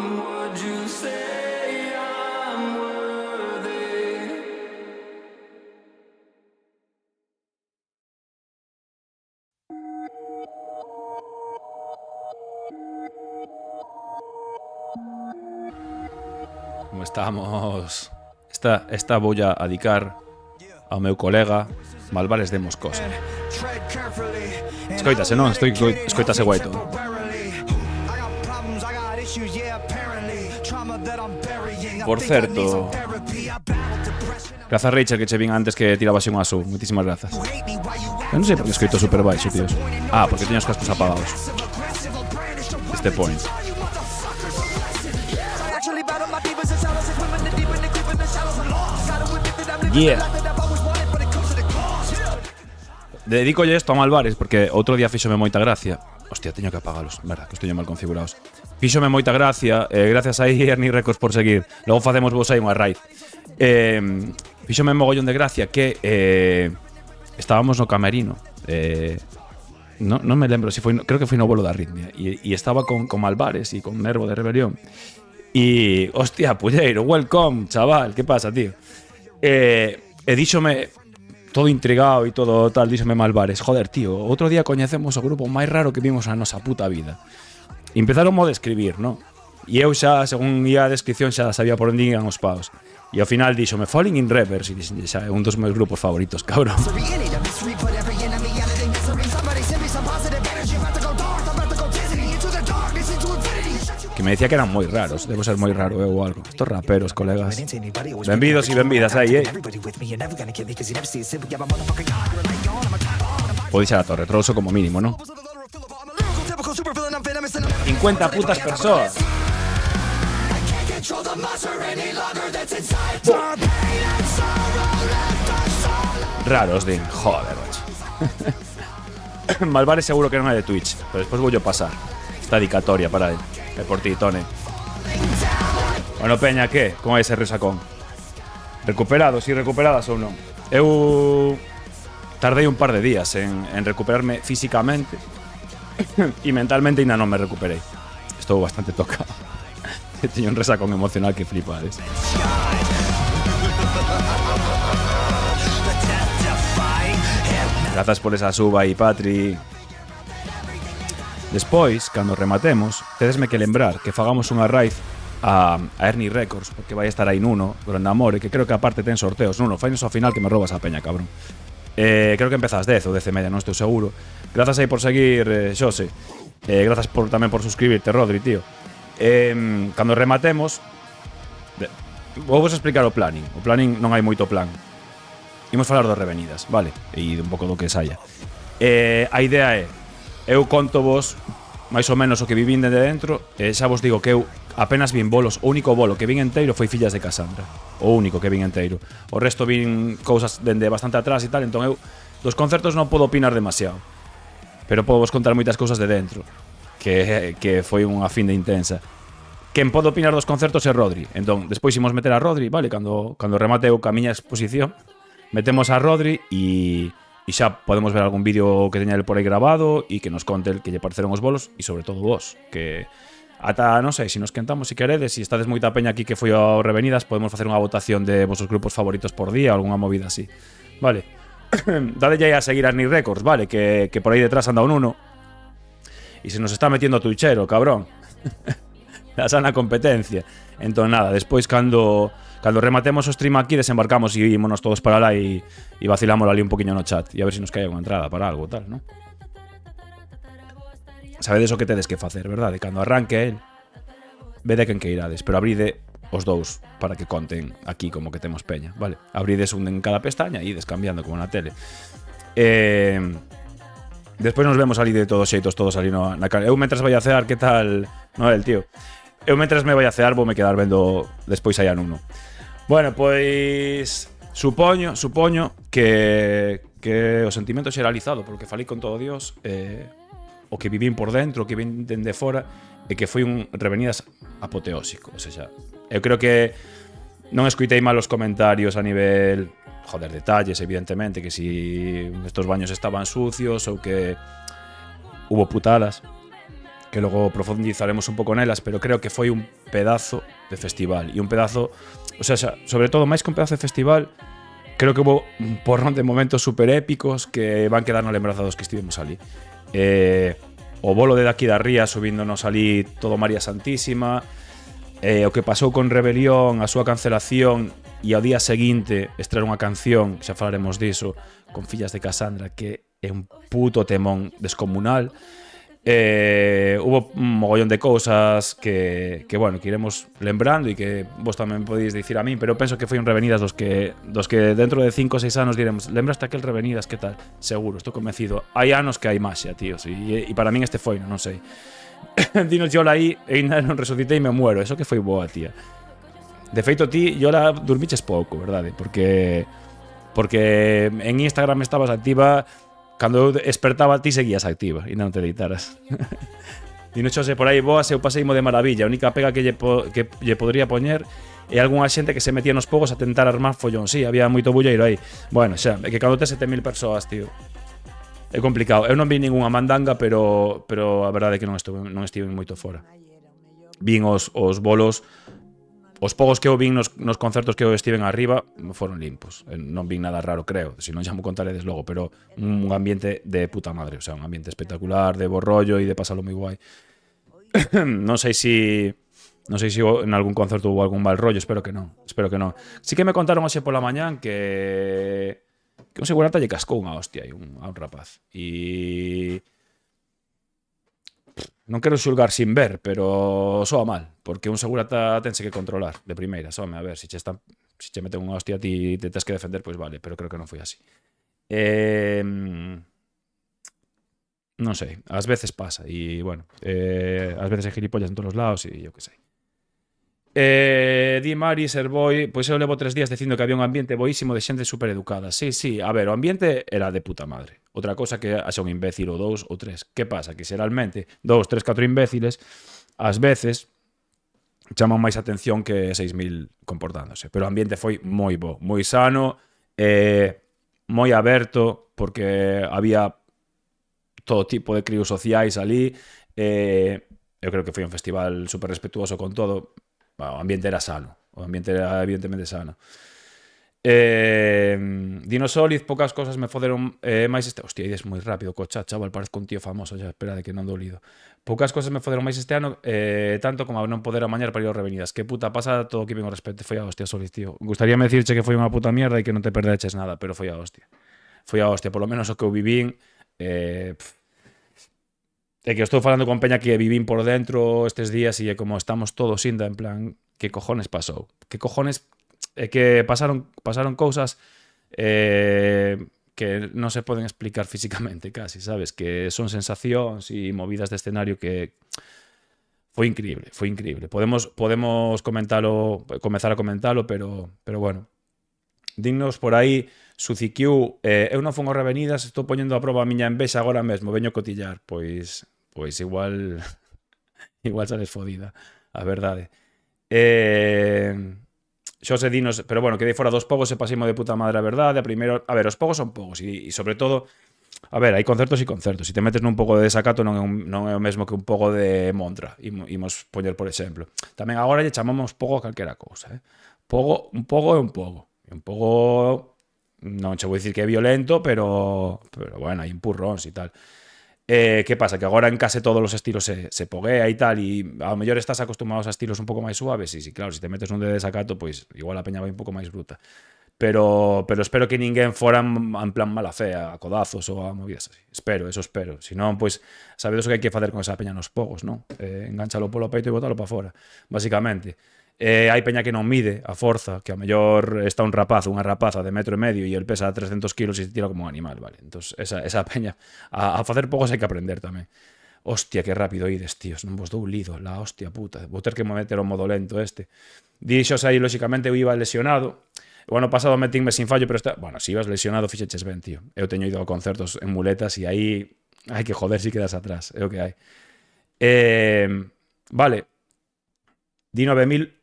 Would you say I'm worthy? Como estamos... Esta voy a dedicar ao meu colega Malvares de Moscoso. Escoítase, non? Escoítase guaito. Por certo, grazas Rachel que che vin antes que tirabase un asu. Moitísimas grazas. Eu non sei por que escoito super baixo, tíos. Ah, porque teño os cascos apagados. Este point. Yeah. Dedícolle isto a Malvares porque outro día fíxome moita gracia. Hostia, teño que apagalos, verdad, que estou mal configurados. Fíxome moita gracia, gracias a Ernie Records por seguir. Logo facemos vos aí unha raid. Fíxome mogollón de gracia que estábamos no camerino. Non me lembro, creo que foi no bolo da Arritmia. E estaba con Malvares e con Nervo de Rebelión. E, hostia, Pulleiro, welcome, chaval, que pasa, tío? E díxome, todo intrigado e todo tal, díxome Malvares, joder, tío, outro día coñecemos o grupo máis raro que vimos na nosa puta vida. E empezaron a describir, non? E eu xa, según ia a descripción, xa sabía por onde iban os paus. E ao final díxome Falling in Reverse, e dixen, xa, é un dos meus grupos favoritos, cabrón. Que me decía que eran moi raros. Debo ser moi raro eu ou algo. Estos raperos, colegas. Benvidos e benvidas aí, Podes ir a Torre Troso como mínimo, non? 50 putas persoas. Raros, din. Joder, macho. Malvares seguro que non é de Twitch, pero despois vou yo pasar esta dedicatoria para él. É por ti, Tone. Bueno, peña, que? Como é ese resacón? Recuperados e recuperadas ou non? Eu tardei un par de días en recuperarme físicamente e mentalmente ainda non me recuperei. Estou bastante tocado. Teño un resacón emocional que flipades. Grazas por esa suba aí, Patri. Despois, cando rematemos, tedesme que lembrar que fagamos unha raid a Ernie Records, porque vai estar aí Nuno, Grande Amore, que creo que aparte ten sorteos. Nuno, fainos ao final que me robas a peña, cabrón. Creo que empezas 10 ou 10 e media, non estou seguro. Grazas aí por seguir, Xose. Grazas tamén por suscribirte, Rodri, tío. Cando rematemos, vou vos explicar o planning. O planning non hai moito plan. Imos falar dos revenidas, vale? E un pouco do que saia. A idea é, eu conto vos máis ou menos o que vivín de dentro, e xa vos digo que eu apenas vin bolos. O único bolo que vin enteiro foi Fillas de Cassandra. O único que vin enteiro. O resto vin cousas dende bastante atrás e tal, entón eu dos concertos non podo opinar demasiado. Pero podo vos contar moitas cousas de dentro, que foi unha fin de intensa. Quen pode opinar dos concertos é Rodri. Entón, despois imos meter a Rodri, vale? Cando remate eu ca miña exposición, metemos a Rodri e xa podemos ver algún vídeo que teña el por aí grabado e que nos conte el que lle pareceron os bolos e sobre todo vos, que ata, non sei, se nos quentamos si queredes, se estades moita peña aquí que foi ao Revenidas, podemos facer unha votación de vosos grupos favoritos por día, alguna movida así, vale? Dadelle aí a seguir a Ernie Records, vale? Que por aí detrás anda un uno e se nos está metiendo a Twitchero, cabrón. La sana competencia. Entón nada, despois cando rematemos o stream aquí, desembarcamos e ímonos todos para lá e vacilamos ali un poquinho no chat e a ver se nos cae unha entrada para algo tal, non? Sabedes o que tedes que facer, verdade? Cando arranque el, vede quen que irades, pero abride os dous para que conten aquí como que temos peña, vale? Abrides un en cada pestaña e ides cambiando como na tele. Despois nos vemos ali de todos xeitos, todos ali na cara. Eu mentras vai a cear, que tal? Noel, tío. Eu mentras me vai a cear, vou me quedar vendo despois aí a Nuno. Bueno, pois supoño que o sentimento xeralizado, porque falei con todo Dios, o que vivín por dentro, o que vin dende fora, e que foi un Revenidas apoteósico. O sea, eu creo que non escoitei mal os comentarios a nivel, joder, detalles, evidentemente, que si estos baños estaban sucios ou que hubo putadas. que logo profundizaremos un pouco nelas, pero creo que foi un pedazo de festival. E un pedazo, o sea, sobre todo, máis que un pedazo de festival, creo que hubo un porrón de momentos super épicos que van quedar na lembranza dos que estivemos ali. O bolo de daqui da Ría subíndonos ali todo María Santísima, o que pasou con Rebelión, a súa cancelación e ao día seguinte estrear unha canción, xa falaremos diso, con Fillas de Casandra, que é un puto temón descomunal. Hubo un mogollón de cousas que bueno, que iremos lembrando e que vos tamén podéis dicir a min, pero penso que foi un Revenidas dos que dentro de 5 ou 6 anos diremos, lembraste aquel Revenidas, que tal? Seguro, estou convencido. Hai anos que hai maxia, tíos, e para min este foi, non sei. Dinos Yola aí, e ainda non resucitei e me muero. Eso que foi boa, tía. De feito, ti, Yola, dormiches pouco, verdade? Porque en Instagram estabas activa. Cando eu despertaba, ti seguías activa e non te deitaras. Dinos Xose, por aí boas, eu paseimo de maravilla. A única pega que lle podría poñer é algunha xente que se metía nos pogos a tentar armar follón. Sí, había moito bulleiro aí. Bueno, xa, é que cando tes 7.000 persoas, tío, é complicado. Eu non vi ningunha mandanga, pero a verdade é que non estive moito fora. Vin os bolos. Os pogos que eu vin nos concertos que eu estiven arriba foron limpos. Non vin nada raro, creo. Se non xa mo contaredes logo, pero un ambiente de puta madre. O sea, un ambiente espectacular, de bo rollo e de pasalo moi guai. Non sei se en algún concerto hubo algún mal rollo, espero que non. Sí que me contaron hoxe pola mañán que un segurata lle cascou unha hostia a un rapaz. E non quero xulgar sin ver, pero soa mal, porque un segurata tense que controlar de primeira, home, a ver, se che meten unha hostia a ti e te tens que defender, pois vale, pero creo que non foi así. Non sei, ás veces pasa, e bueno, ás veces hai gilipollas en todos os lados e eu que sei. Di Mari Servoi, pois eu levo 3 días dicindo que había un ambiente boísimo de xente super educada. Sí, a ver, o ambiente era de puta madre. Outra cosa que haxa un imbécil ou 2 ou 3. Que pasa? Que xeralmente 2, 3, 4 imbéciles ás veces chaman máis atención que 6.000 comportándose. Pero o ambiente foi moi bo, moi sano, moi aberto, porque había todo tipo de críos sociais ali. Eu creo que foi un festival super respetuoso con todo. O ambiente era sano. O ambiente era evidentemente sano. Dino Solid, poucas cosas me foderon máis este... Hostia, ides moi rápido co chat, chaval, parezco un tío famoso, xa, espera de que non dolido. Poucas cosas me foderon máis este ano, tanto como a non poder amañar para ir aos Revenidas. Que puta pasada, todo que ben o respecto. Foi a hostia, Solid, tío. Gustaríame decirche que foi unha puta mierda e que non te perdeches nada, pero foi a hostia. Foi a hostia, polo menos o que eu vivín. É que estou falando con peña que vivín por dentro estes días e é como estamos todos inda en plan, que cojones pasou? Que cojones? É que pasaron cousas que non se poden explicar físicamente casi, sabes? Que son sensacións e movidas de escenario que foi increíble. Podemos comezar a comentalo, pero bueno. Dignos por aí, Suciquiu, eu non fun aos Revenidas, estou poñendo a proba a miña envexa agora mesmo, veño cotillar, pois igual sales fodida, a verdade. Xose dinos, pero bueno, quedei fora dos pogos e pasimo de puta madre a verdade. A ver, os pogos son pogos e sobre todo, a ver, hai concertos e concertos. Se te metes nun pogo de desacato non é o mesmo que un pogo de montra, imos poñer por exemplo. Tamén agora lle chamamos pogo a calquera cousa, un pogo é un pogo. Un pogo, non che vou dicir que é violento, pero bueno, hai empurróns e tal. Que pasa? Que agora en case todos os estilos se poguea e tal, e ao mellor estás acostumados a estilos un pouco máis suaves, e claro, se te metes un de desacato, pois igual a peña vai un pouco máis bruta. Pero espero que ninguén fora en plan mala fe, a codazos ou a movidas así. Espero. Se non, pois, sabedes o que hai que facer con esa peña nos pogos, non? Engánchalo polo peito e botalo para fora, basicamente. Hai peña que non mide a forza, que a mellor está unha rapaza de 1,5 metro e el pesa 300 kilos e se tira como un animal, vale? Entón, esa peña, a facer pogos hai que aprender tamén. Hostia, que rápido ides, tíos, non vos dou lido, la hostia puta, vou ter que meter o modo lento este. Dixos aí, lóxicamente, eu iba lesionado. O ano pasado metinme sin fallo, pero bueno, se ibas lesionado, fixeches ben, tío. Eu teño ido a concertos en muletas e aí hai que joder si quedas atrás, é o que hai. Vale, di 9.000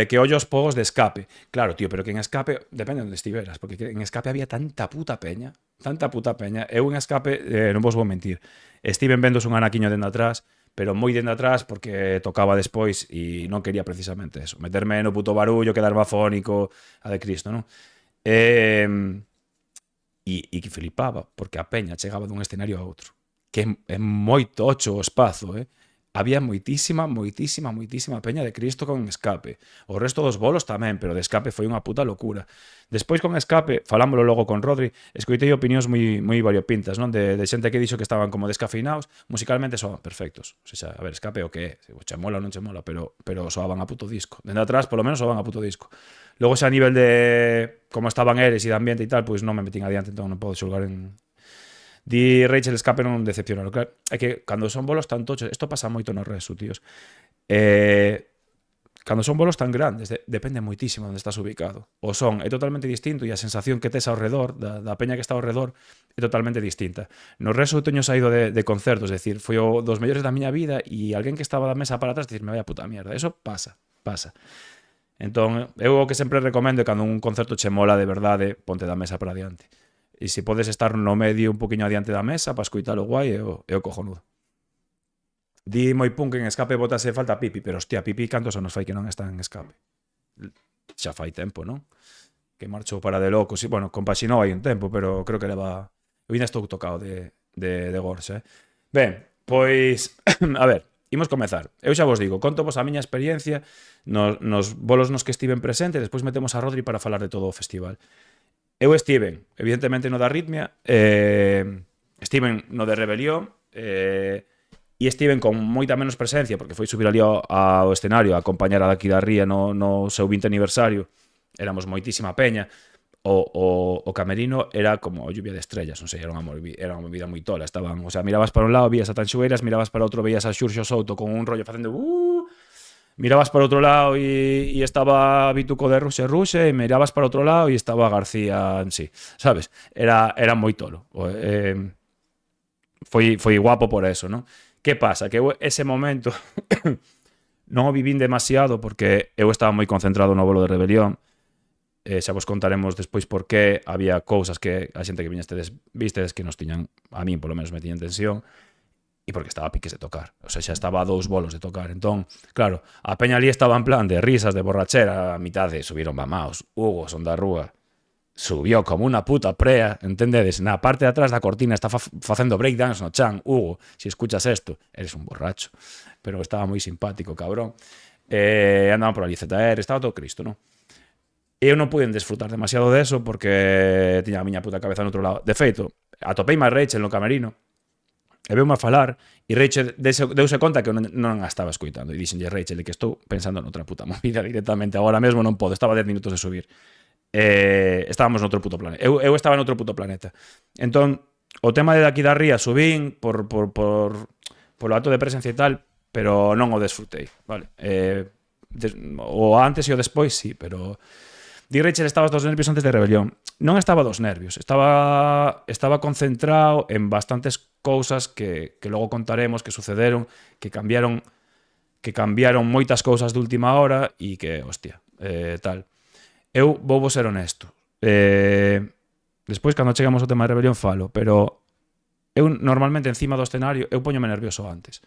que ollo os pogos de escape. Claro, tío, pero que en escape depende onde estiveras, porque en escape había tanta puta peña. Eu en escape, non vos vou mentir, estiven vendos un anaquiño dende atrás, pero moi dende atrás porque tocaba despois e non quería precisamente eso, meterme no puto barullo, quedar bafónico, a de Cristo, non? E que flipaba, porque a peña chegaba dun escenario a outro, que é moi tocho o espazo, había moitísima peña de Cristo con escape. O resto dos bolos tamén, pero de escape foi unha puta locura. Despois con escape, falámoslo logo con Rodri, escoitei opinións moi variopintas, non? De xente que dixo que estaban como descafeinados, musicalmente soaban perfectos. O sea, a ver, escape o que é, se che mola ou non che mola, pero soaban a puto disco. Dende atrás, polo menos, soaban a puto disco. Logo xa a nivel de como estaban eles e de ambiente e tal, pois non me metín adiante, entón non podo xulgar en... Di Rachel escape non decepcionaron. Claro, é que cando son bolos tan tochos, isto pasa moito no resu, tíos. Cando son bolos tan grandes, depende moitísimo onde estás ubicado. O son é totalmente distinto e a sensación que tes ao redor, da peña que está ao redor, é totalmente distinta. No resu teño saído de concertos, é dicir, foi o dos mellores da miña vida e alguén que estaba da mesa para atrás dicirme, vaya puta mierda. Eso pasa. Entón, eu o que sempre recomendo é cando un concerto che mola de verdade, ponte da mesa para adiante. E se podes estar no medio un poquinho adiante da mesa para escoitalo guai, é o cojonudo. Di moi punk en escape botase falta Pipi, pero hostia, Pipi cantos anos fai que non está en escape? Xa fai tempo, non? Que marchou para de locos, e, bueno, compaxinou hai un tempo, pero creo que leva... Eu ainda estou tocado de Gorse, Ben, pois, a ver, imos comezar. Eu xa vos digo, conto vos a miña experiencia nos bolos nos que estiven presente, despois metemos a Rodri para falar de todo o festival. Eu estiven, evidentemente, no da Arritmia, estiven no de Rebelión, e estiven con moita menos presencia, porque foi subir ali ao escenario a acompañar a Daqui da Ría no seu 20 aniversario. Éramos moitísima peña. O camerino era como lluvia de estrellas, non sei, era unha movida moi tola. Estaban, o sea, mirabas para un lado, vías a Tanxugueiras, mirabas para outro, veías a Xurxo Souto con un rollo facendo... Mirabas para outro lado e estaba Bituco de Ruxe, e mirabas para outro lado e estaba García en sí, sabes? Era moi tolo. Foi guapo por eso, non? Que pasa? Que eu ese momento non o vivín demasiado porque eu estaba moi concentrado no bolo de Rebelión. Xa vos contaremos despois por qué había cousas que a xente que vistedes que nos tiñan, a min polo menos me tiñan tensión. E porque estaba a piques de tocar. O sea, xa estaba a 2 bolos de tocar. Entón, claro, a peña ali estaba en plan de risas, de borrachera, a mitad de subieron mamaos. Hugo, son da rúa, subió como unha puta prea, entendedes? Na parte de atrás da cortina está facendo breakdance no chan. Hugo, si escuchas esto, eres un borracho. Pero estaba moi simpático, cabrón. Andaban por ali ZR, estaba todo Cristo, non? Eu non pude desfrutar demasiado deso porque tiña a miña puta cabeza no outro lado. De feito, atopei máis Rachel no camerino, e veume a falar, e Rachel deuse conta que non a estaba escoitando. E dixenlle, Rachel, que estou pensando noutra puta movida directamente, agora mesmo non podo, estaba 10 minutos de subir. Estábamos noutro puto planeta. Eu estaba noutro puto planeta. Entón, o tema de Daqui da Ría subín por o acto de presencia e tal, pero non o desfrutei, vale? O antes e o despois, sí, pero... Di Rachel, estabas dos nervios antes de Rebelión. Non estaba dos nervios, estaba concentrado en bastantes cousas que logo contaremos, que sucederon, que cambiaron moitas cousas de última hora e que, hostia, tal. Eu vou ser honesto. Despois, cando chegamos ao tema de Rebelión, falo, pero eu normalmente encima do escenario, eu poñome nervioso antes.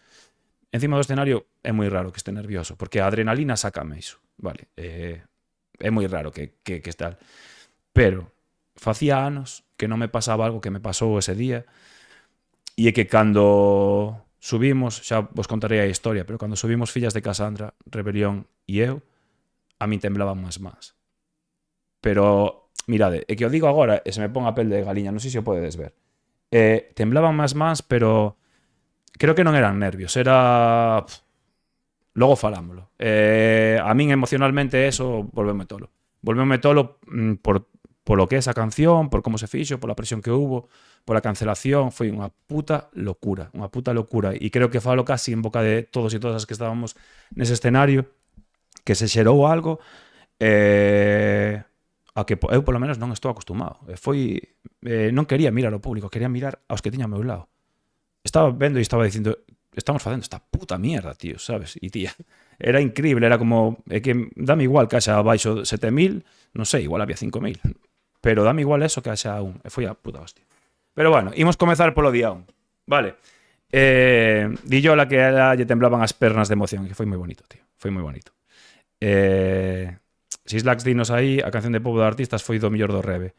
Encima do escenario é moi raro que este nervioso, porque a adrenalina sácame iso, vale? É moi raro que tal. Pero facía anos que non me pasaba algo que me pasou ese día, e é que cando subimos, xa vos contarei a historia, pero cando subimos Fillas de Casandra, Rebelión e eu, a min temblaban máis. Pero, mirade, é que o digo agora e se me pon a pel de galiña, non sei se o podedes ver. Temblaban máis, pero creo que non eran nervios, era... Logo falámoslo. A min emocionalmente eso volveume tolo. Volveume tolo por lo que é esa canción, por como se fixo, pola presión que hubo, pola cancelación. Foi unha puta locura. E creo que falo casi en boca de todos e todas as que estábamos nese escenario, que se xerou algo a que eu polo menos non estou acostumado. Non quería mirar ao público, quería mirar aos que tiña ao meu lado. Estaba vendo e estaba dicindo... Estamos facendo esta puta mierda, tío, sabes? E tía, era increíble, era como... É que dame igual que haxa abaixo 7.000, non sei, igual había 5.000. Pero dame igual eso que haxa un. E foi a puta hostia. Pero bueno, imos comezar polo día 1. Vale. Dillo la que lle temblaban as pernas de emoción, que foi moi bonito, tío. Foi moi bonito. Sislax dinos aí, a canción de Pobo de Artistas foi do mellor do Rebe.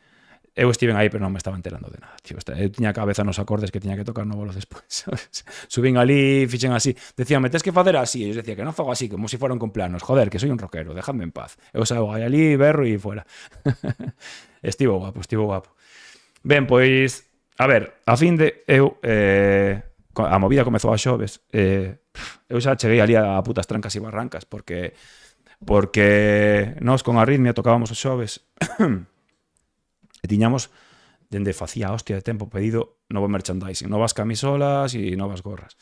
Eu estiven aí, pero non me estaba enterando de nada, tío. Eu tiña a cabeza nos acordes que tiña que tocar no bolo despois. Subín ali, fixen así. Decíame, tes que facer así. E eu decía que non fago así, como se fora un cumpleanos. Joder, que soy un rockero, déjame en paz. Eu saio ali, berro e fuera. Estivo guapo, estivo guapo. Ben, pois, a ver, a fin de eu... a movida comezou a xoves. Eu xa cheguei ali a putas trancas e barrancas, porque nós con Arritmia tocábamos os xoves... E tiñamos, dende facía hostia de tempo, pedido novo merchandising, novas camisolas e novas gorras.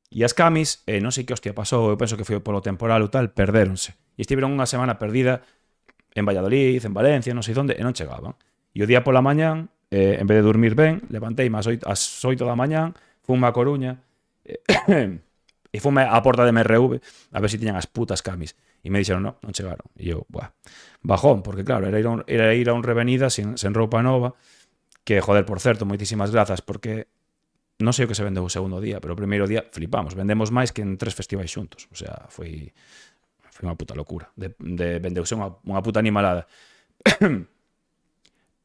E as camis, non sei que hostia pasou, eu penso que foi polo temporal ou tal, perdéronse. E estiveron unha semana perdida en Valladolid, en Valencia, non sei onde, e non chegaban. E o día pola mañán, en vez de dormir ben, levanteime ás 8 da mañán, fume a Coruña, e fume á porta de MRV a ver se tiñan as putas camis. E me dixeron, non chegaron. E eu, buah, bajón, porque claro, era ir a un Revenida sen roupa nova, que, joder, por certo, moitísimas grazas, porque non sei o que se vendeu o segundo día, pero o primeiro día flipamos, vendemos máis que en 3 festivais xuntos. O sea, foi unha puta locura. Vendeuse unha puta animalada.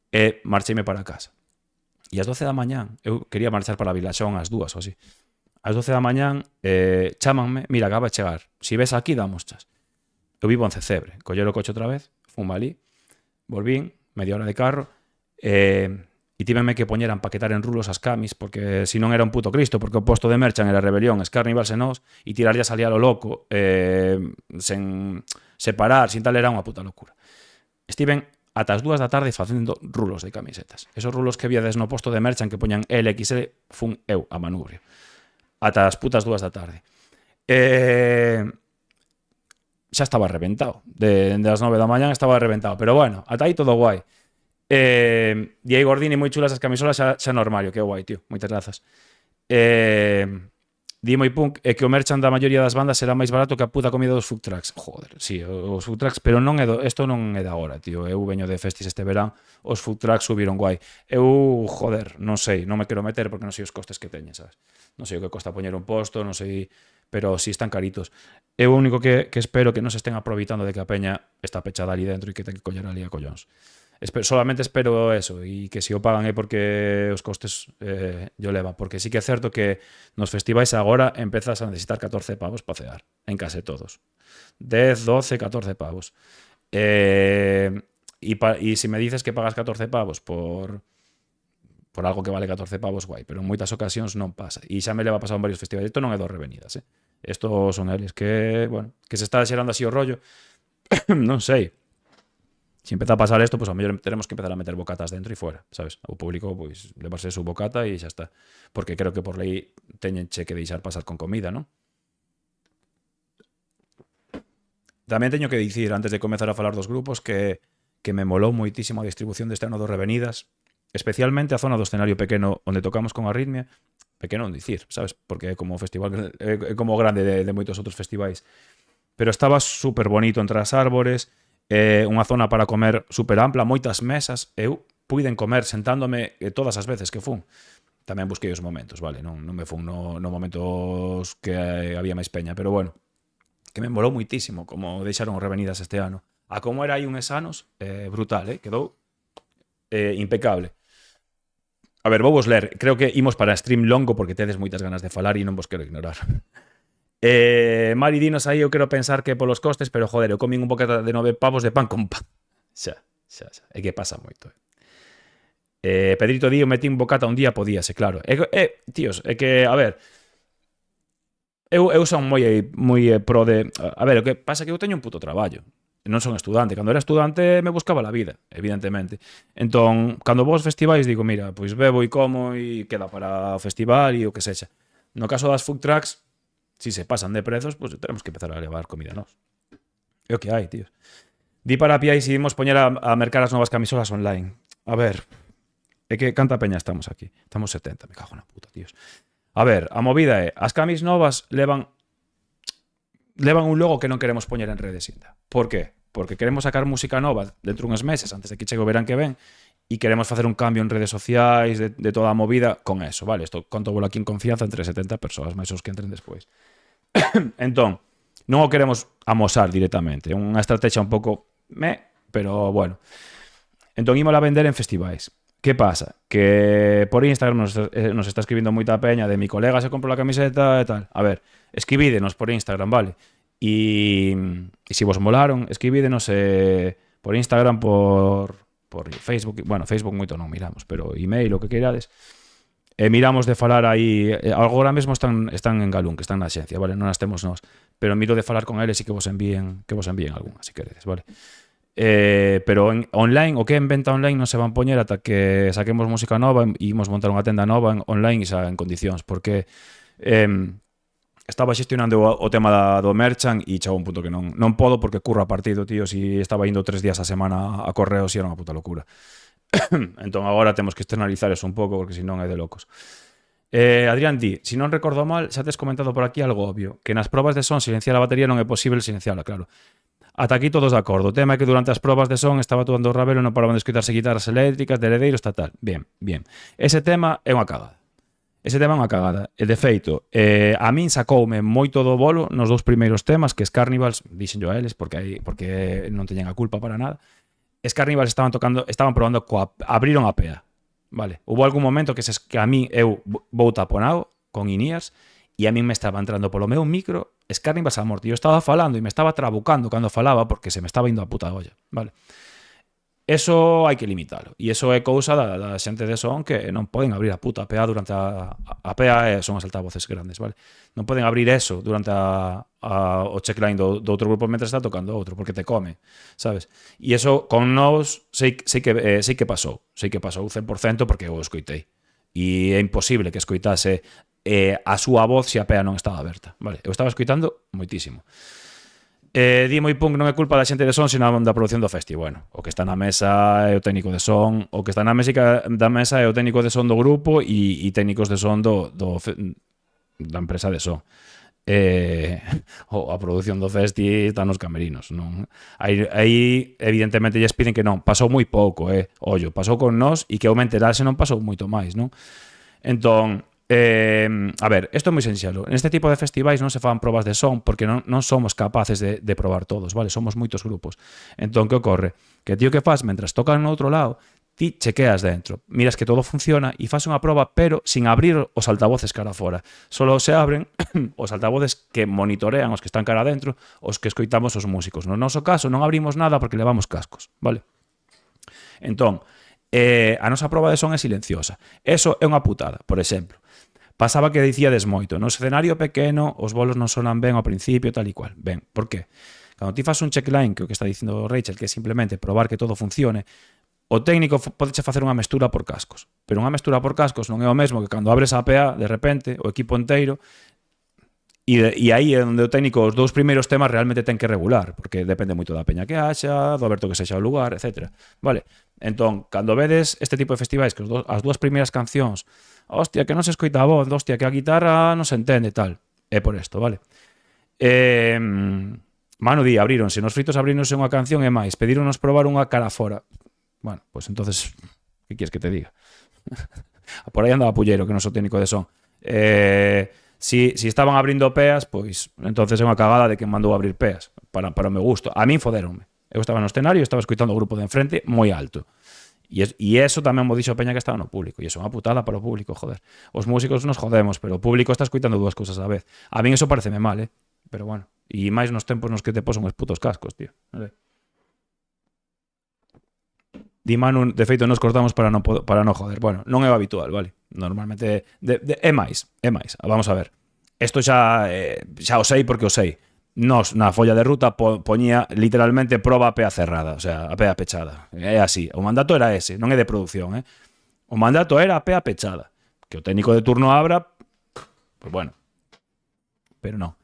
E marcheime para casa. E ás 12 da mañán, eu quería marchar para Vilaxón ás 2 ou así. Ás 12 da mañán, chámanme, mira, acaba de chegar. Si ves aquí, damos chas. Eu vivo en Cecebre, coller o coche outra vez, fun ali, volvín, media hora de carro, e tívenme que poñer a empaquetar en rulos as camis, porque si non era un puto Cristo, porque o posto de merchan era Rebelión, Escarni, Balsenós, e tirarlle salía lo loco, sen separar, sin tal, era unha puta locura. Estiven ata as 2 da tarde facendo rulos de camisetas. Esos rulos que viades no posto de merchan que poñan LXL, fun eu a manubrio. Ata as putas 2 da tarde. Xa estaba reventado. Dende as 9 da mañán estaba reventado. Pero bueno, ata aí todo guai. E aí Gordini moi chulas as camisolas xa no armario. Que guai, tío. Moitas grazas. Di moi punk é que o merchan da maioría das bandas será máis barato que a puta comida dos food trucks. Joder, sí, os food trucks, pero non é isto non é de agora, tío. Eu veño de festis este verán, os food trucks subiron guai. Eu, joder, non sei, non me quero meter porque non sei os costes que teñen, sabes? Non sei o que costa poñer un posto, non sei, pero si están caritos. Eu o único que espero que non se estén aproveitando de que a peña está pechada ali dentro e que ten que coller ali a collóns. Solamente espero eso, e que se o pagan é porque os costes yo leva, porque sí que é certo que nos festivais agora empezas a necesitar 14 pavos para cear, en case todos. 10, 12, 14 pavos. E se me dices que pagas 14 pavos por algo que vale 14 pavos, guai, pero en moitas ocasións non pasa. E xa me leva pasado en varios festivais. Isto non é dos Revenidas, Isto son eles que, bueno, que se está xerando así o rollo. Non sei. Si empeza a pasar isto, pues a mellor tenemos que empezar a meter bocatas dentro e fuera, sabes? O público, pois, levarse su bocata e xa está. Porque creo que por lei teñenche que deixar pasar con comida, non? Tamén teño que dicir, antes de comezar a falar dos grupos, que me molou moitísimo a distribución deste ano dos Revenidas, especialmente a zona do escenario pequeno onde tocamos con Arritmia, pequeno non dicir, sabes? Porque é como festival, é como grande de moitos outros festivais. Pero estaba super bonito entre as árbores, unha zona para comer super ampla, moitas mesas, eu puiden comer sentándome todas as veces que fun. Tamén busquei os momentos, vale, non me fun no momentos que había máis peña, pero bueno, que me molou moitísimo como deixaron os Revenidas este ano. A como era aí uns anos, brutal, quedou impecable. A ver, vou vos ler, creo que imos para stream longo porque tedes moitas ganas de falar e non vos quero ignorar. Mari dinos aí, eu quero pensar que polos costes, pero joder, eu comín un bocata de 9 pavos de pan con pan. Xa. É que pasa moito. Pedrito di, eu metí un bocata un día, podíase, claro. Tíos, é que, a ver, eu son moi pro de... A ver, o que pasa é que eu teño un puto traballo. Non son estudante. Cando era estudante me buscaba la vida, evidentemente. Entón, cando vos festivais, digo, mira, pois bebo e como e queda para o festival e o que sexa. No caso das food trucks, si se pasan de prezos, pues tenemos que empezar a levar comida nós. É o que hai, tíos. Di para Piai se imos poñer a mercar as novas camisolas online. A ver, é que canta peña estamos aquí. Estamos 70, me cago na puta, tíos. A ver, a movida é, as camis novas levan un logo que non queremos poñer en redes ainda. Por qué? Porque queremos sacar música nova dentro unhas meses, antes de que chegue o verán que ven, e queremos facer un cambio en redes sociais de toda a movida con eso, vale? Isto conto aquí en confianza entre 70 persoas, máis os que entren despois. Entón, non o queremos amosar directamente, é unha estrategia un pouco pero bueno. Entón, ímola a vender en festivais. Que pasa? Que por Instagram nos está escribindo moita peña de mi colega se comprou la camiseta e tal. A ver, escribídenos por Instagram, vale? E se vos molaron, escribídenos por Instagram, por Facebook. Bueno, Facebook moito non miramos, pero email, o que queirades. Miramos de falar aí, agora mesmo están en Galún, que están na axencia, vale? Non as temos nós, pero miro de falar con eles e que vos envíen algunha, se queredes, vale? Pero online, o que en venta online non se van poñer ata que saquemos música nova e imos montar unha tenda nova online e xa en condicións, porque estaba xestionando o tema do merchan e chegou un punto que non podo porque curro a partido, tío, si estaba indo 3 días a semana a correos e era unha puta locura. Entón agora temos que externalizar eso un pouco porque senón é de locos. Adrián di, si non recordo mal, xa tes comentado por aquí algo obvio, que nas probas de son silenciar a batería non é posible silenciarla, claro. Ata aquí todos de acordo. O tema é que durante as probas de son estaba todo o Ravelo e non paraban de escutarse guitarras eléctricas, de heredeiros, tal. Bien. Ese tema é unha cagada. E de feito, a min sacoume moito do bolo nos dous primeiros temas, que es Carnivals, dixen yo a eles, porque non teñen a culpa para nada. Es Carnivals estaban probando abriron a pea, vale? Hubo algún momento que a mí eu vou taponado con in-ears e a mí me estaba entrando polo meu micro es Carnivals a morte. Eu estaba falando e me estaba trabucando cando falaba porque se me estaba indo a puta olla, vale? Eso hai que limitalo. E eso é cousa da xente de son que non poden abrir a puta PA durante a PA son as altavoces grandes, vale? Non poden abrir eso durante o checkline do outro grupo mentre está tocando outro, porque te come, sabes? E eso con nós sei que pasou 100% porque eu o escoitei. E é imposible que escoitase a súa voz se a PA non estaba aberta, vale? Eu estaba escoitando moitísimo. Di moi punk non é culpa da xente de son, sino da produción do festi. Bueno, o que está na mesa é o técnico de son, o que está na da mesa é o técnico de son do grupo e técnicos de son da empresa de son. A produción do festi está nos camerinos, non? Aí evidentemente lles piden que non, pasou moi pouco, ollo, pasou con nós e que eu me enterase non pasou moito máis, non? Entón, a ver, isto é moi senxelo. Neste tipo de festivais non se fan probas de son porque non somos capaces de probar todos, vale? Somos moitos grupos. Entón, que ocorre? Que tío que faz, mentras tocan no outro lado, ti chequeas dentro, miras que todo funciona e faz unha proba, pero sin abrir os altavoces cara fora. Solo se abren os altavoces que monitorean os que están cara adentro, os que escoitamos os músicos. No noso caso non abrimos nada porque levamos cascos, vale? Entón, a nosa proba de son é silenciosa. Eso é unha putada, por exemplo. Pasaba que dicíades moito, no escenario pequeno os bolos non sonan ben ao principio, tal e cual. Ben, por qué? Cando ti fas un checkline, que o que está dicindo Rachel, que é simplemente probar que todo funcione, o técnico podeche facer unha mestura por cascos. Pero unha mestura por cascos non é o mesmo que cando abres a PA, de repente, o equipo inteiro, e aí é onde o técnico os dous primeiros temas realmente ten que regular, porque depende moito da peña que haxa, do aberto que sexa o lugar, etc. Vale? Entón, cando vedes este tipo de festivais que as dúas primeiras cancións, hostia, que non se escoita a voz, hostia, que a guitarra non se entende, tal. É por isto, vale? Manu di, abríronse, nos fritos abríronse unha canción e máis, pedíronos probar unha cara fora. Bueno, pues entonces, que quieres que te diga? Por aí andaba Pullero, que non sou técnico de son. Si estaban abrindo peas, pois entonces é unha cagada de que mandou abrir peas para o meu gusto. A min foderonme. Eu estaba no escenario e estaba escoitando o grupo de enfrente moi alto. E eso tamén mo dixo a peña que estaba no público. E iso é unha putada para o público, joder. Os músicos nos jodemos, pero o público está escoitando dúas cousas á vez. A min eso pareceme mal, pero bueno. E máis nos tempos nos que te posan os putos cascos, tío. Di Manu, de feito, nos cortamos para non joder. Bueno, non é o habitual, vale? Normalmente é máis. Vamos a ver. Isto xa o sei porque o sei. Nos, na folla de ruta, poñía literalmente proba a pea cerrada, o sea, a pea pechada. É así. O mandato era ese, non é de producción, O mandato era a pea pechada. Que o técnico de turno abra, pues bueno. Pero non.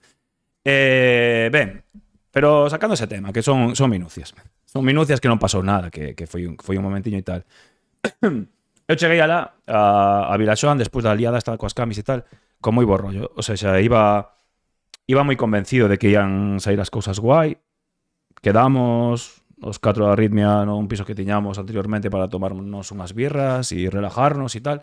Ben, pero sacando ese tema, que son minucias. Son minucias que non pasou nada, que foi un momentiño e tal. Eu cheguei alá, a Vilaxoán, despois da liada esta coas camis e tal, con moi bo rollo. O sea, xa iba moi convencido de que ian sair as cousas guai. Quedamos os 4 da Arritmia nun piso que tiñamos anteriormente para tomarnos unhas birras e relajarnos e tal.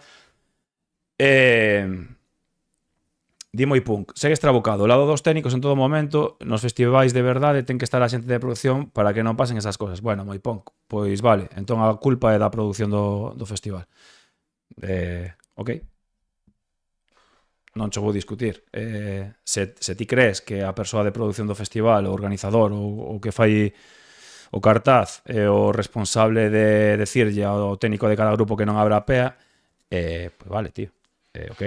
Di moi punk. Segue estrabucado. O lado dos técnicos en todo momento, nos festivais de verdade, ten que estar a xente de producción para que non pasen esas cosas. Bueno, moi punk. Pois vale, entón a culpa é da produción do festival. Ok. Non cho vou discutir. Se ti crees que a persoa de produción do festival, o organizador, o que fai o cartaz é o responsable de decirlle ao técnico de cada grupo que non abra a pea, pois vale, tío. Ok.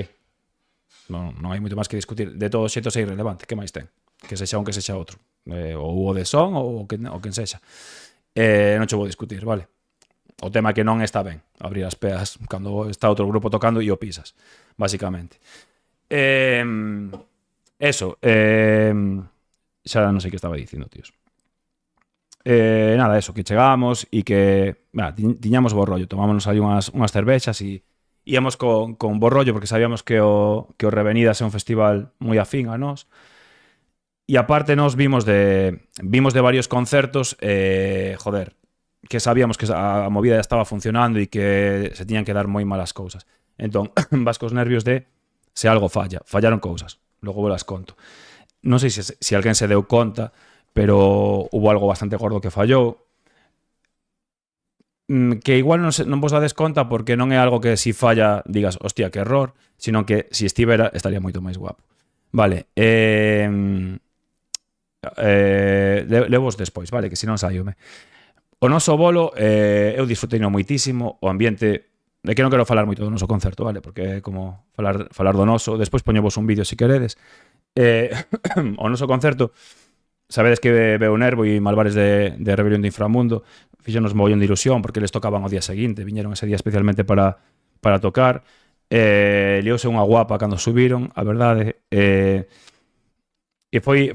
Non hai moito máis que discutir. De todos os xeitos é irrelevante. Que máis ten? Que sexa un que sexa outro. Ou o de son ou quen sexa. Non cho vou discutir, vale? O tema é que non está ben abrir as peas cando está outro grupo tocando e o pisas, basicamente. Eso. Xa non sei que estaba dicindo, tíos. Nada, eso, que chegamos e que tiñamos bo rollo, tomámonos aí unhas cervexas e íamos con bo rollo porque sabíamos que o Revenidas é un festival moi afín a nós e aparte nos vimos de varios concertos joder, que sabíamos que a movida ya estaba funcionando e que se tiñan que dar moi malas cousas. Entón, vas cos nervios de se algo falla, fallaron cousas, logo vos las conto. Non sei se alguén se deu conta, pero hubo algo bastante gordo que fallou, que igual non vos dades conta porque non é algo que si falla digas, hostia, que error, sino que si estivera estaría moito máis guapo. Vale, levos despois, vale, que se non saíome. O noso bolo, eu disfruteino moitísimo, o ambiente, de que non quero falar moito do noso concerto, vale, porque é como falar do noso, despois poñevos un vídeo se queredes. O noso concerto, sabedes que veu Nervo e Malvares de Rebelión do Inframundo, fixenos mogollón de ilusión porque les tocaban o día seguinte, viñeron ese día especialmente para tocar, liouse unha guapa cando subiron, a verdade, e foi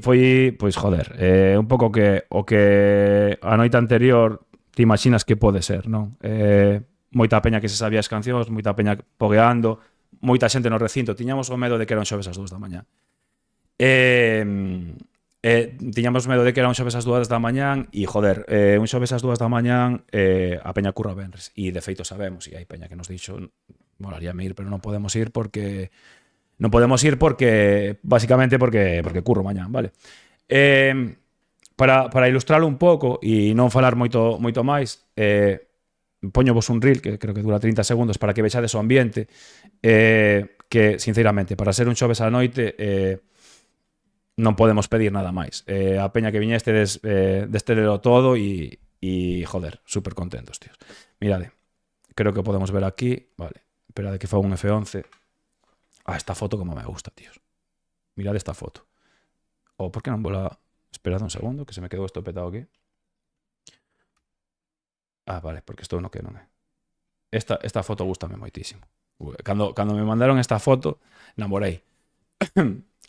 pois joder, un pouco o que a noite anterior te imaginas que pode ser, non? Moita peña que se sabía as cancións, moita peña pogueando, moita xente no recinto, tiñamos o medo de que era un xoves ás 2 da mañá. Tiñamos medo de que era un xoves ás 2 da mañán e, joder, un xoves ás 2 da mañán a peña curra venres e de feito sabemos, e hai peña que nos dixo molaríame ir, pero non podemos ir porque basicamente porque curro mañán, vale? Para ilustralo un pouco e non falar moito máis, poñovos un reel que creo que dura 30 segundos para que vexades o ambiente, que, sinceramente, para ser un xoves á noite non podemos pedir nada máis. A peña que viñeste destelelo todo e joder, super contentos, tíos. Mirade, creo que podemos ver aquí, vale, esperade que fa un F11. Esta foto como me gusta, tíos. Mirade esta foto. Por que non vola... Esperad un segundo, que se me quedou esto petado aquí. Vale, porque isto no que non é. Esta foto gustame moitísimo. Cando me mandaron esta foto, namorei.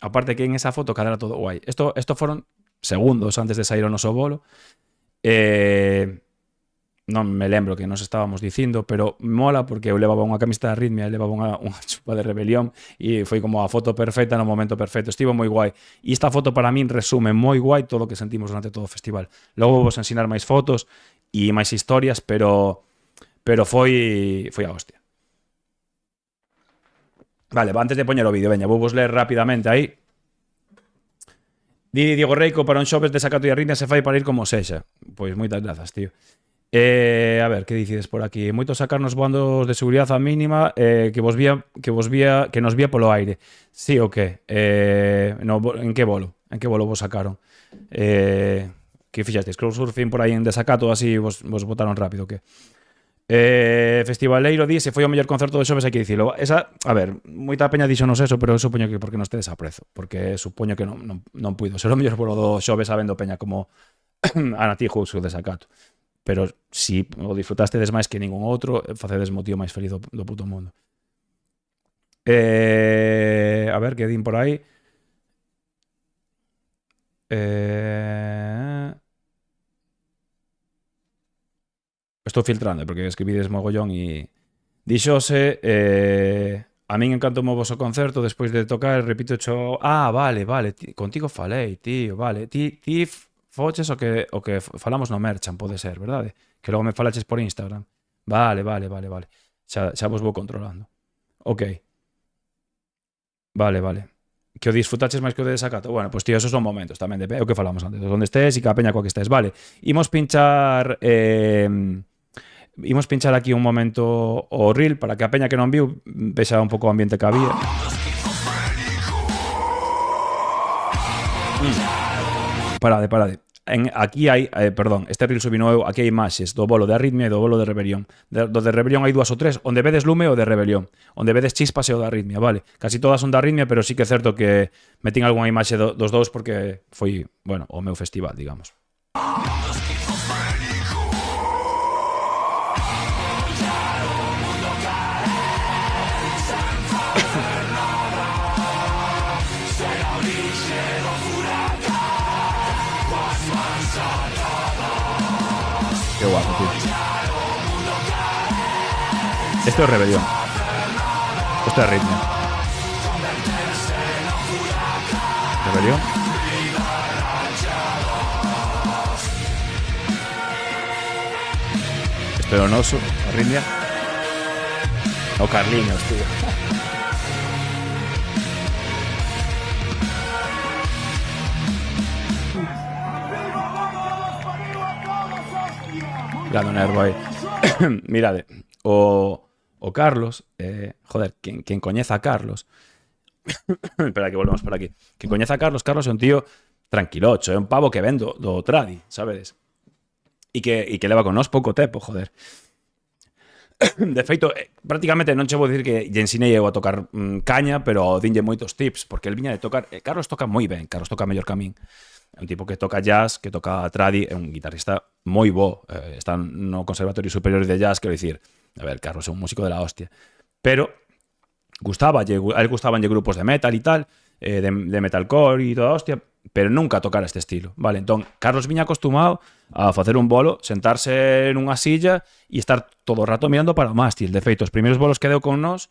Aparte que en esa foto cadra todo guai. Esto foron segundos antes de sair o noso bolo. Non me lembro que nos estábamos dicindo, pero mola porque eu levaba unha camiseta de Arritmia e levaba unha chupa de Rebelión e foi como a foto perfecta no momento perfecto. Estivo moi guai. E esta foto para min resume moi guai todo o que sentimos durante todo o festival. Logo vos ensinar máis fotos e máis historias, pero foi a hostia. Vale, antes de poñer o vídeo, veña, vou vos ler rapidamente aí. Di Diego Reico, para un xoves de Sacato e Arritmia se fai para ir como sexa. Pois moitas grazas, tío. A ver, que dicides por aquí? Moitos sacarnos voando de seguridade a mínima, que nos vía polo aire. Sí, o que? En que bolo? En que bolo vos sacaron? Que fixasteis? Crowdsurfing por aí en desacato, así vos botaron rápido, que? Festivaleiro di se foi o mellor concerto de xoves, hai que dicilo. Esa, a ver, moita peña dixonos eso, pero eu supoño que porque nos tedes aprezo, porque supoño que non puido ser o mellor bolo do xoves habendo peña como a Natijos o desacato. Pero si o disfrutastedes máis que ningún outro, facedes o tío máis feliz do puto mundo. A ver, que din por aí. Estou filtrando, porque escribides mogollón e... Dixose... A min encantou o voso concerto despois de tocar, repito xo... vale, contigo falei, tío, vale. Ti foches o que falamos no Merchan, pode ser, verdade? Que logo me falaches por Instagram. Vale. Xa vos vou controlando. Ok. Vale. Que o disfrutaches máis que o de desacato. Bueno, pois tío, esos son momentos tamén de o que falamos antes, onde estés e que a peña coa que estés. Vale, imos pinchar aquí un momento o reel para que a peña que non viu vexa un pouco o ambiente que había. Parade. Aquí hai, perdón, este reel subino eu, aquí hai imaxes do bolo de Arritmia e do bolo de Rebelión. Do de Rebelión hai 2 ou 3, onde vedes lume o de Rebelión, onde vedes chispas e o de Arritmia, vale? Casi todas son de Arritmia, pero sí que é certo que metín algunha imaxe dos dous porque foi, bueno, o meu festival, digamos. Qué guapo, tío. Esto es Rebelión. Esto es Arritmia. Rebelión. Esto es Onoso, Arritmia. O Carliños, tío. Grado nervo aí. Mirade, o Carlos, joder, quen coñeza a Carlos. Espera que volvemos por aquí. Quen coñeza a Carlos é un tío tranquilocho, é un pavo que ven do tradi, sabedes? E que leva con nós pouco tempo, joder. De feito, prácticamente non che vou dicir que lle ensinei eu a tocar caña, pero dinlle moitos tips, porque el viña de tocar... Carlos toca moi ben, Carlos toca mellor que a min. É un tipo que toca jazz, que toca tradi, é un guitarrista moi bo. Está no Conservatorio Superior de Jazz, quero dicir. A ver, Carlos é un músico de la hostia. Pero a él gustaban grupos de metal e tal, de metalcore e toda a hostia, pero nunca tocar este estilo, vale? Entón, Carlos viña acostumado a facer un bolo, sentarse nunha silla e estar todo o rato mirando para o mástil. De feito, os primeiros bolos que deu con nós,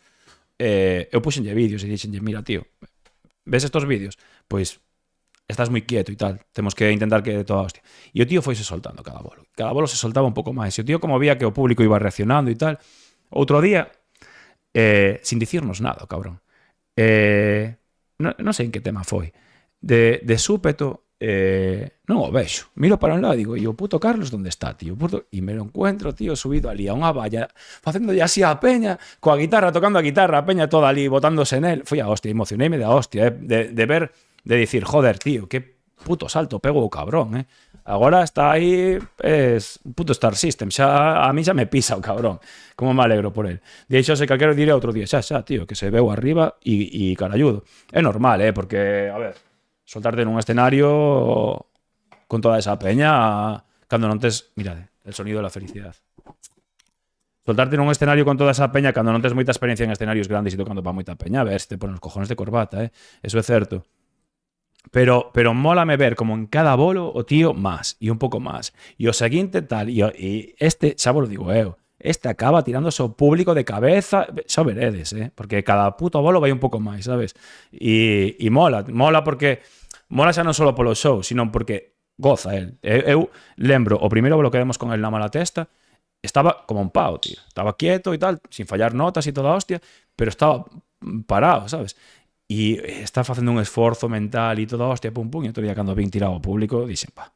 eu puxenlle vídeos e dixenlle, mira, tío, ves estos vídeos? Pois estás moi quieto e tal, temos que intentar que toda a hostia. E o tío foise soltando cada bolo se soltaba un pouco máis, e o tío como vía que o público iba reaccionando e tal, outro día, sin dicirnos nada, cabrón, non sei en que tema foi, de súpeto, non o vexo, miro para un lado e digo, e o puto Carlos onde está, tío? E me lo encuentro, tío, subido ali a unha valla, facéndolle así a peña, coa guitarra, tocando a guitarra, a peña toda ali, botándose nel. Foi a hostia, emocioneime da hostia, de ver, de dicir, joder, tío, que puto salto pego o cabrón, Agora está aí, es un puto Star System, xa a mí xa me pisa o cabrón, como me alegro por él. Deixose calquero diré outro día, xa, tío, que se veu arriba e caralludo. É normal, porque, a ver, soltarte nun escenario con toda esa peña cando non tes, mirade, el sonido de la felicidad. Soltarte nun escenario con toda esa peña cando non tes moita experiencia en escenarios grandes e tocando pa moita peña, a ver, se te ponen os cojones de corbata, eso é certo. Pero mólame ver como en cada bolo o tío más e un pouco más. E o seguinte tal, e este, xa vos lo digo eu, este acaba tirándose o público de cabeza, xa veredes, porque cada puto bolo vai un pouco máis, sabes? E mola porque mola xa non só polo show, sino porque goza el. Eu lembro o primeiro bolo que demos con el na mala testa, estaba como un pau, tío. Estaba quieto e tal, sin fallar notas e toda a hostia, pero estaba parado, sabes? E está facendo un esforzo mental e toda a hostia, pum, e outro día cando vin tirado ao público, dixen, pa,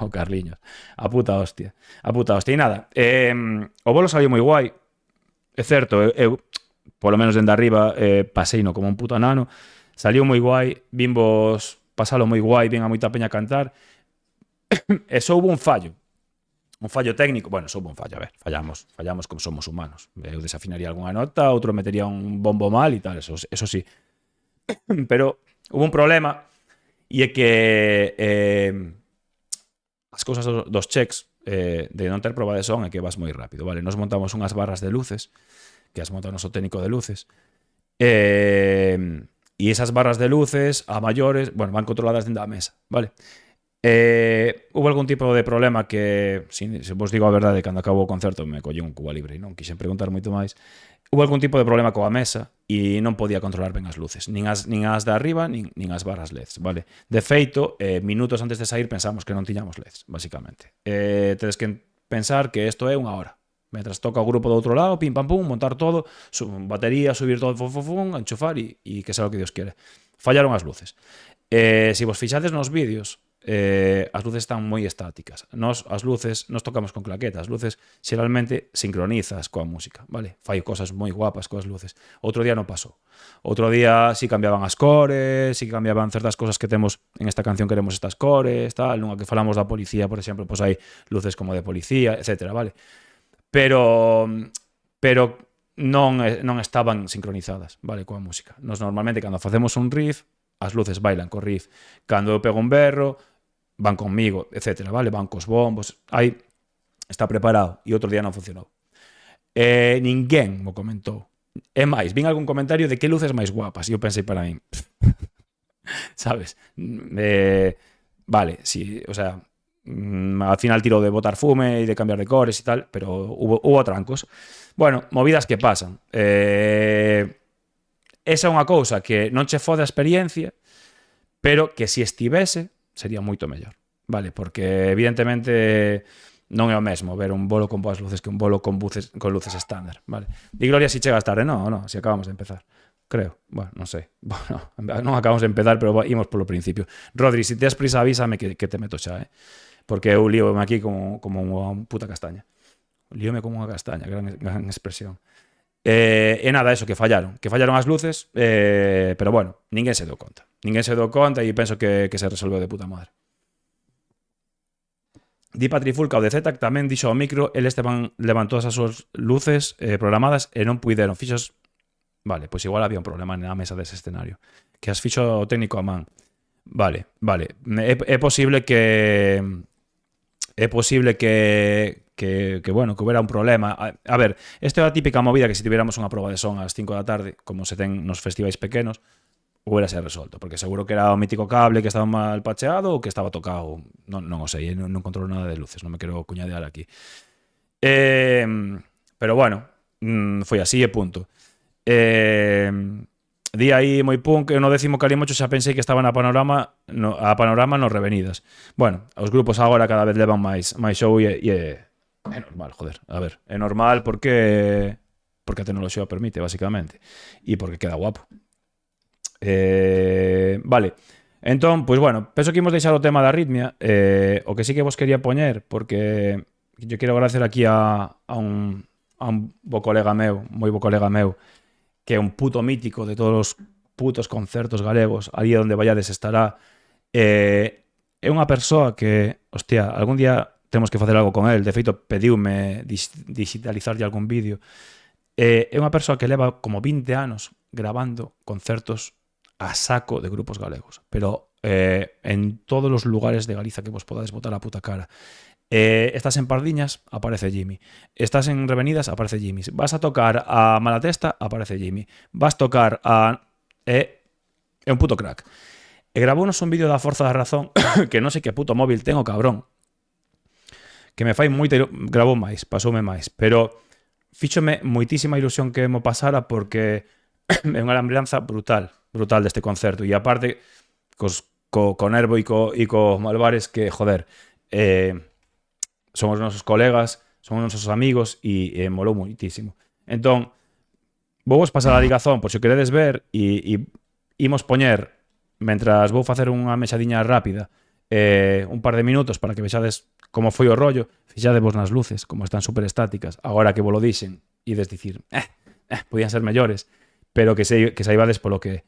o Carliños, a puta hostia. E nada, o bolo saliu moi guai, é certo, eu polo menos dende arriba, paseino como un puto nano, saliu moi guai, vimos pasalo moi guai, vin a moita peña cantar, e só hubo un fallo técnico, bueno, só hubo un fallo, a ver, fallamos como somos humanos. Eu desafinaría algunha nota, outro metería un bombo mal e tal, eso sí. Pero hubo un problema e é que as cousas dos checks de non ter proba de son é que vas moi rápido, vale? Nos montamos unhas barras de luces, que as monta o noso técnico de luces, e esas barras de luces a maiores, bueno, van controladas dentro da mesa, vale? Hubo algún tipo de problema que, se vos digo a verdade, cando acabou o concerto me collí un Cuba Libre e non quixen preguntar moito máis. hubo algún tipo de problema coa mesa e non podía controlar ben as luces, nin as de arriba, nin as barras LEDs, vale? De feito, minutos antes de sair pensamos que non tiñamos LEDs, basicamente. Tedes que pensar que isto é unha hora. Mentras toca o grupo do outro lado, pim pam pum, montar todo, batería, subir todo, enchufar e que sea o que Dios quere. Fallaron as luces. Se vos fixades nos vídeos, as luces están moi estáticas. As luces, nos tocamos con claqueta. As luces xeralmente sincronizas coa música, vale? Fai cosas moi guapas coas luces. Outro día non pasou. Outro día si cambiaban as cores, si cambiaban certas cosas que temos en esta canción, queremos estas cores, tal, nunha que falamos da policía, por exemplo, pois hai luces como de policía, etcétera, vale? Pero non estaban sincronizadas, vale, coa música. Nos normalmente cando facemos un riff, as luces bailan co riff. Cando eu pego un berro, van conmigo, etcétera, vale? Van cos bombos. Aí está preparado e outro día non funcionou. Ninguén mo comentou. É máis, vin algún comentario de que luces máis guapas e eu pensei para min, sabes? Vale, sí, o sea, al final tiro de botar fume e de cambiar de cores e tal, pero hubo trancos. Bueno, movidas que pasan. Esa é unha cousa que non che fode a experiencia, pero que se estivese sería moito mellor, vale? Porque evidentemente non é o mesmo ver un bolo con boas luces que un bolo con luces estándar, vale? Di Gloria si chegas tarde, non, si acabamos de empezar. Creo, bueno, non sei. Bueno, non acabamos de empezar, pero imos polo principio. Rodri, se tes prisa avísame que te meto xa, porque eu líome aquí como unha puta castaña. Líome como unha castaña, gran expresión. E nada, eso, que fallaron as luces, pero bueno, ninguén se deu conta e penso que se resolveu de puta madre. Di Patrifulca, o de Zetac tamén dixo ao micro, el Esteban levantou as súas luces programadas e non puideron, fixos, vale, pois igual había un problema na mesa dese escenario, que as fixo o técnico a man, vale, é posible que bueno, que hubiera un problema. A ver, esta é a típica movida que se tiveramos unha proba de son ás 5 da tarde, como se ten nos festivais pequenos, hubiera ser resolto, porque seguro que era o mítico cable que estaba mal pacheado ou que estaba tocado, non o sei, non controlo nada de luces, non me quero cuñadear aquí. Pero bueno, foi así e punto. Di aí moi punk, eu no 10º Calimocho xa pensei que estaba a panorama nos Revenidas. Bueno, os grupos agora cada vez levan máis show e é normal, joder. A ver, é normal porque a tecnoloxía o permite, basicamente. E porque queda guapo. Vale. Entón, pois bueno, penso que imos deixar o tema da arritmia. O que sí que vos quería poñer, porque yo quero agradecer aquí a un bo colega meu, moi bo colega meu, que é un puto mítico de todos os putos concertos galegos, ali onde vayades estará. É unha persoa que, hostia, algún día temos que facer algo con el. De feito, pediume digitalizarlle algún vídeo. É unha persoa que leva como 20 anos grabando concertos a saco de grupos galegos, pero en todos os lugares de Galiza que vos podades botar a puta cara. Estás en Pardiñas, aparece Jimmy. Estás en Revenidas, aparece Jimmy. Vas a tocar a Malatesta, aparece Jimmy. Vas tocar a... É un puto crack. E grabounos un vídeo da Forza da Razón que non sei que puto móvil tengo, cabrón, que me fai moita... Grabou máis, pasoume máis, pero fíxome moitísima ilusión que mo pasara porque é unha lembranza brutal deste concerto. E aparte, co Nervo e co Malvares, que, joder, son os nosos colegas, son os nosos amigos e molou moitísimo. Entón, vou vos pasar a ligazón por se o queredes ver e imos poñer, mentras vou facer unha mexadiña rápida, un par de minutos para que vexades como foi o rollo, fixadevos nas luces, como están super estáticas, agora que vos lo dixen, ides dicir, podían ser mellores, pero que saibades polo que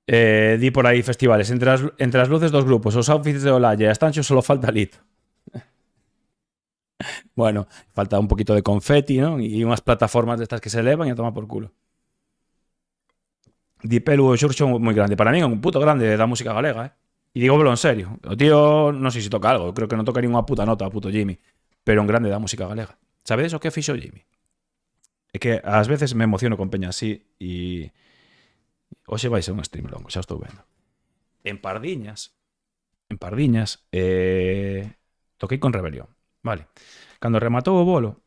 di por aí festivales entre as luces dos grupos, os outfits de Olalla e a Stancho solo falta Lito. Bueno, falta un poquito de confeti, non? E unhas plataformas destas que se elevan e a tomar por culo. Di Pelu o Xurxo moi grande, para mí é un puto grande da música galega, e digóvelo en serio, o tío non sei se toca algo, creo que non toca nin unha puta nota o puto Jimmy, pero un grande da música galega. Sabedes o que fixo Jimmy? É que ás veces me emociono con peña así e hoxe vai ser un stream longo, xa estou vendo. En Pardiñas, toquei con Rebelión, vale. Cando rematou o bolo,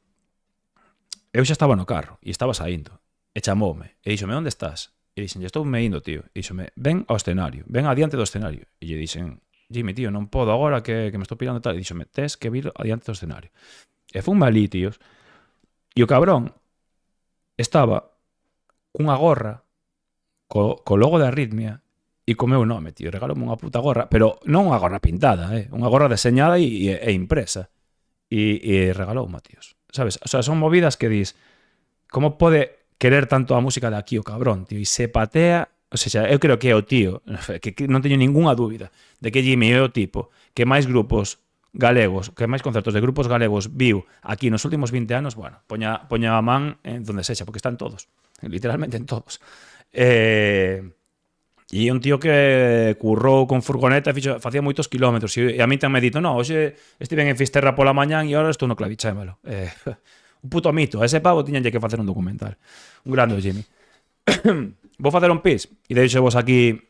eu xa estaba no carro e estaba saindo. E chamoume. E díxome, onde estás? E dixen, estou me indo, tío. E díxome, ven ao escenario. Ven adiante do escenario. E lle dixen, Jimmy, tío, non podo agora que me estou pirando tal. E díxome, tes que vir adiante do escenario. E fun malí, tíos. E o cabrón estaba cunha gorra co logo de Arritmia e co meu nome, tío. Regalome unha puta gorra, pero non unha gorra pintada, unha gorra deseñada e impresa. E regalouma, tíos. Sabes? O sea, son movidas que dis, como pode querer tanto a música de aquí o cabrón, tío, e se patea, o sea, eu creo que é o tío, que non teño ningunha dúbida de que Jimmy é o tipo que máis grupos galegos, que máis concertos de grupos galegos viu aquí nos últimos 20 anos, bueno, poña a man en donde sexa, porque están todos, literalmente en todos. E un tío que currou con furgoneta e facía moitos kilómetros, e a mí tamén me dito, no, hoxe estiven en Fisterra pola mañán e agora estou no Clavichémelo. Un puto mito, a ese pavo tiñanlle que facer un documental. Un grande o Jimmy. Vou facer un pis e deixo vos aquí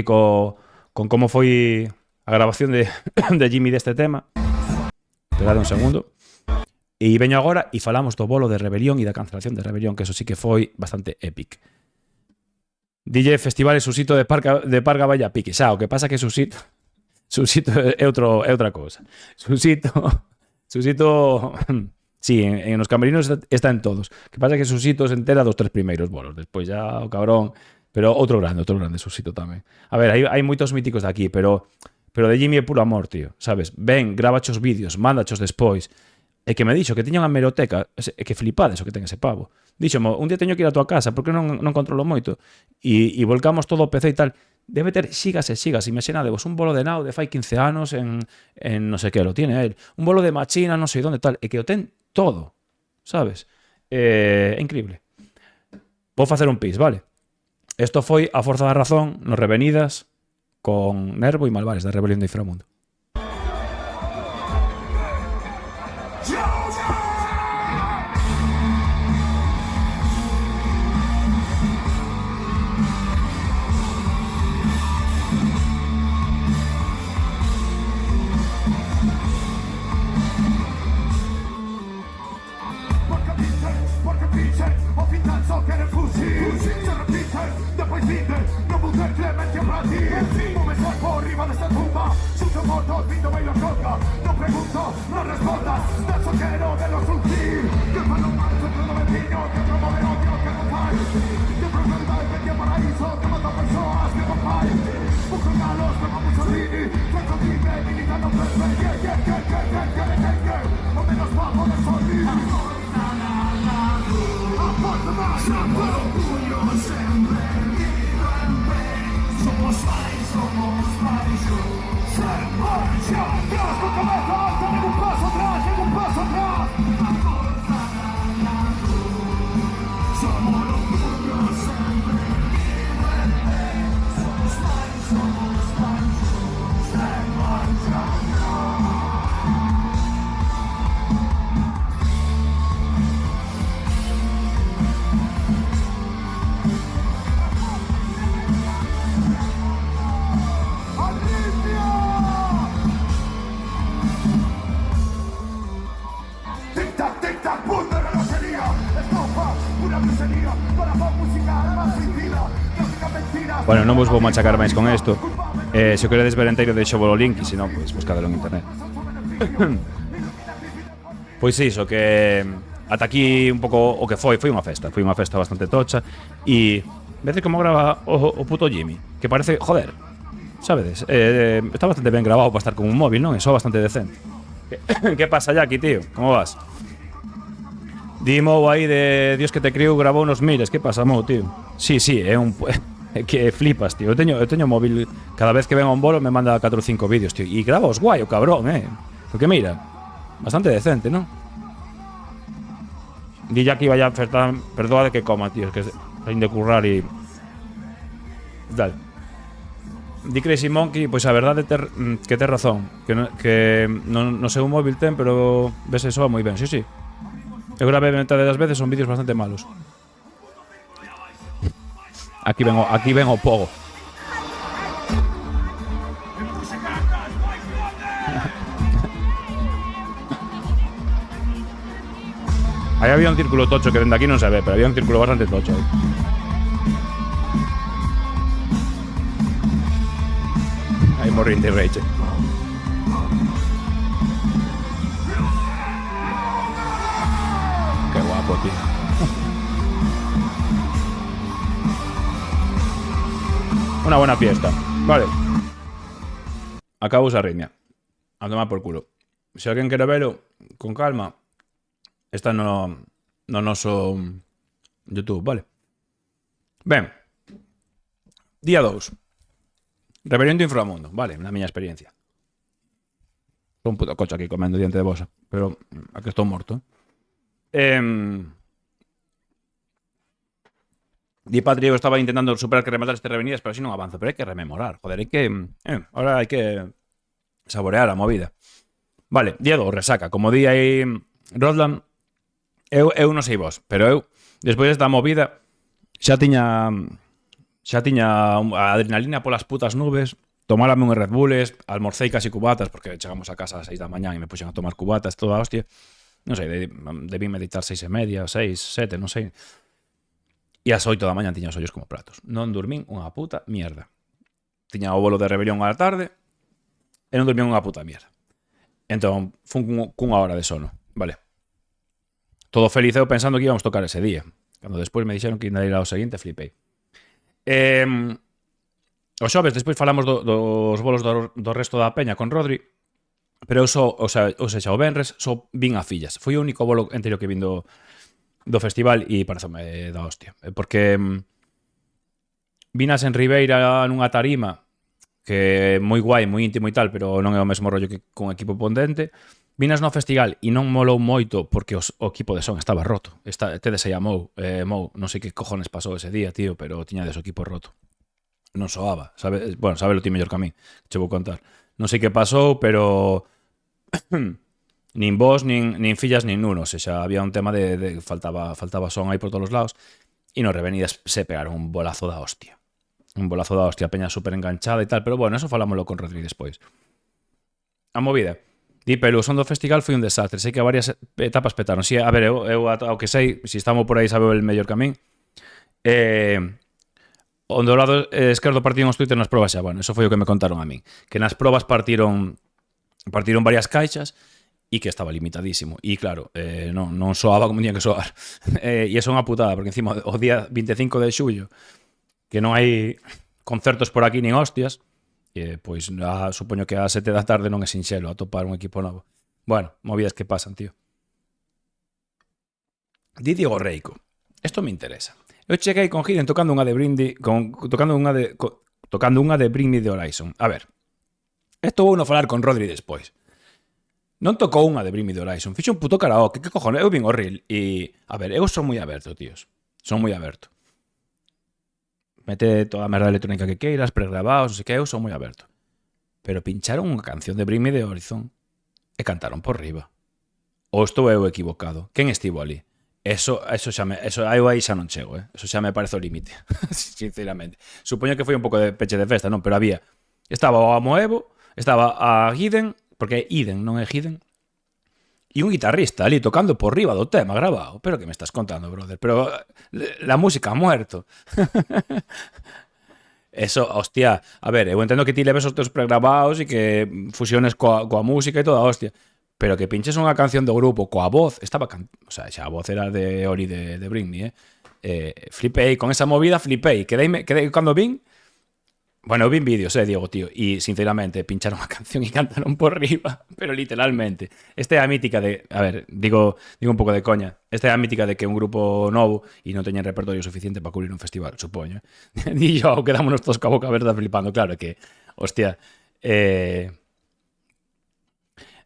con como foi a grabación de Jimmy deste tema. Esperad un segundo. E veño agora e falamos do bolo de Rebelión e da cancelación de Rebelión, que eso sí que foi bastante épic. Dille festivales Susito de Parga vaya pique. Xa, o que pasa que Susito é outra cousa. Susito, sí, en os camerinos está en todos. Que pasa que Susito se entera dos 3 primeiros bolos. Despois ya o cabrón. Pero outro grande Susito tamén. A ver, hai moitos míticos de aquí, pero de Jimmy é puro amor, tío. Sabes? Ven, grábachos vídeos, mándachos despois. E que me dixo que tiña unha hemeroteca, e que flipades o que ten ese pavo. Díxome, un día teño que ir a tua casa, porque non controlo moito. E volcamos todo o PC e tal. Debe ter xigas e xigas. Imaginadevos un bolo de Now de fai 15 anos en non sei que, lo tiene él. Un bolo de Machina, non sei onde tal. E que o ten todo, sabes? É increíble. Vou facer un pis, vale? Isto foi A Forza da Razón nos Revenidas con Nervo e Malvares da Rebelión do Inframundo. No pregunto, no respondas, del soquero de los ulti. Que para un macho, que no vecino, que promueve odio, que no fai. Que prosperidad, que tiene paraíso, que mata personas, que no fai. Buscan galos, como Mussolini, que convive, militando perfecto. Que, no menos bajo de Sony. Aporta más, orgullo siempre, vivo en vez. Somos país, se marcha atrás con cabeza alta, ningún paso atrás, La fuerza ganando, somos orgullo siempre, vivo en vez. Somos país, se marcha atrás. Bueno, non vos vou machacar máis con isto. Se o queredes ver enteiro deixo vos o link, e se non, pois buscadelo en internet. Pois iso, que ata aquí un pouco o que foi unha festa bastante tocha. E vedes como grava o puto Jimmy, que parece, joder, sabedes, está bastante ben grabado para estar con un móvil, non? É só bastante decente. Que pasa ya aquí, tío? Como vas? Dimo aí de Dios que te criou grabou unos miles. Que pasa, mo, tío? Sí, é un... que flipas, tío. Eu teño móvil, cada vez que ven a un bolo me manda 4 ou 5 vídeos, tío. E grava os guai, o cabrón, Porque mira, bastante decente, non? Di ya que iba a ofertar, perdoa de que coma, tío, es que hay de currar e... Dale. Di Crazy Monkey, pois a verdade que ten razón, que non sei un móvil ten, pero ves eso moi ben, sí. Eu grabé metade das veces, son vídeos bastante malos. Aquí ven o pogo. Aí había un círculo tocho que dende aquí non se ve, pero había un círculo bastante tocho aí. Aí morrín de Rage. Qué guapo, tío. Una buena fiesta. Vale. Acabo esa riña. A tomar por culo. Se alguén quere velo, con calma, está no noso YouTube, vale? Ben. Día 2. Rebelión do inframundo, vale, na miña experiencia. Son un puto coche aquí comendo diante de vosa, pero aquí estou morto. Di Patri, eu estaba intentando superar que rematar este revenidas, pero así non avanzo, pero hai que rememorar, joder, hai que... ahora hai que saborear a movida. Vale, día 2, resaca, como di aí Rodland, eu non sei vos, pero eu, despois desta movida, xa tiña a adrenalina polas putas nubes, tomárame un Red Bulls, almorcei casi cubatas, porque chegamos a casa a 6 da mañán e me puxen a tomar cubatas, toda a hostia. Non sei, debí meditar 6:30, 6, 7, non sei. E ás 8 da mañán tiña os ollos como platos. Non dormín unha puta mierda. Tiña o bolo de rebelión á tarde e non dormín unha puta mierda. Entón, fun cunha hora de sono, vale. Todo feliz eu pensando que íbamos tocar ese día. Cando despois me dixeron que iba a ir ao seguinte, flipei. O xoves, despois falamos dos bolos do resto da peña con Rodri, pero eu só, o sea, o venres, só vin a fillas. Foi o único bolo entero que vin do festival e pareceme da hostia. Porque vinas en Ribeira nunha tarima que é moi guai, moi íntimo e tal, pero non é o mesmo rollo que con equipo potente. Vinas no festival e non molou moito porque o equipo de son estaba roto. Tedes aí a Mou, non sei que cojones pasou ese día, tío, pero tiña o equipo roto. Non soaba, sabe? Bueno, sabe lo ti mellor que a mí, che vou contar. Non sei que pasou, pero nin vos, nin fillas, nin nuno. O sea, había un tema de faltaba son aí por todos os lados e no revenidas se pegaron un bolazo da hostia. Un bolazo da hostia, a peña super enganchada e tal, pero bueno, eso falámoslo con Rodri despois. A movida. Di, pero o son do festival foi un desastre. Sei que varias etapas petaron. Si, a ver, eu ao que sei, se estamos por aí sabe el mellor que a min. Onde o lado esquerdo partiron os Twitter nas probas xa. Bueno, eso foi o que me contaron a min. Que nas probas partiron varias caixas e que estaba limitadísimo. E claro, non soaba como tiña que soar. E iso é unha putada, porque encima o día 25 de xullo que non hai concertos por aquí nin hostias, pois supoño que a 7 da tarde non é sinxelo atopar un equipo novo. Bueno, movidas que pasan, tío. Di Diego Reico. Esto me interesa. Eu cheguei con Hidden tocando unha de tocando unha de Bring Me The Horizon. A ver, esto vou non falar con Rodri despois. Non tocou unha de Bring Me The Horizon. Fixo un puto karaoke. Que cojones? Eu vin o reel e... A ver, eu son moi aberto, tíos. Son moi aberto. Mete toda a merda electrónica que queiras, pregrabados, non sei que, eu son moi aberto. Pero pincharon unha canción de Bring Me The Horizon e cantaron por riba. Ou estou eu equivocado? Quen estivo ali? Eso eu aí xa non chego, Eso xa me parece o límite, sinceramente. Supoño que foi un pouco de peche de festa, non? Pero estaba o Amoevo, estaba a Hidden, porque é Hidden, non é Hidden, e un guitarrista ali tocando por riba do tema grabado. Pero que me estás contando, brother? Pero la música ha muerto. Eso, hostia, a ver, eu entendo que ti leves os teus pregrabados e que fusiones coa música e toda hostia, pero que pinches unha canción do grupo coa voz, o sea, xa a voz era de Ori de Bring Me, flipei, con esa movida flipei, quedei cando vin. Bueno, eu vin vídeos, Diego, tío, e sinceramente pincharon a canción e cantaron por riba, pero literalmente. Esta é a mítica de, a ver, digo un pouco de coña, esta é a mítica de que un grupo novo e non teñen repertorio suficiente para cubrir un festival, supoño. E yo, quedámonos todos ca boca aberta flipando, claro que, hostia,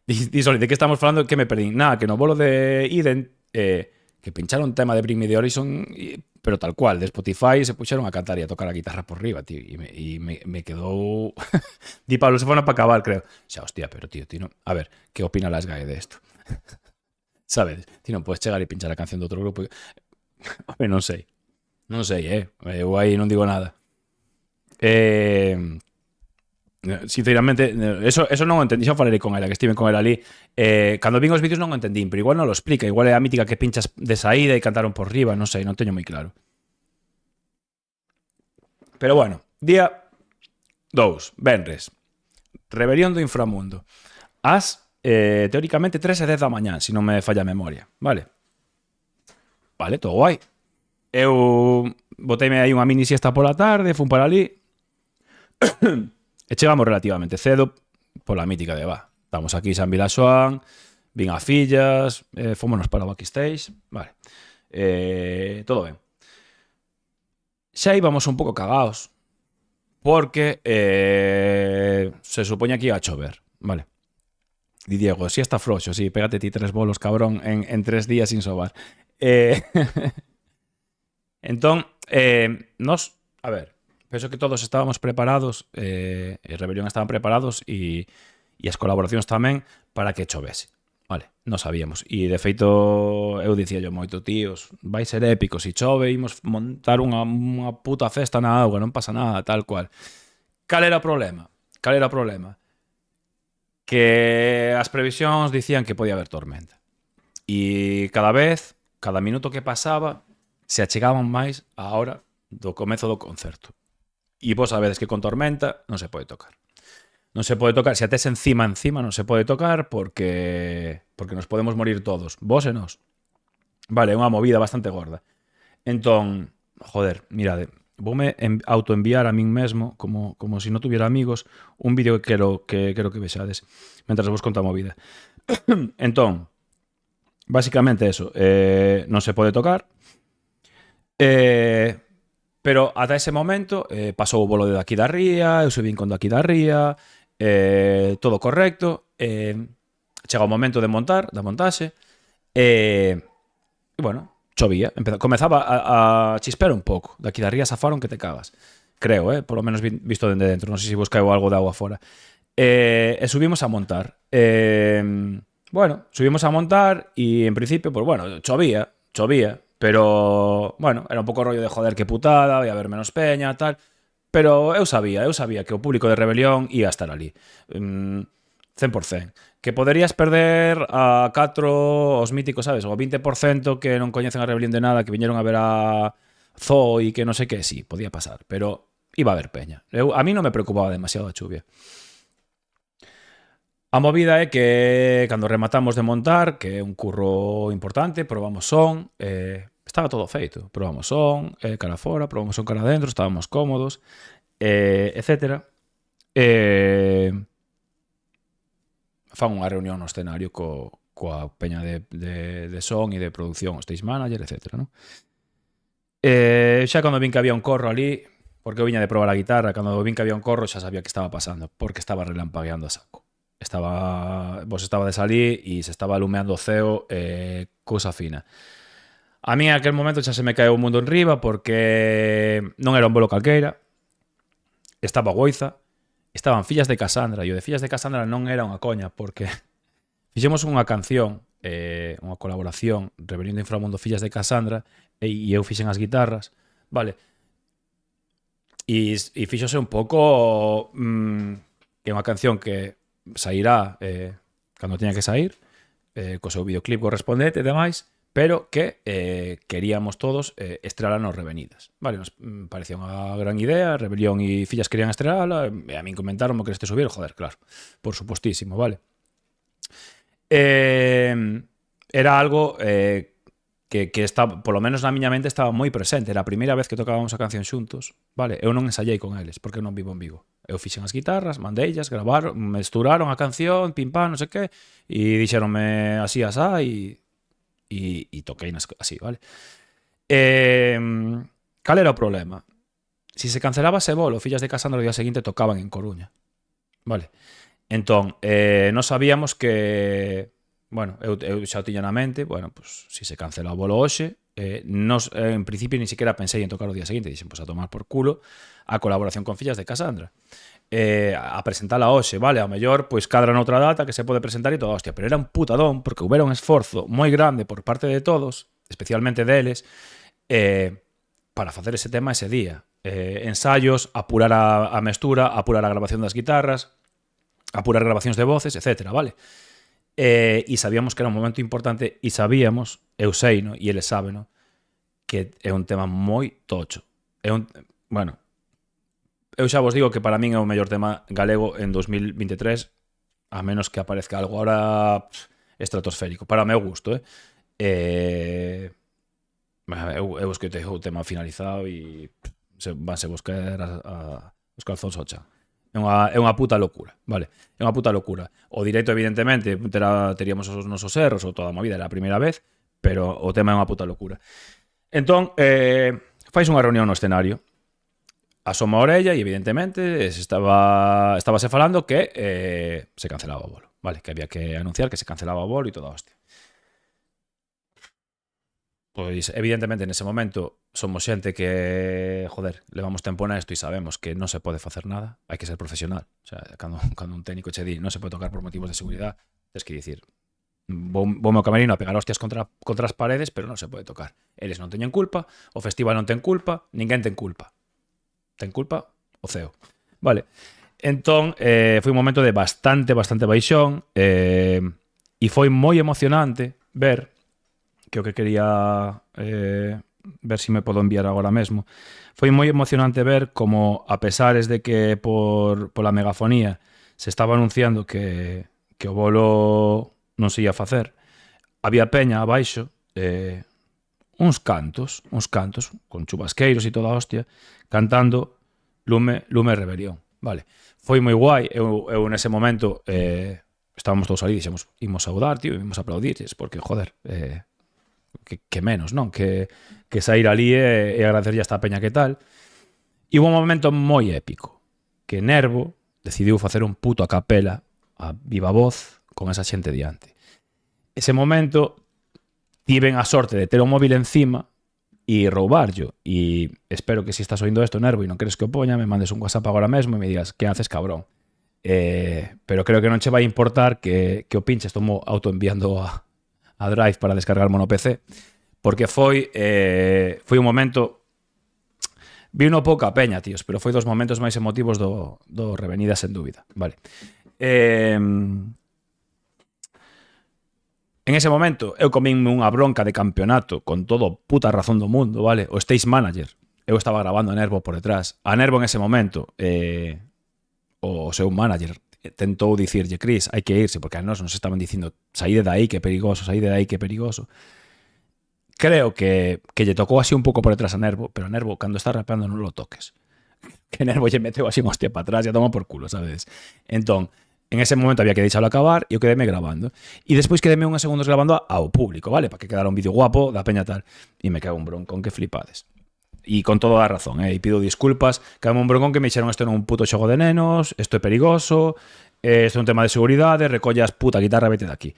Soli, de que estamos falando? Que me perdín. Nada, que no bolo de Eden que pincharon tema de Bring Me The Horizon, pero tal cual, de Spotify se puxeron a cantar e a tocar a guitarra por riba, tío, e me quedou... Di Pablo, se fona para acabar, creo. Xa, hostia, pero tío, no... A ver, que opina las GAE de esto? Sabes? Ti non podes chegar e pinchar a canción de outro grupo. Home, non sei. Eu aí non digo nada. Sinceramente, eso non o entendí, xa falarei con ela, que estive con ela ali. Cando vin os vídeos non o entendín, pero igual non lo explica, igual é a mítica que pinchas de saída e cantaron por riba, non sei, non teño moi claro. Pero bueno, día 2, venres, Rebelión do Inframundo. Teóricamente 3:10 da mañá, se non me falla a memoria, vale? Vale, todo guai. Eu boteime aí unha mini siesta pola tarde, fun para ali, e chegamos relativamente cedo pola mítica de estamos aquí San Vilaxoán, vin a fillas, fómonos para o backstage, vale. Todo ben. Xa íbamos un pouco cagaos, porque se supoña que iba a chover, vale. Di Diego, si está frouxo, si, pégate ti 3 bolos, cabrón, en 3 días sin sobar. Entón, nos, a ver, penso que todos estábamos preparados, Rebelión estaban preparados e as colaboracións tamén para que chovese. Vale, non sabíamos. E de feito, eu dicía yo moito, tíos, vai ser épico, se chove, imos montar unha puta festa na auga, non pasa nada, tal cual. Cal era o problema? Que as previsións dicían que podía haber tormenta. E cada minuto que pasaba, se achegaban máis a hora do comezo do concerto. E vos sabedes que con tormenta non se pode tocar. Non se pode tocar, se ates encima non se pode tocar porque nos podemos morir todos, vos e nós. Vale, é unha movida bastante gorda. Entón, joder, mirade, voume autoenviar a min mesmo como se non tuviera amigos un vídeo que quero que vexades mentras vos conto a movida. Entón, básicamente eso, non se pode tocar, pero ata ese momento pasou o bolo de daqui da ría, eu subín con daqui da ría, todo correcto, chega o momento de montar, da montaxe, e bueno, chovía, comezaba a chispear un pouco, daqui da ría safaron que te cagas, creo, polo menos visto dende dentro, non sei se vos caeu algo de agua fora. E subimos a montar. Bueno, subimos a montar e en principio, pues bueno, chovía, pero, bueno, era un pouco rollo de joder que putada, vai haber menos peña, tal, pero eu sabía que o público de Rebelión ia estar ali, 100%. Que poderías perder a 4 os míticos, sabes, o 20% que non coñecen a Rebelión de nada, que viñeron a ver a Zoo e que non sei que, sí, podía pasar, pero iba a haber peña. A mí non me preocupaba demasiado a chuvia. A movida é que cando rematamos de montar, que é un curro importante, probamos son, estaba todo feito. Probamos son, cara fora, probamos son cara dentro, estábamos cómodos, etc. Fan unha reunión no escenario coa peña de son e de producción, o stage manager, etc. ¿no? Xa cando vin que había un corro ali, porque eu viña de probar a guitarra, cando vin que había un corro xa sabía que estaba pasando, porque estaba relampagueando a saco. Vos estaba de salir e se estaba alumeando o ceo, cousa fina. A mí en aquel momento xa se me caeu o mundo en riba porque non era un bolo calqueira, estaba Goiza, estaban Fillas de Casandra, e o de Fillas de Casandra non era unha coña porque fixemos unha canción, unha colaboración, Rebelión do Inframundo Fillas de Casandra, e eu fixen as guitarras, vale, e fixose un pouco que é unha canción que sairá cando teña que sair, co seu videoclip correspondente e demais, pero que queríamos todos estreala nos Revenidas. Vale, nos parecía unha gran idea, Rebelión e Fillas querían estreala, e a min comentaron que quereste subir, joder, claro, por supostísimo, vale. Era algo que estaba, polo menos na miña mente estaba moi presente, era a primeira vez que tocábamos a canción xuntos, vale, eu non ensaiei con eles, porque eu non vivo en Vigo. Eu fixen as guitarras, mandeillas, gravaron, mesturaron a canción, pim pam, non sei que, e dixeronme así, asá, e toquei así, vale? Cal era o problema? Si se cancelaba ese bolo, Fillas de Casandra o día seguinte tocaban en Coruña, vale? Entón, nos sabíamos que, bueno, eu xa o tiña na mente, bueno, pues, si se cancela o bolo hoxe, en principio ni siquiera pensei en tocar o día seguinte, dixen, pues a tomar por culo a colaboración con Fillas de Casandra, a presentala hoxe, vale, ao mellor pois cadra noutra data que se pode presentar e todo, hostia, pero era un putadón porque houbera un esforzo moi grande por parte de todos, especialmente deles, para facer ese tema ese día. ensayos, apurar a mestura, apurar a grabación das guitarras, apurar grabacións de voces, etc. Vale? E sabíamos que era un momento importante e sabíamos, eu sei, no? E eles saben, no? Que é un tema moi tocho. Bueno, eu xa vos digo que para min é o mellor tema galego en 2023, a menos que aparezca algo ahora estratosférico, para o meu gusto, eu escoitei o tema finalizado e vanse buscar os calzóns ao chan. É unha puta locura, vale? É unha puta locura. O directo, evidentemente, teríamos os nosos erros ou toda a movida, era a primeira vez, pero o tema é unha puta locura. Entón, fais unha reunión no escenario, asoma a orella e, evidentemente, estábase falando que se cancelaba o bolo, vale? Que había que anunciar que se cancelaba o bolo e toda a hostia. Pois, evidentemente, nese momento somos xente que, joder, levamos tempo nesto e sabemos que non se pode facer nada, hai que ser profesional. O sea, cando un técnico che di non se pode tocar por motivos de seguridade, tens que dicir, vou ao camerino a pegar hostias contra as paredes, pero non se pode tocar. Eles non teñen culpa, o festival non ten culpa, ninguén ten culpa. Ten culpa o CEO. Vale. Entón, foi un momento de bastante baixón, e foi moi emocionante ver que o que quería ver se me podo enviar agora mesmo. Foi moi emocionante ver como, a pesares de que pola megafonía se estaba anunciando que o bolo non se ia facer, había peña abaixo, uns cantos, con chubasqueiros e toda a hostia, cantando Lume Rebelión. Vale. Foi moi guai, eu nese momento estábamos todos ali, dixemos, imos saudar, tío, imos aplaudirles, porque, joder, que menos, non? Que sair ali e agradecerlle a esta peña que tal. E hubo un momento moi épico, que Nervo decidiu facer un puto a capela, a viva voz, con esa xente diante. Ese momento tiven a sorte de ter o móvil encima e roubarllo. E espero que se estás oindo isto, Nervo, e non queres que o poña, me mandes un WhatsApp agora mesmo e me digas, que haces, cabrón? Pero creo que non che vai importar que o pinches, tomo autoenviando a Drive para descargar no PC, porque foi un momento, vi unha pouca peña, tíos, pero foi dos momentos máis emotivos do Revenida, sen dúbida, vale. En ese momento eu comínme unha bronca de campeonato con todo puta razón do mundo, vale? O stage manager, eu estaba grabando a Nervo por detrás, a Nervo en ese momento, o seu manager tentou dicirlle, Cris, hai que irse, porque a nos estaban dicindo, saíde de aí, que perigoso, saíde de aí, que perigoso. Creo que lle tocou así un pouco por detrás a Nervo, pero a Nervo, cando está rapeando, non lo toques. Que Nervo lle meteu así un hostia para atrás e a toma por culo, sabes? Entón, en ese momento había que deixalo acabar e eu quedeme grabando. E despois quedeme uns segundos grabando ao público, vale? Para que quedara un vídeo guapo da peña tal. E me cago un broncón que flipades. E con toda a razón, e pido disculpas, cago un broncón que me dixeron isto non un puto xogo de nenos, isto é perigoso, isto é un tema de seguridade, recollas puta guitarra, vete de aquí.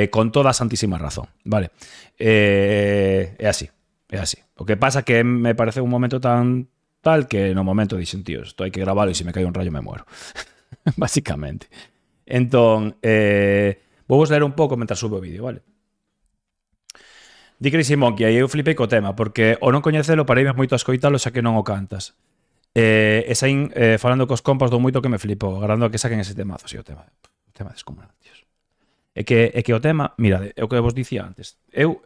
Con toda a santísima razón, vale? É así, é así. O que pasa que me parece un momento tan tal que no momento dixen, tío, isto hai que gravarlo e se me cae un rayo me muero. Básicamente. Entón, vou vos ler un pouco mentre sube o vídeo, vale? Di Crazy Monkey, aí eu flipei co tema, porque o non coñecelo pareime moito a escoitalo xa que non o cantas. E saín falando cos compas do moito que me flipou, agardando a que saquen ese temazo, sí, o tema descomunal, tíos. É que o tema, mirade, é o que vos dicía antes. Eu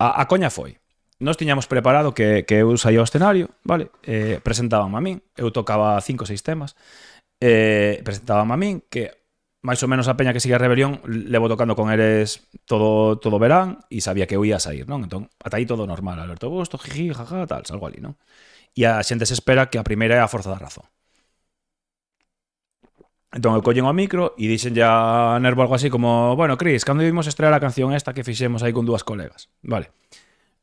a coña foi. Nós tiñamos preparado que eu saía ao escenario, vale? Presentábame a min, eu tocaba 5 ou 6 temas, presentábame a min, que máis ou menos a peña que sigue a Rebelión levo tocando con eles todo verán e sabía que eu ia a sair, non? Entón, ata aí todo normal, Alberto Busto, jiji, jaja, tal, salgo ali, non? E a xente se espera que a primeira é a forza da razón. Entón, eu collen o micro e dixen ya Nervo algo así como, bueno, Cris, cando vimos estrear a canción esta que fixemos aí con 2 colegas, vale?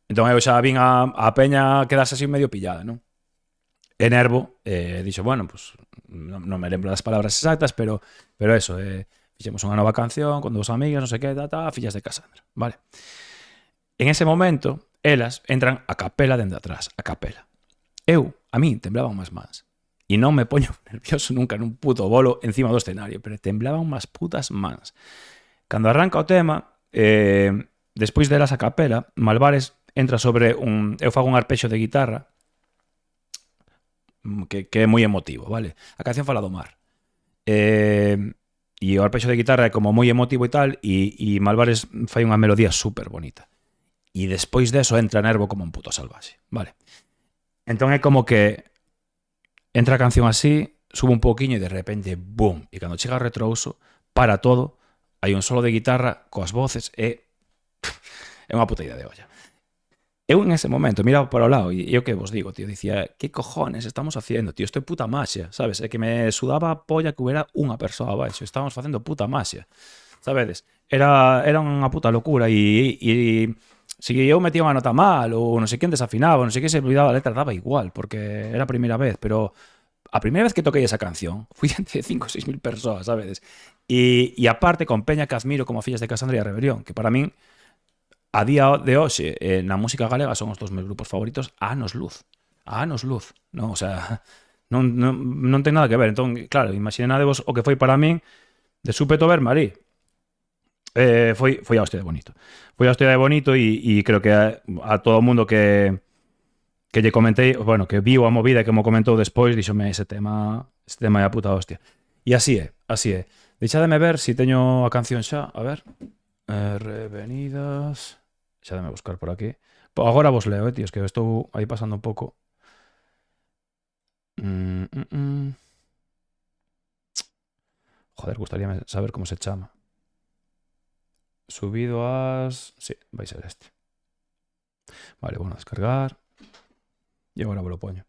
Entón, eu xa vin a peña quedarse así medio pillada, non? E Nervo dixo, bueno, pues non me lembro das palabras exactas, pero eso, fixemos unha nova canción con 2 amigas, non sei que, fillas de Cassandra, vale? En ese momento, elas entran a capela dende atrás, a capela. A min temblaban máis mans. E non me poño nervioso nunca nun puto bolo encima do escenario, pero temblaban máis putas mans. Cando arranca o tema, despois delas a capela, Malvares entra sobre eu fago un arpexo de guitarra que é moi emotivo, vale? A canción fala do mar. E o arpexo de guitarra é como moi emotivo e tal, e Malvares fai unha melodía super bonita. E despois deso entra Nervo como un puto salvaxe, vale? Entón é como que entra a canción así, sube un poquinho e de repente, boom, e cando chega o retrouso, para todo, hai un solo de guitarra coas voces e é unha puta idea de olla. Eu en ese momento miraba para o lado e o que vos digo, tío, dicía, que cojones estamos haciendo, tío, isto é puta maxia, sabes? É que me sudaba a polla que hubiera unha persoa abaixo, estábamos facendo puta maxia, sabedes? Era unha puta locura e se eu metía unha nota mal ou non sei quen desafinaba, non sei que se olvidaba a letra, daba igual, porque era a primeira vez, pero a primeira vez que toquei esa canción fui entre 5 ou 6 mil persoas, sabedes? E aparte con peña que admiro como Fillas de Casandra e a Rebelión, que para min a día de hoxe na música galega son os dos meus grupos favoritos a anos luz. A anos luz. Non, o sea, non ten nada que ver. Entón, claro, imaginadevos o que foi para min de súpeto ver Marí. Foi a hostia de bonito. Foi a hostia de bonito e creo que a todo o mundo que lle comentei, bueno, que viu a movida e que mo comentou despois, díxome ese tema é a puta hostia. E así é, así é. Deixademe ver se teño a canción xa, a ver. Revenidas. Deixademe buscar por aquí. Agora vos leo, tíos, que estou aí pasando un pouco. Joder, gustaríame saber como se chama. Subido as... Sí, vai ser este. Vale, bueno, descargar. E agora vos lo poño.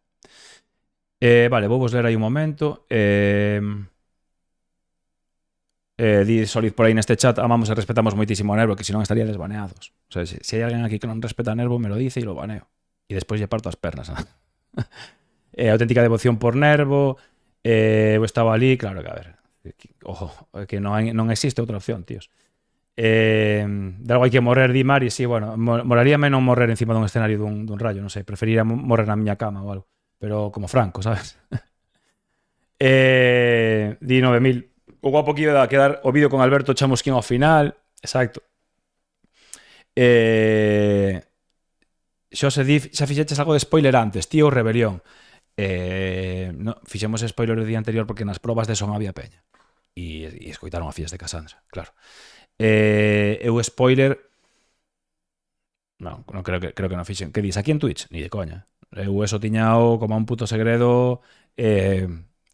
Vale, vou vos ler aí un momento. Di Solid por aí neste chat, amamos e respetamos moitísimo a Nervo, que senón estaría desbaneados. O sea, se hai alguén aquí que non respeta a Nervo, me lo dice e lo baneo. E despois lle parto as pernas. Auténtica devoción por Nervo. Eu estaba ali, claro que a ver. Ojo, que non existe outra opción, tíos. De algo hai que morrer, di Mari, sí, bueno, moraríame non morrer encima dun escenario dun rayo, non sei, preferiría morrer na miña cama ou algo, pero como Franco, sabes? Di 9000. O guapo que iba a quedar o vídeo con Alberto Chamusquín ao final. Exacto. Xose di, xa fixeches algo de spoiler antes, tío, Rebelión. No, fixemos spoiler o día anterior porque nas probas de son había peña. E escoitaron a Fillas de Casandra, claro. Eu spoiler... Non creo que non fixen. Que dis, aquí en Twitch? Ni de coña. Eu eso tiñao como un puto segredo...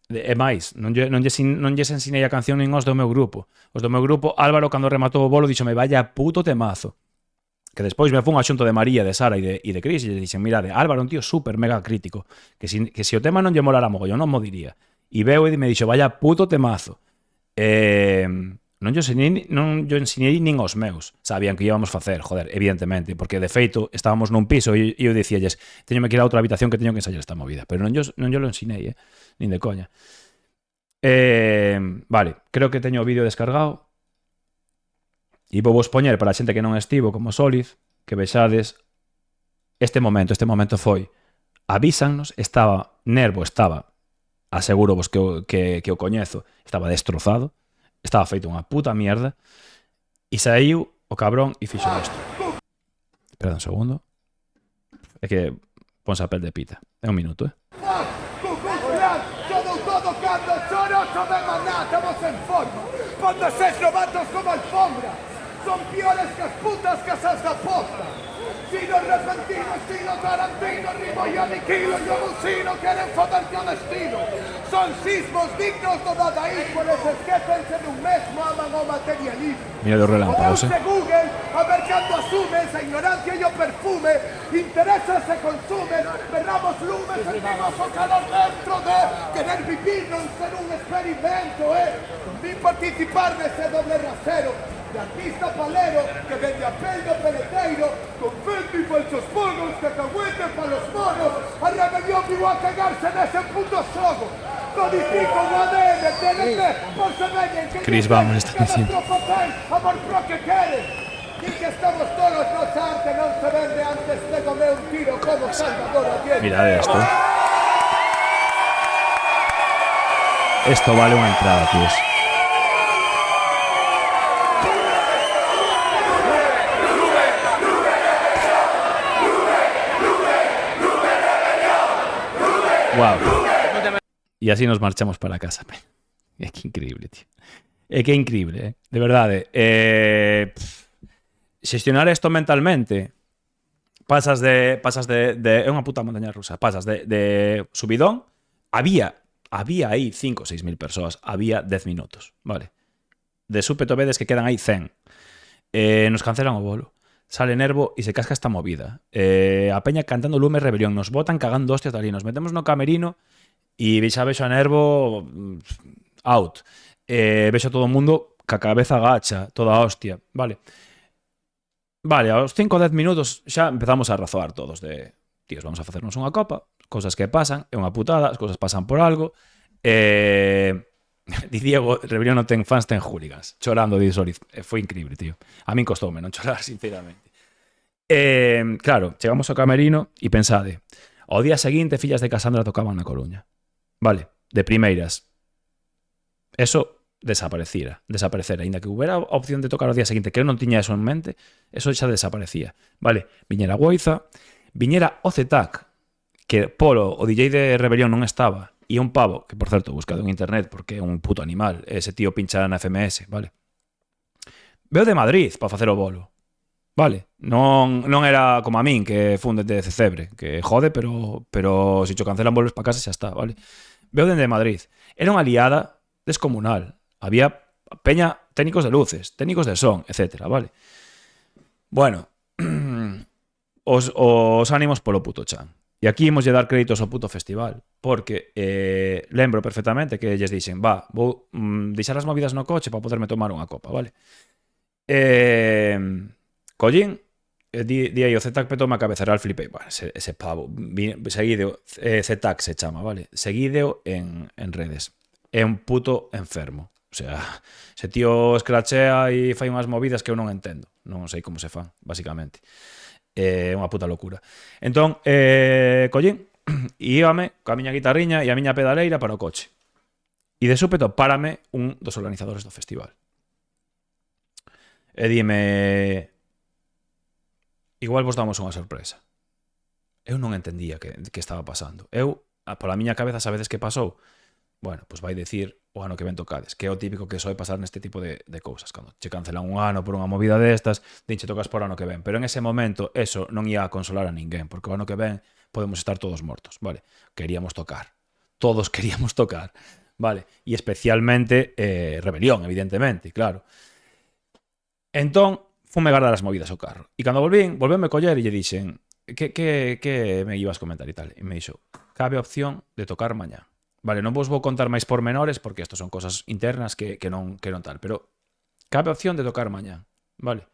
E máis, non lles ensinei a canción nin os do meu grupo. Os do meu grupo, Álvaro, cando rematou o bolo, dixome, vaya puto temazo. Que despois me fun a xunto de María, de Sara e de Cris, e lle dixen, mirade, Álvaro, un tío super mega crítico, que se o tema non lle molara mogollón, non mo diría. E veo e me dixo, vaya puto temazo. Non yo ensinei nin os meus. Sabían que íbamos facer, joder, evidentemente, porque de feito estábamos nun piso e eu dicíalles, teñome que ir a outra habitación que teño que ensayar esta movida, pero non yo lo ensinei, nin de coña. Vale, creo que teño o vídeo descargado e vou vos poñer para a xente que non estivo como Solid, que vexades este momento foi avísannos, Nervo estaba, aseguro vos que o coñezo, estaba destrozado, estaba feito unha puta mierda e saiu o cabrón e fixo isto. Espera un segundo. É que ponse a pel de pita. É un minuto, Estamos en forma, cuando seis novatos como alfombra, son peores que as putas casas da posta. Sino repentino, estilo Tarantino, rimo y aniquilo, yo bucino, quieren foderte al destino. Son sismos dignos do dadaísmo, les esquécense dun mesmo, aman o materialismo. Mira de relámpagos, Google, a ver cando asume esa ignorancia y o perfume, intereses se consumen, berramos lumes, sentimos o calor dentro de querer vivir, non ser un experimento, ni participar nese doble rasero, de artista palero que vende a pel do peleteiro, con vento y falsos fogos que cahueten pa los monos, a rebelión vivo a cagarse nese puto xogo. Codifico o ADN, TNT, por se veñen que Chris, vamos, está dicindo. tropa ten, amor pro que quere. Y que estamos todos, nosa arte non se vende antes de comer un tiro como Salvador Allende. Mirad esto. Esto vale unha entrada, tíos. Wow. E así nos marchamos para casa. É que increíble, tío. É que é increíble, de verdade. Xestionar isto mentalmente, pasas de é unha puta montaña rusa. Pasas de subidón, había aí 5 ou 6 mil persoas, había 10 minutos, vale? De súpeto vedes que quedan aí 100. Nos cancelan o bolo. Sale Nervo e se casca esta movida. A peña cantando Lume Rebelión, nos botan cagando hostias de ali, nos metemos no camerino e xa vexo a Nervo out. Vexo a todo o mundo ca cabeza gacha, toda hostia, vale? Vale, aos 5 ou 10 minutos xa empezamos a razoar todos de tíos, vamos a facernos unha copa, cousas que pasan, é unha putada, as cousas pasan por algo. Di Diego, Rebelión non ten fans, ten hooligans. Chorando, di Soliz. Foi increíble, tío. A min costoume non chorar, sinceramente. Claro, chegamos ao camerino e pensade, ao día seguinte, Fillas de Casandra tocaban na Coruña. Vale, de primeiras. Eso desaparecera, aínda que houbera a opción de tocar ao día seguinte, que eu non tiña eso en mente, eso xa desaparecía. Vale, viñera Goiza, viñera o Zetac, que Polo, o DJ de Rebelión, non estaba, e un pavo, que por certo, buscado en internet, porque é un puto animal, ese tío pincha na FMS, vale? Veo de Madrid para facer o bolo, vale? Non era como a min, que funde de Cecebre, que jode, pero se cho cancelan bolos para casa xa está, vale? Veo dende Madrid. Era unha liada descomunal. Había peña, técnicos de luces, técnicos de son, etc. Vale? Bueno, os ánimos polo puto chan. E aquí imos lle dar créditos ao puto festival, porque lembro perfectamente que lles dixen, vou deixar as movidas no coche para poderme tomar unha copa, vale? Collín, di aí o Zetac petoume a cabeceral, flipei, bueno, ese pavo, seguideo, Zetac se chama, vale? Seguideo en redes. É un puto enfermo. O sea, ese tío escrachea e fai unhas movidas que eu non entendo. Non sei como se fan, basicamente. É unha puta locura. Entón, collín e íbame coa miña guitarriña e a miña pedaleira para o coche. E de súpeto párame un dos organizadores do festival. E dime, igual vos damos unha sorpresa. Eu non entendía que estaba pasando. Eu, pola miña cabeza, sabedes que pasou? Bueno, pois vai dicir o ano que ven tocades, que é o típico que soe pasar neste tipo de cousas. Cando che cancelan un ano por unha movida destas, dinche tocas por ano que ven. Pero en ese momento, eso non ia a consolar a ninguén, porque o ano que ven podemos estar todos mortos, vale? Queríamos tocar. Todos queríamos tocar, vale? E especialmente Rebelión, evidentemente, claro. Entón, fume guardar as movidas ao carro. E cando volvéme coller e lle dixen que me ibas comentar e tal. E me dixo, cabe a opción de tocar mañá. Vale, non vos vou contar máis pormenores porque isto son cosas internas que non tal, pero cabe a opción de tocar mañá, vale?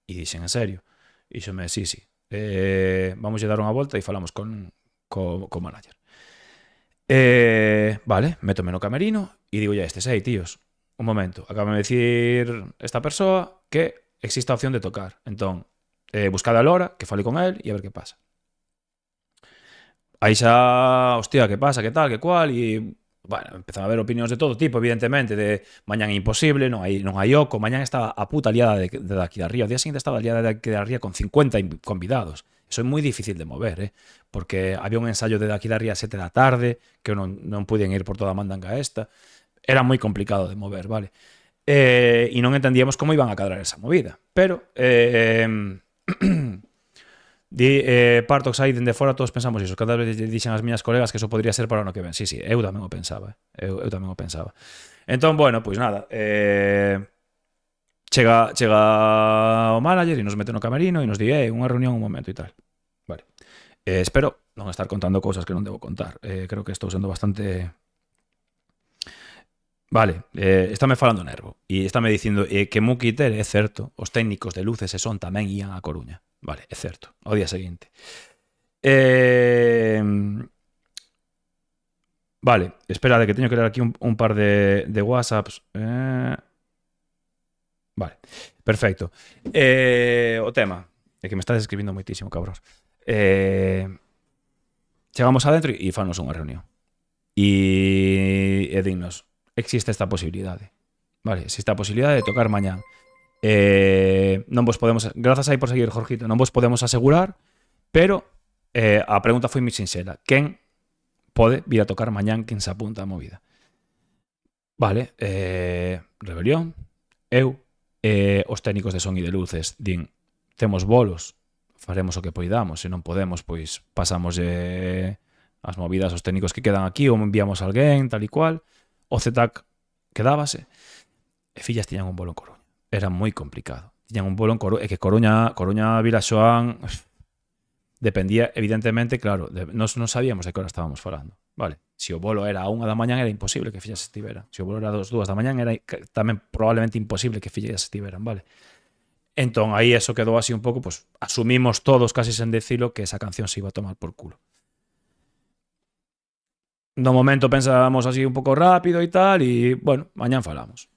E dixen, en serio? E dixome, sí. Vamos a dar unha volta e falamos con manager. Vale, métome no camerino e digo, estes aí, tíos, un momento, acaba de decir esta persoa que existe a opción de tocar. Entón, buscade a Lora, que fale con él e a ver que pasa. Aí xa, hostia, que pasa, que tal, que cual, e, bueno, empezan a haber opinións de todo tipo, evidentemente, de mañán imposible, non hai oco, mañán estaba a puta liada de aquí de arriba, o día seguinte estaba a liada de aquí de arriba con 50 convidados. Eso é moi difícil de mover, porque había un ensayo de aquí de arriba a 7 da tarde, que non puiden ir por toda a mandanga esta, era moi complicado de mover, vale? E non entendíamos como iban a cadrar esa movida, pero Partox aí dende fora todos pensamos iso. Cada vez dixen as miñas colegas que eso podría ser para o ano que ven. Sí, eu tamén o pensaba. Eu tamén o pensaba. Entón, bueno, pois nada, chega o manager e nos mete no camerino e nos di, unha reunión un momento e tal. Vale. Espero non estar contando cousas que non debo contar. Creo que estou sendo bastante... Vale, estáme falando Nervo e estáme dicindo que Mukiter, é certo, os técnicos de luces e son tamén ían a Coruña. Vale, é certo, ao día seguinte. Vale, esperade que teño que ler aquí un par de WhatsApps. Vale, perfecto. O tema é que me estás escribindo moitísimo, cabros. Chegamos adentro e fanos unha reunión. E dignos, existe esta posibilidade. Vale, existe a posibilidade de tocar mañán. Non vos podemos, grazas aí por seguir, Jorgito, non vos podemos asegurar, pero a pregunta foi moi sinxela. Quen pode vir a tocar mañán quen se apunta a movida. Vale, rebelión, eu, os técnicos de son e de luces din, temos bolos, faremos o que poidamos, se non podemos, pois pasamos as movidas aos técnicos que quedan aquí ou enviamos a alguén, tal e cual. O CETAC quedábase e Fillas tiñan un bolo en Coruña. Era moi complicado. Tiñan un bolo en Coruña, e que Coruña Vilaxoán dependía, evidentemente, claro, nos non sabíamos de que hora estábamos falando, vale? Se o bolo era a 1 da mañán era imposible que Fillas estivera. Se o bolo era a 2 da mañán era tamén probablemente imposible que Fillas estiveran, vale? Entón, aí eso quedou así un pouco, pues asumimos todos, casi sen decilo, que esa canción se iba a tomar por culo. No momento pensábamos así un pouco rápido e tal, e, bueno, mañán falamos.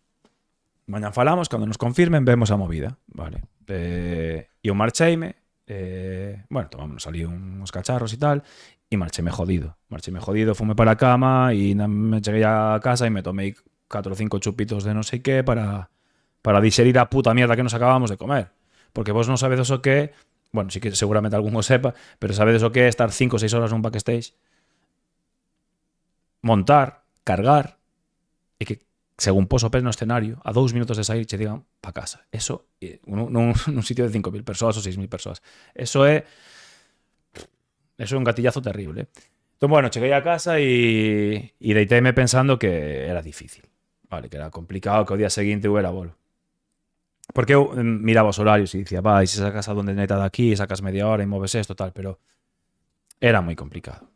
Mañán falamos, cando nos confirmen, vemos a movida, vale? E eu marcheime, bueno, tomámonos ali uns cacharros e tal, e marcheime jodido, fume para a cama e me cheguei a casa e me tomei 4 ou 5 chupitos de non sei que para digerir a puta mierda que nos acabamos de comer. Porque vos non sabedes o que, bueno, sí que seguramente algún o sepa, pero sabedes o que é estar 5 ou 6 horas nun backstage, montar, cargar, e que según pos o pés no escenario, a 2 minutos de sair che digan pa casa. Eso, nun sitio de 5.000 persoas ou 6.000 persoas. Eso é un gatillazo terrible. Entón, bueno, cheguei a casa e deiteime pensando que era difícil. Vale, que era complicado, que o día seguinte hubiera bolo. Porque eu miraba os horarios e dicía, vai, se sacas a donde neta de aquí, sacas media hora e moves esto, tal, pero era moi complicado.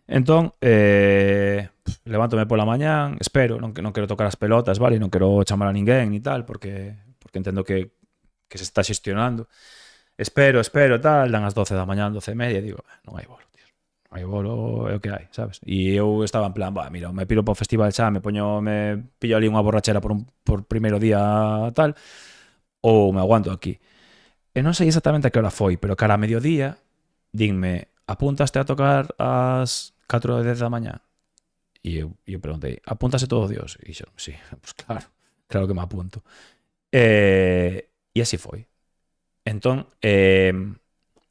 Entón, levántome pola mañán, espero, non quero tocar as pelotas, vale, non quero chamar a ninguén ni tal, porque entendo que se está xestionando. Espero, tal, dan as 12 da mañán, 12:30, e digo, non hai bolo, tío. Non hai bolo, é o que hai, sabes? E eu estaba en plan, mira, me piro para o festival xa, me pillo ali unha borrachera por primeiro día tal, ou me aguanto aquí. E non sei exactamente a que hora foi, pero cara a mediodía, dinme, apúntaste a tocar as 4 ou 10 da mañá? E eu preguntei, apúntase todo Dios? E dixo, sí, pues claro que me apunto. E así foi. Entón,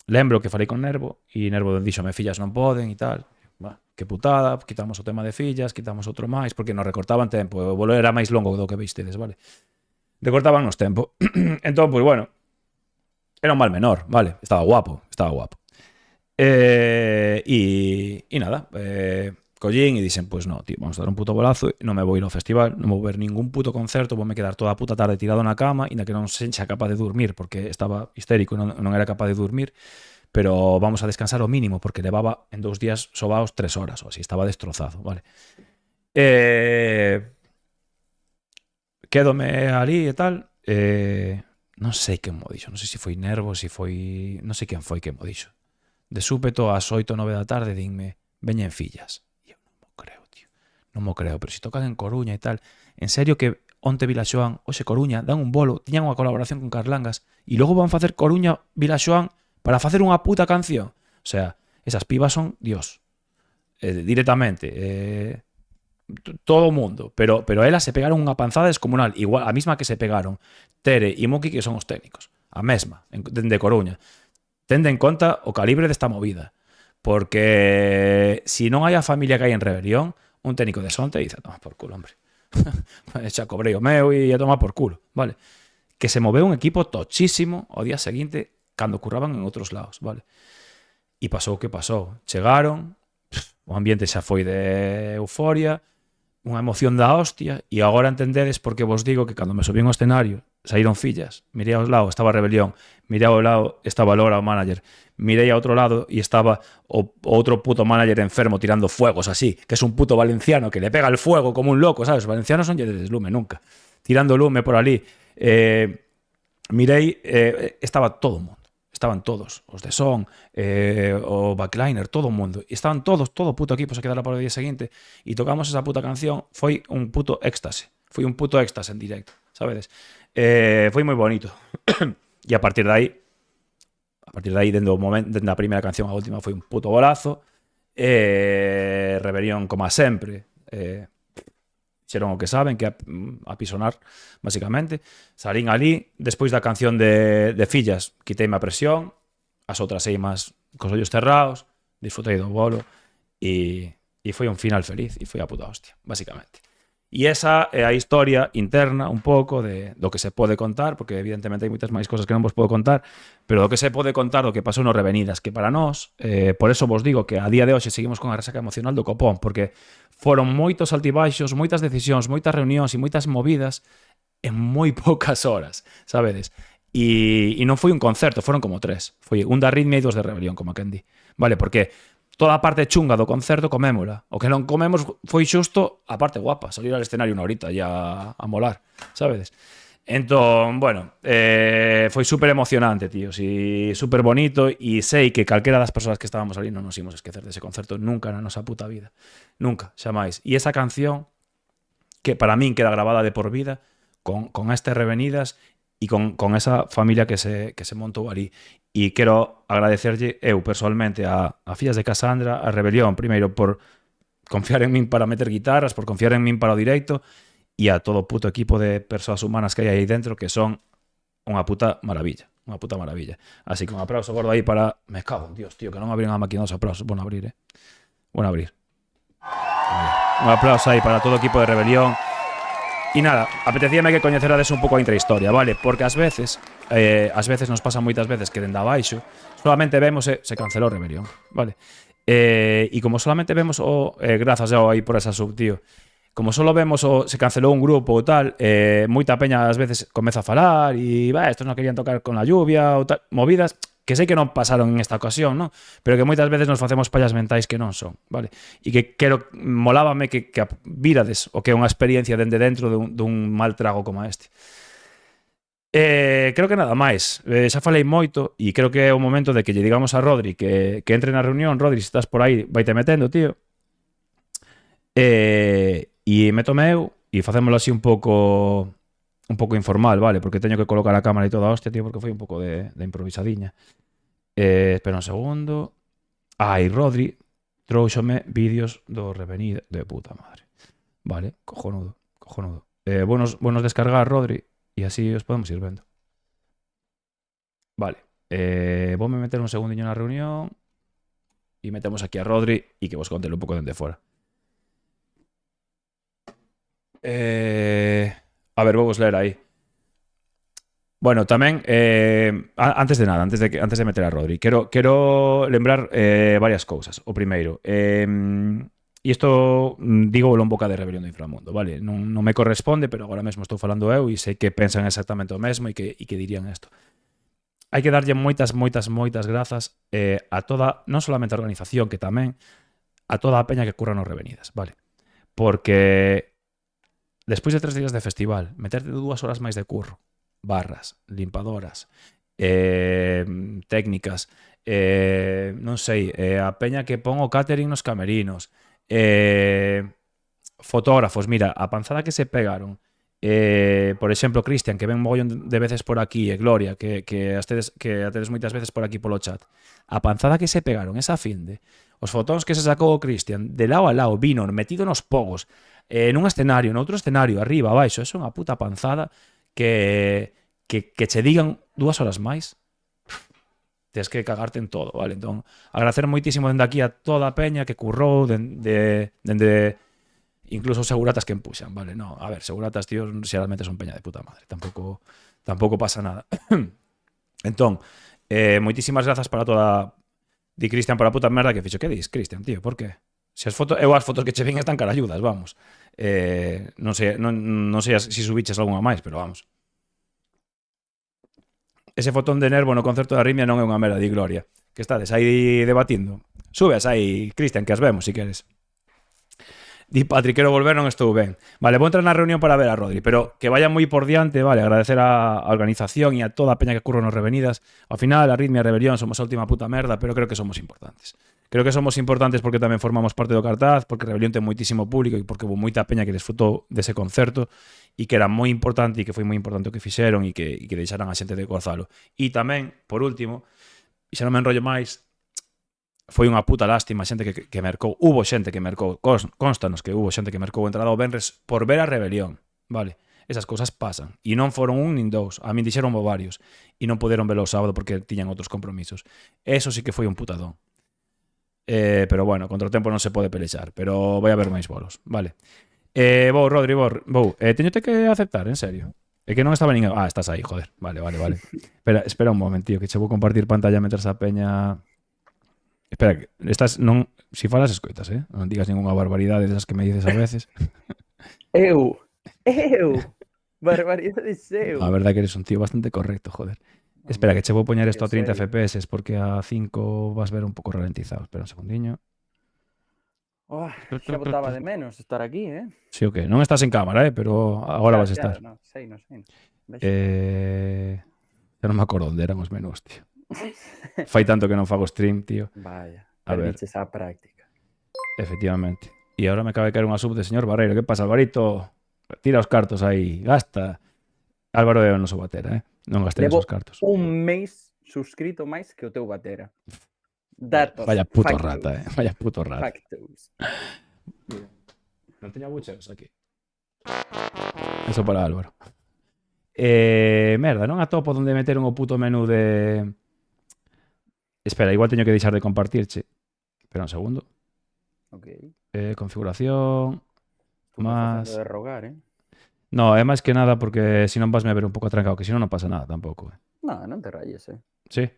lembro que falei con Nervo, e Nervo dixome, Fillas non poden e tal. Que putada, quitamos o tema de Fillas, quitamos outro máis, porque nos recortaban tempo. O bolo era máis longo do que veistedes, vale? Recortaban nos tempo. Entón, pues bueno, era un mal menor, vale? Estaba guapo. E nada, collín e dixen, pues no, tío, vamos a dar un puto bolazo, non me vou ir ao festival, non vou ver ningún puto concerto, vou me quedar toda a puta tarde tirado na cama, inda que non sexa capaz de dormir, porque estaba histérico, non era capaz de dormir, pero vamos a descansar o mínimo, porque levaba en 2 días sobaos 3 horas, ou así, estaba destrozado, vale? Quédome ali e tal, non sei quen mo dixo, non sei se foi Nervo, se foi, non sei quen foi quen mo dixo. De súpeto, ás 8 ou 9 da tarde, dinme, veñen Fillas. E eu non mo creo, tío. Non mo creo, pero se tocan en Coruña e tal, en serio que onte Vilaxoán, hoxe Coruña, dan un bolo, tiñan unha colaboración con Carlangas, e logo van facer Coruña, Vilaxoán, para facer unha puta canción. O sea, esas pibas son Dios. Directamente. Todo o mundo. Pero elas se pegaron unha panzada descomunal, igual, a mesma que se pegaron Tere e Moki, que son os técnicos. A mesma, de Coruña. Tende en conta o calibre desta movida, porque si non hai a familia que hai en Rebelión, un técnico de son te dice, a tomar por culo, hombre. Xa cobrei o meu e a tomar por culo, vale? Que se moveu un equipo tochísimo ao día seguinte cando curraban en outros lados, vale? E pasou o que pasou. Chegaron, o ambiente xa foi de euforia, unha emoción da hostia, e agora entendedes porque vos digo que cando me subí ao escenario saíron Fillas, mirei ao lado, estaba Rebelión, mirei ao lado, estaba Lora, o manager, mirei a outro lado e estaba o outro puto manager enfermo tirando fuegos así, que es un puto valenciano que le pega el fuego como un loco, sabes? Os valencianos son lle de deslume nunca. Tirando lume por ali. Mirei, estaba todo o mundo. Estaban todos, os de son, o backliner, todo o mundo. E estaban todo o puto equipo se quedara para o día seguinte e tocamos esa puta canción. Foi un puto éxtase. Foi un puto éxtase en directo, sabedes? Foi moi bonito. E a partir de aí, dende a primeira canción á última, foi un puto golazo. Rebelión, como a sempre, xeron o que saben, que a pisonar, basicamente. Salín ali, despois da canción de Fillas, quiteime a presión, as outras eimas cos ollos cerrados, disfrutei do bolo, e foi un final feliz e foi a puta hostia, basicamente. E esa é a historia interna un pouco do que se pode contar, porque evidentemente hai moitas máis cosas que non vos podo contar, pero do que se pode contar do que pasou no Revenidas, que para nós, por eso vos digo que a día de hoxe seguimos con a resaca emocional do copón, porque foron moitos altibaixos, moitas decisións, moitas reunións e moitas movidas en moi poucas horas, sabedes? E non foi un concerto, foron como 3. Foi un de Arritmia e 2 de Rebelión, como quen di. Vale, porque toda a parte chunga do concerto comémola. O que non comemos foi xusto a parte guapa, salir al escenario unha horita e a molar, sabedes? Entón, bueno, foi super emocionante, tío, e super bonito, e sei que calquera das persoas que estábamos ali non nos imos esquecer dese concerto nunca na nosa puta vida. Nunca, xa máis. E esa canción, que para min queda grabada de por vida, con este Revenidas e con esa familia que se montou ali. E quero agradecerlle eu personalmente a fillas de Casandra, a Rebelión, primeiro por confiar en min para meter guitarras, por confiar en min para o directo, e a todo o puto equipo de persoas humanas que hai aí dentro, que son unha puta maravilla. Unha puta maravilla. Así que un aplauso gordo aí para... Me cago en Dios, tío, que non abren a máquina dos aplausos. Bueno, abrir, Bueno, abrir. Un aplauso aí para todo o equipo de Rebelión. E nada, apetecíame que coñecerades un pouco a intrahistoria, vale? Porque ás veces nos pasa moitas veces que dende abaixo solamente vemos se cancelou Rebelión, vale? E como solamente vemos grazas aí por esa sub, tío. Como solo vemos se cancelou un grupo ou tal, moita peña ás veces comeza a falar e, estos non querían tocar con la lluvia ou tal, movidas que sei que non pasaron en esta ocasión, ¿no? Pero que moitas veces nos facemos pallas mentais que non son, vale? E que molábame que virades o que é unha experiencia dende dentro dun mal trago como este. Creo que nada máis. Xa falei moito e creo que é o momento de que lle digamos a Rodri que entre na reunión. Rodri, se estás por aí, vaite metendo, tío. E métome eu e facémolo así un pouco informal, vale? Porque teño que colocar a cámara e toda a hostia, tío, porque foi un pouco de improvisadiña. Espera un segundo. E Rodri trouxome vídeos do Revenida de puta madre. Vale, cojonudo. Buenos descargar, Rodri, e así os podemos ir vendo. Vale. Voume meter un segundiño na reunión e metemos aquí a Rodri e que vos conte un pouco dende fora. A ver, vou vos ler aí. Bueno, tamén antes de nada, antes de meter a Rodri, quero lembrar varias cousas. O primeiro, e isto dígolo en boca de Rebelión do Inframundo, vale? Non me corresponde, pero agora mesmo estou falando eu e sei que pensan exactamente o mesmo e que dirían isto. Hai que darlle moitas grazas a toda, non solamente a organización, que tamén a toda a peña que curra nos Revenidas, vale? Porque despois de 3 días de festival, meterte 2 horas máis de curro, barras, limpadoras, técnicas, non sei, a peña que pon o catering nos camerinos, fotógrafos, mira, a panzada que se pegaron, por exemplo, Cristian, que ven mogollón de veces por aquí, e Gloria, que atedes moitas veces por aquí polo chat, a panzada que se pegaron esa finde, os fotóns que se sacou o Cristian, de lado a lado, vino metido nos pogos, nun escenario, noutro escenario, arriba, abaixo, é unha puta panzada que che digan 2 horas máis, tens que cagarte en todo, vale? Entón, agradecer moitísimo dende aquí a toda a peña que currou, dende incluso seguratas que empuxan, vale? No, a ver, seguratas, tío, xeralmente son peña de puta madre, tampouco pasa nada. Entón, moitísimas grazas para toda... Di Cristian para a puta merda que fixo. Que dis, Cristian, tío, por qué? Se as fotos que che ven están caralludas, vamos. Non sei se subiches algunha máis, pero vamos. Ese fotón de Nervo no concerto da Arritmia non é unha mera, di Gloria. Que estades aí debatindo. Subes aí, Cristian, que as vemos, si queres. Di Patri, quero volver, non estou ben. Vale, vou entrar na reunión para ver a Rodri, pero que vaya moi por diante, vale, agradecer a organización e a toda a peña que curro nos Revenidas. Ao final, a Arritmia e a Rebelión somos a última puta merda, pero creo que somos importantes. Creo que somos importantes porque tamén formamos parte do cartaz, porque Rebelión ten moitísimo público e porque houve moita peña que desfrutou dese concerto e que era moi importante e que foi moi importante o que fixeron e que deixaran a xente de gozalo. E tamén, por último, e xa non me enrollo máis, foi unha puta lástima xente que mercou, hubo xente que mercou, constanos que hubo xente que mercou entrada ao Benres por ver a Rebelión, vale? Esas cousas pasan, e non foron un nin dous, a min dixeron varios, e non poderon velo o sábado porque tiñan outros compromisos. Eso sí que foi un putadón. Pero bueno, contra o tempo non se pode pelexar, pero vai haber máis bolos, vale. Rodri, teñote que aceptar, en serio. É que non estaba ninguén. Ah, estás aí, joder. Vale. Espera un momento, tío, que che vou compartir pantalla mentras a peña. Espera, que estás non, si falas escoitas, non digas ningunha barbaridade desas que me dices a veces. Eu. Barbaridade seu. A verdade que eres un tío bastante correcto, joder. Espera, que che vou poñer isto a 30 FPS porque a 5 vas ver un pouco ralentizado. Espera un segundiño. Xa botaba de menos estar aquí, Sí, o que? Non estás en cámara, pero agora vas a estar. No, sei. Xa non me acordo onde eran os menús, tío. Fai tanto que non fago stream, tío. Vaya, A ver. perdiches a práctica. Efectivamente. E agora me acaba de caer unha sub de señor Barreiro. Que pasa, Alvarito? Tira os cartos aí. Gasta. Álvaro é o noso batera, Non gastei os cartos. Un mês suscrito máis que o teu batera. Datos. Vaya puto factos, rata, Vaya puto rata. Factos. Non teño bucheos aquí. Eso para Álvaro. Merda, non atopo onde meter un puto menú de... Espera, igual teño que deixar de compartirche. Espera un segundo. Ok. Configuración. Más... De rogar, No, é máis que nada porque se non vas me ver un pouco atrancado, que se non pasa nada tampouco. Non te rayes, Sí?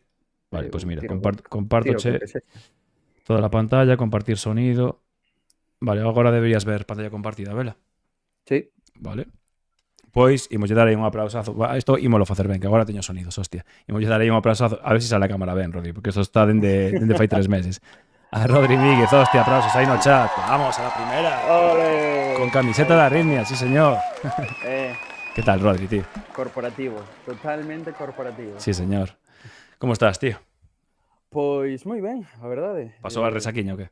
Vale, pois mira, tiro compartoche que sexa. toda a pantalla, compartir sonido. Vale, agora deberías ver pantalla compartida, vela? Sí. Vale. Pois, imos dar aí un aplausazo. Isto ímolo facer ben, que agora teño sonidos, hostia. Imos dar aí un aplausazo, a ver se sale a cámara ben, Rodri, porque isto está dende fai 3 meses. A Rodri Míguez, hostia, aplausos aí no chat. Vamos, a la primera. ¡Ole! Con camiseta de Arritmia, sí, señor. ¿Qué tal, Rodri, tío? Corporativo, totalmente corporativo. Sí, señor. Como estás, tío? Pois moi ben, a verdade. Pasou a resaquiña ou que?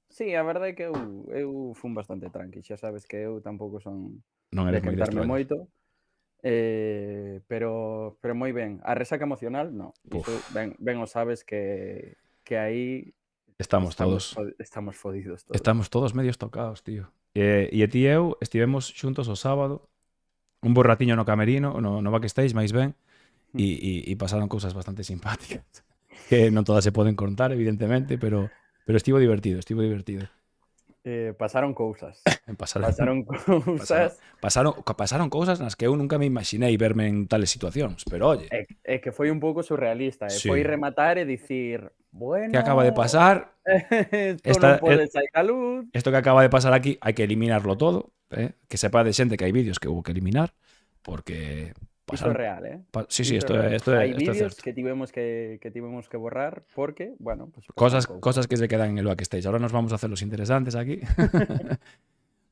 Sí, a verdade é que eu fun bastante tranqui. Xa sabes que eu tampouco son Non de eres moi quentarme destroyer. moito. Pero moi ben. A resaca emocional, no. Iso ben o sabes que aí Estamos todos. Estamos fodidos todos. Estamos todos medios tocados, tío. E ti e eu estivemos xuntos o sábado, un borratiño no camerino, no backstage, máis ben, e pasaron cousas bastante simpáticas. Que non todas se poden contar, evidentemente, pero estivo divertido. Pasaron cousas. Pasaron cousas nas que eu nunca me imaginei verme en tales situacións, pero oye... É que foi un pouco surrealista, Sí. foi rematar e dicir, bueno... Que acaba de pasar? Isto non pode sair a luz... Isto que acaba de pasar aquí hai que eliminarlo todo, que sepa de xente que hai vídeos que hubo que eliminar, porque... Iso é real, Sí, isto é hai vídeos certo. que tivemos que borrar porque, bueno... Pues, Cosas que se quedan en el backstage. Ahora nos vamos a hacer los interesantes aquí.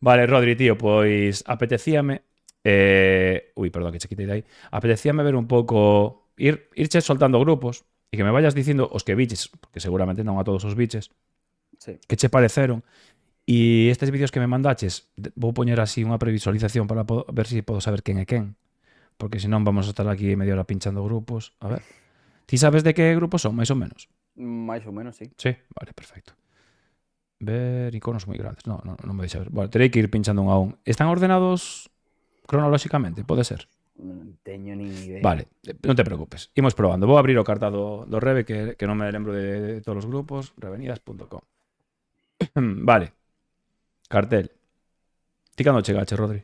Vale, Rodri, tío, pois apetecíame... perdón, que che quitei de aí. Apetecíame ver un pouco... Irche soltando grupos e que me vayas dicindo os que viches, porque seguramente non a todos os biches, sí. que che pareceron. E estes vídeos que me mandaches, vou poñer así unha previsualización para ver se podo saber quen é quen. Porque senón vamos a estar aquí media hora pinchando grupos. A ver. Ti sabes de que grupos son, máis ou menos? Máis ou menos, sí. Sí, vale, perfecto. Ver iconos moi grandes. Non me deixa ver. Bueno, terei que ir pinchando un a un. Están ordenados cronolóxicamente, pode ser? Non teño ni idea. Vale, non te preocupes. Imos probando. Vou abrir o cartado do Reve, que non me lembro de todos os grupos. Revenidas.com. Vale. Cartel. Ti cando chegache, Rodri?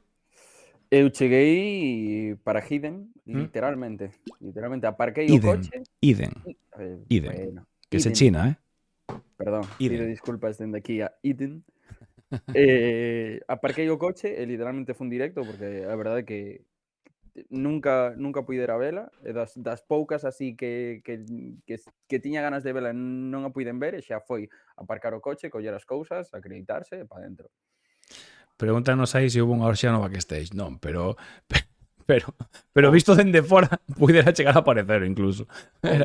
Eu cheguei para Hidden, literalmente. Literalmente, aparquei o coche... Iden. Bueno, Que se china, Perdón, pido disculpas dende aquí a Iden. Aparquei o coche e literalmente fun directo, porque a verdade é que nunca puidera vela, e das poucas así que tiña ganas de vela non a puiden ver, e xa foi aparcar o coche, coller as cousas, acreditarse e para dentro. Pregúntanos aí se hubo unha orxía no backstage. Non, pero visto dende fora pudera chegar a aparecer incluso.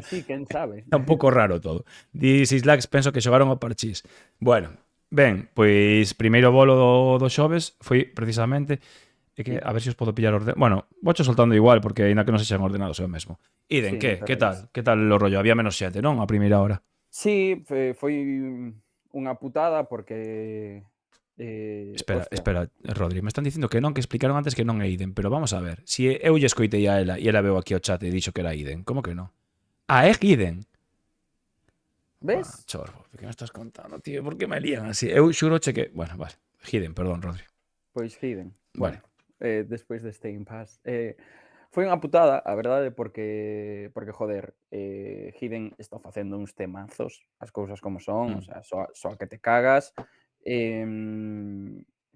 Sí, quen sabe. Era un pouco raro todo. Di Sislax, penso que xogaron ao parchís. Bueno, ben, pois primeiro bolo do xoves foi precisamente que a ver se os podo pillar bueno, vocho soltando igual porque aínda que non sexan ordenados é o mesmo. Iden, sí, que tal? Que tal o rollo? Había menos xente, non? A primeira hora. Sí, foi unha putada porque Espera, Rodri, me están dicindo que non, que explicaron antes que non é Iden, pero vamos a ver, si eu lle escoitei a ela e ela veo aquí o chat e dixo que era Iden, como que non? Ah, é Iden. Ves? Chorbo, que me estás contando, tío? Por que me lían así? Eu xuroche que... Bueno, vale. Hidden, perdón, Rodri. Pois Hidden. Vale. Bueno, despois deste impasse. Foi unha putada, a verdade, porque joder, Hidden está facendo uns temazos, as cousas como son, o sea, soa que te cagas.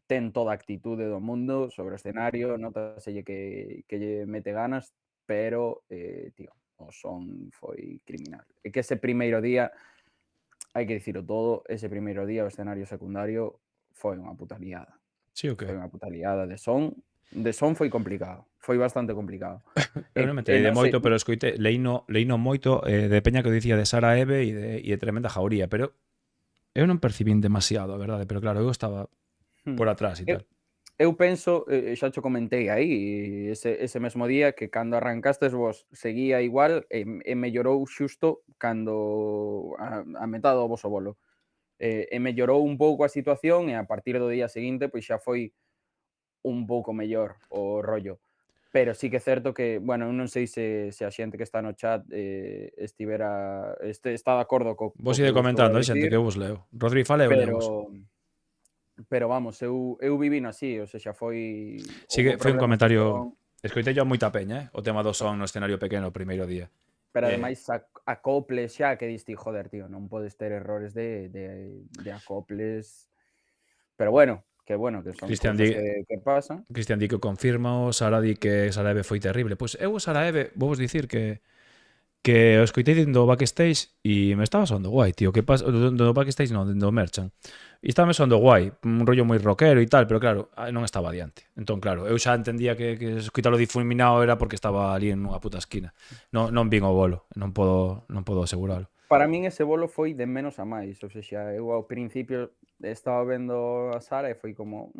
Ten toda a actitude do mundo sobre o escenario, notaselle que lle mete ganas, pero, tío, o son foi criminal. E que ese primeiro día, hai que dicilo todo, ese primeiro día o escenario secundario foi unha puta liada. Sí o Foi que? unha puta liada de son foi complicado, foi bastante complicado. Eu non me enterei de Non sei, moito, pero escoite, leíno moito de peña que dicía de Sara Eve e de Tremenda Jauría, pero eu non percibín demasiado, a verdade, pero claro, eu estaba por atrás e eu tal. eu penso, xa cho comentei aí ese mesmo día, que cando arrancastes vos seguía igual e mellorou xusto cando a metade do voso bolo. E mellorou un pouco a situación e a partir do día seguinte pois xa foi un pouco mellor o rollo. Pero sí que é certo que, bueno, eu non sei se a xente que está no chat está de acordo co Vos que ide eu estou a comentando, xente, dicir, que eu vos leo. Rodri fala e eu leo vos. pero vamos, eu vivino así, ou sexa, Sí que houbo foi un problemas de comentario... son, Escoitei yo a moita peña, o tema do son no escenario pequeno o primeiro día. pero Eh, ademais acoples xa que diste, joder, tío, non podes ter errores de acoples, pero bueno, que son Cristian cousas di, que pasan. Cristian di que o confirma, Sara di que Sara Eve foi terrible. Pois eu o Sara Eve, vou vos dicir que o escoitei dentro do backstage e me estaba soando guai, tío. Que pasa, do backstage non, dentro do Merchan. E estaba me soando guai, un rollo moi rockero e tal, pero claro, non estaba adiante. Entón, claro, eu xa entendía que escoitalo difuminado era porque estaba ali en unha puta esquina. Non vin o bolo, non podo aseguralo. Para min ese bolo foi de menos a máis, ou sexa, eu ao principio estaba vendo a Sara e foi como,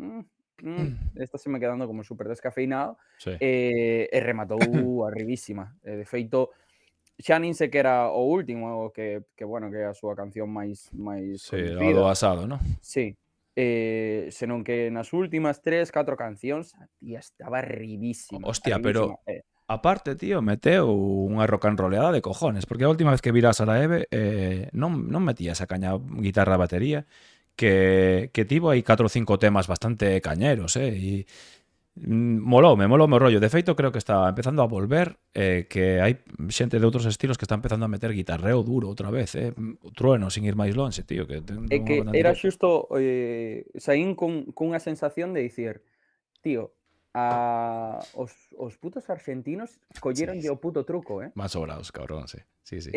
esta se me quedando como super descafeinado, Sí. e rematou arribísima. De feito, xa nin sequera o último, que bueno, que é a súa canción máis Sí, o do coñecida. asado, ¿no? Sí, senón que nas últimas 3, 4 cancións, a tía estaba arribísima, Hostia, arribísima. pero aparte, tío, meteu unha rock and rollada de cojones, porque a última vez que vira a Sara Eve non metía esa caña guitarra batería que tivo aí 4 ou 5 temas bastante cañeros, e moloume o rollo. De feito, creo que está empezando a volver, que hai xente de outros estilos que está empezando a meter guitarreo duro outra vez, trueno sin ir máis lonxe, tío, que ten É unha que banda era directa. xusto, saín cunha sensación de dicir: "Tío, os putos arxentinos colléronlle Sí. o puto truco, eh". Más sobrados, cabrón, sí. Sí, sí.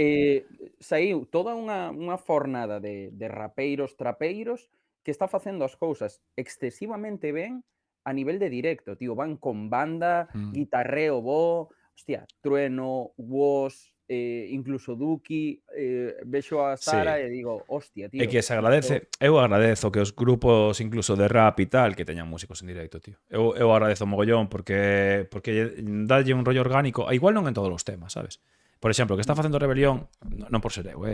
Saíu toda unha fornada de rapeiros, trapeiros que está facendo as cousas excesivamente ben a nivel de directo, tío. Van con banda, guitarreo bo, hostia, Trueno, Woz, incluso Duki, vexo a Sara Sí. e digo: "Hostia, É tío, que se isto". agradece, eu agradezo que os grupos incluso de rap e tal que teñan músicos en directo, tío. Eu agradezo mogollón porque dalle un rollo orgánico, a igual non en todos os temas, sabes? Por exemplo, o que está facendo Rebelión, non por ser eu,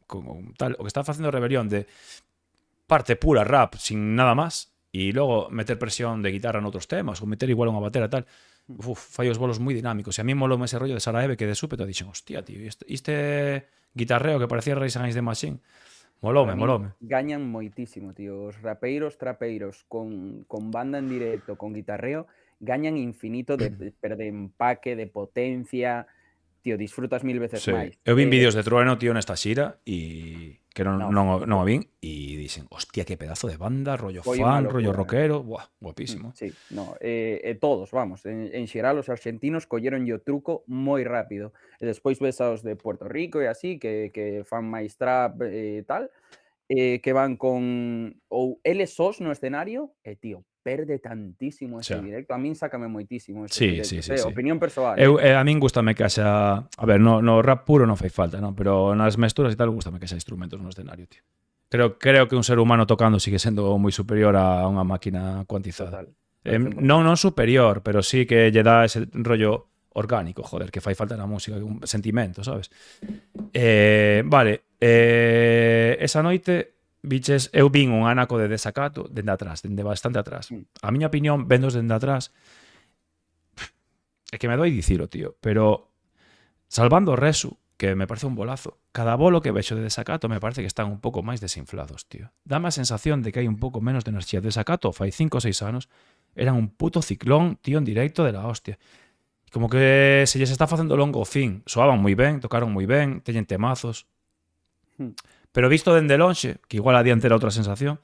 como tal, o que está facendo Rebelión de parte pura rap sin nada máis e logo meter presión de guitarra noutros temas ou meter igual unha batera tal, fai os bolos moi dinámicos. E a mí molou ese rollo de Sara Eve que de súpeto dixen, hostia, tío, este guitarreo que parecía Rise Against the Machine. Para min Moloume. gañan moitísimo, tío. Os rapeiros, trapeiros con banda en directo, con guitarreo, gañan infinito pero de empaque, de potencia. Tío, disfrutas 1000 veces Sí. máis. Eu vin vídeos de Trueno, tío, nesta xira e que No, non o vin e dixen, hostia, que pedazo de banda, rollo foi unha fan, rollo locura. rockero, buah, guapísimo. Sí, no, todos, vamos, en xeral os arxentinos colleronlle o truco moi rápido. E despois ves aos de Puerto Rico e así, que fan máis trap e tal, que van con ou eles sós no escenario e, tío, perde tantísimo ese Xa. directo. A min sácame moitísimo eses Sí, sí, directos, sí, sí. opinión persoal, A min gustame que haxa, a ver, no rap puro non fai falta, non, pero nas mesturas e tal gustame que haxa instrumentos no escenario, tío. Creo que un ser humano tocando sigue sendo moi superior a unha máquina cuantizada. Total. Al 100%. Non superior, pero sí que lle dá ese rollo orgánico, joder, que fai falta na música, un sentimento, sabes? Vale, esa noite biches, eu vin un anaco de desacato dende atrás, dende bastante atrás. A miña opinión, vendos dende atrás, é que me doi dicilo, tío, pero salvando o Resu, que me parece un bolazo. Cada bolo que vexo de Desacato me parece que están un pouco máis desinflados, tío. Dame a sensación de que hai un pouco menos de enerxía. Desacato, fai 5 ou 6 anos, eran un puto ciclón, tío, en directo de la hostia. Como que se lles está facendo longo o fin. Soaban moi ben, tocaron moi ben, teñen temazos. Pero visto dende lonxe, que igual adiante era outra sensación,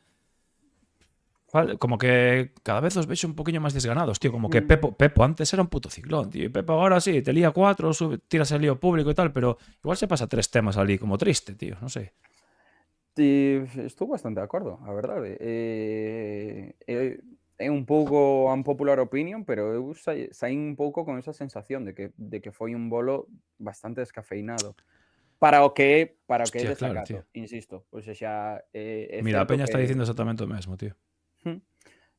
como que cada vez os vexo un poquinho máis desganados, tío. Como que Pepo antes era un puto ciclón, tío. E Pepo agora sí, te lía 4, tiras el lío público e tal, pero igual se pasa 3 temas ali como triste, tío. Non sei. Estou bastante de acordo, a verdade. É un pouco unpopular opinion, pero eu saín un pouco con esa sensación de que foi un bolo bastante descafeinado. Para o que é Hostia, claro, Desacato, tío. insisto. Pois xa, é Mira, a certo Peña está que dicindo exactamente o mesmo, tío.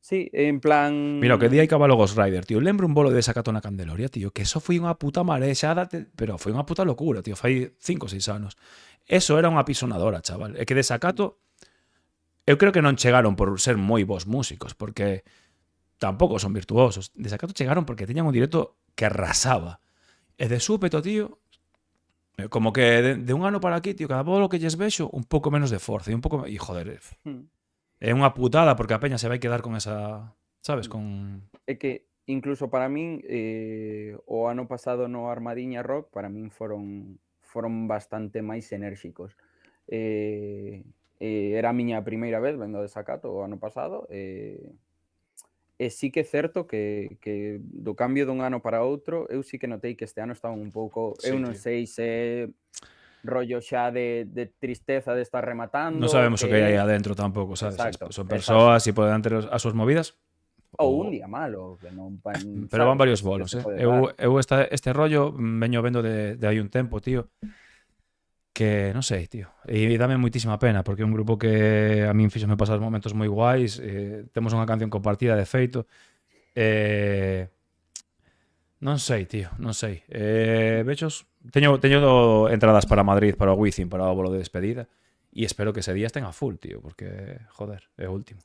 sí, en plan... Mira, o que di hai cabalo Ghost Rider, tío. Lembro un bolo de Desacato na Candeloria, tío, que eso foi unha puta marexada, pero foi unha puta locura, tío. Fai 5 ou 6 anos. Eso era unha pisonadora, chaval. E que Desacato, eu creo que non chegaron por ser moi bons músicos, porque tampouco son virtuosos. Desacato chegaron porque teñan un directo que arrasaba. E de súpeto, tío, como que de un ano para aquí, tío, cada bolo que lles vexo, un pouco menos de forza. E un pouco... E, joder, é unha putada porque a Peña se vai quedar con esa... Sabes? Con... É que incluso para min o ano pasado no Armadiña Rock para min foron bastante máis enérxicos. Era a miña primeira vez vendo a Desacato o ano pasado e sí que é certo que do cambio dun ano para outro eu sí que notei que este ano estaban un pouco, eu Sí, non tío. sei se rollo xa de tristeza de estar rematando, Non sabemos o que hai aí é adentro tampouco, sabes? exacto, Son exacto. persoas e poden ter as súas movidas. Ou un día malo, que non Pero van sabes, varios que bolos, se pode Eu dar. este rollo veño vendo de hai un tempo, tío, que non sei, tío. E dame moitísima pena, porque é un grupo que a min fíxome pasar momentos moi guais, temos unha canción compartida de feito. Non sei, tío, non sei. Vexos, teño entradas para Madrid, para o Wizzing, para o bolo de despedida, e espero que ese día estén a full, tío, porque, joder, é o último.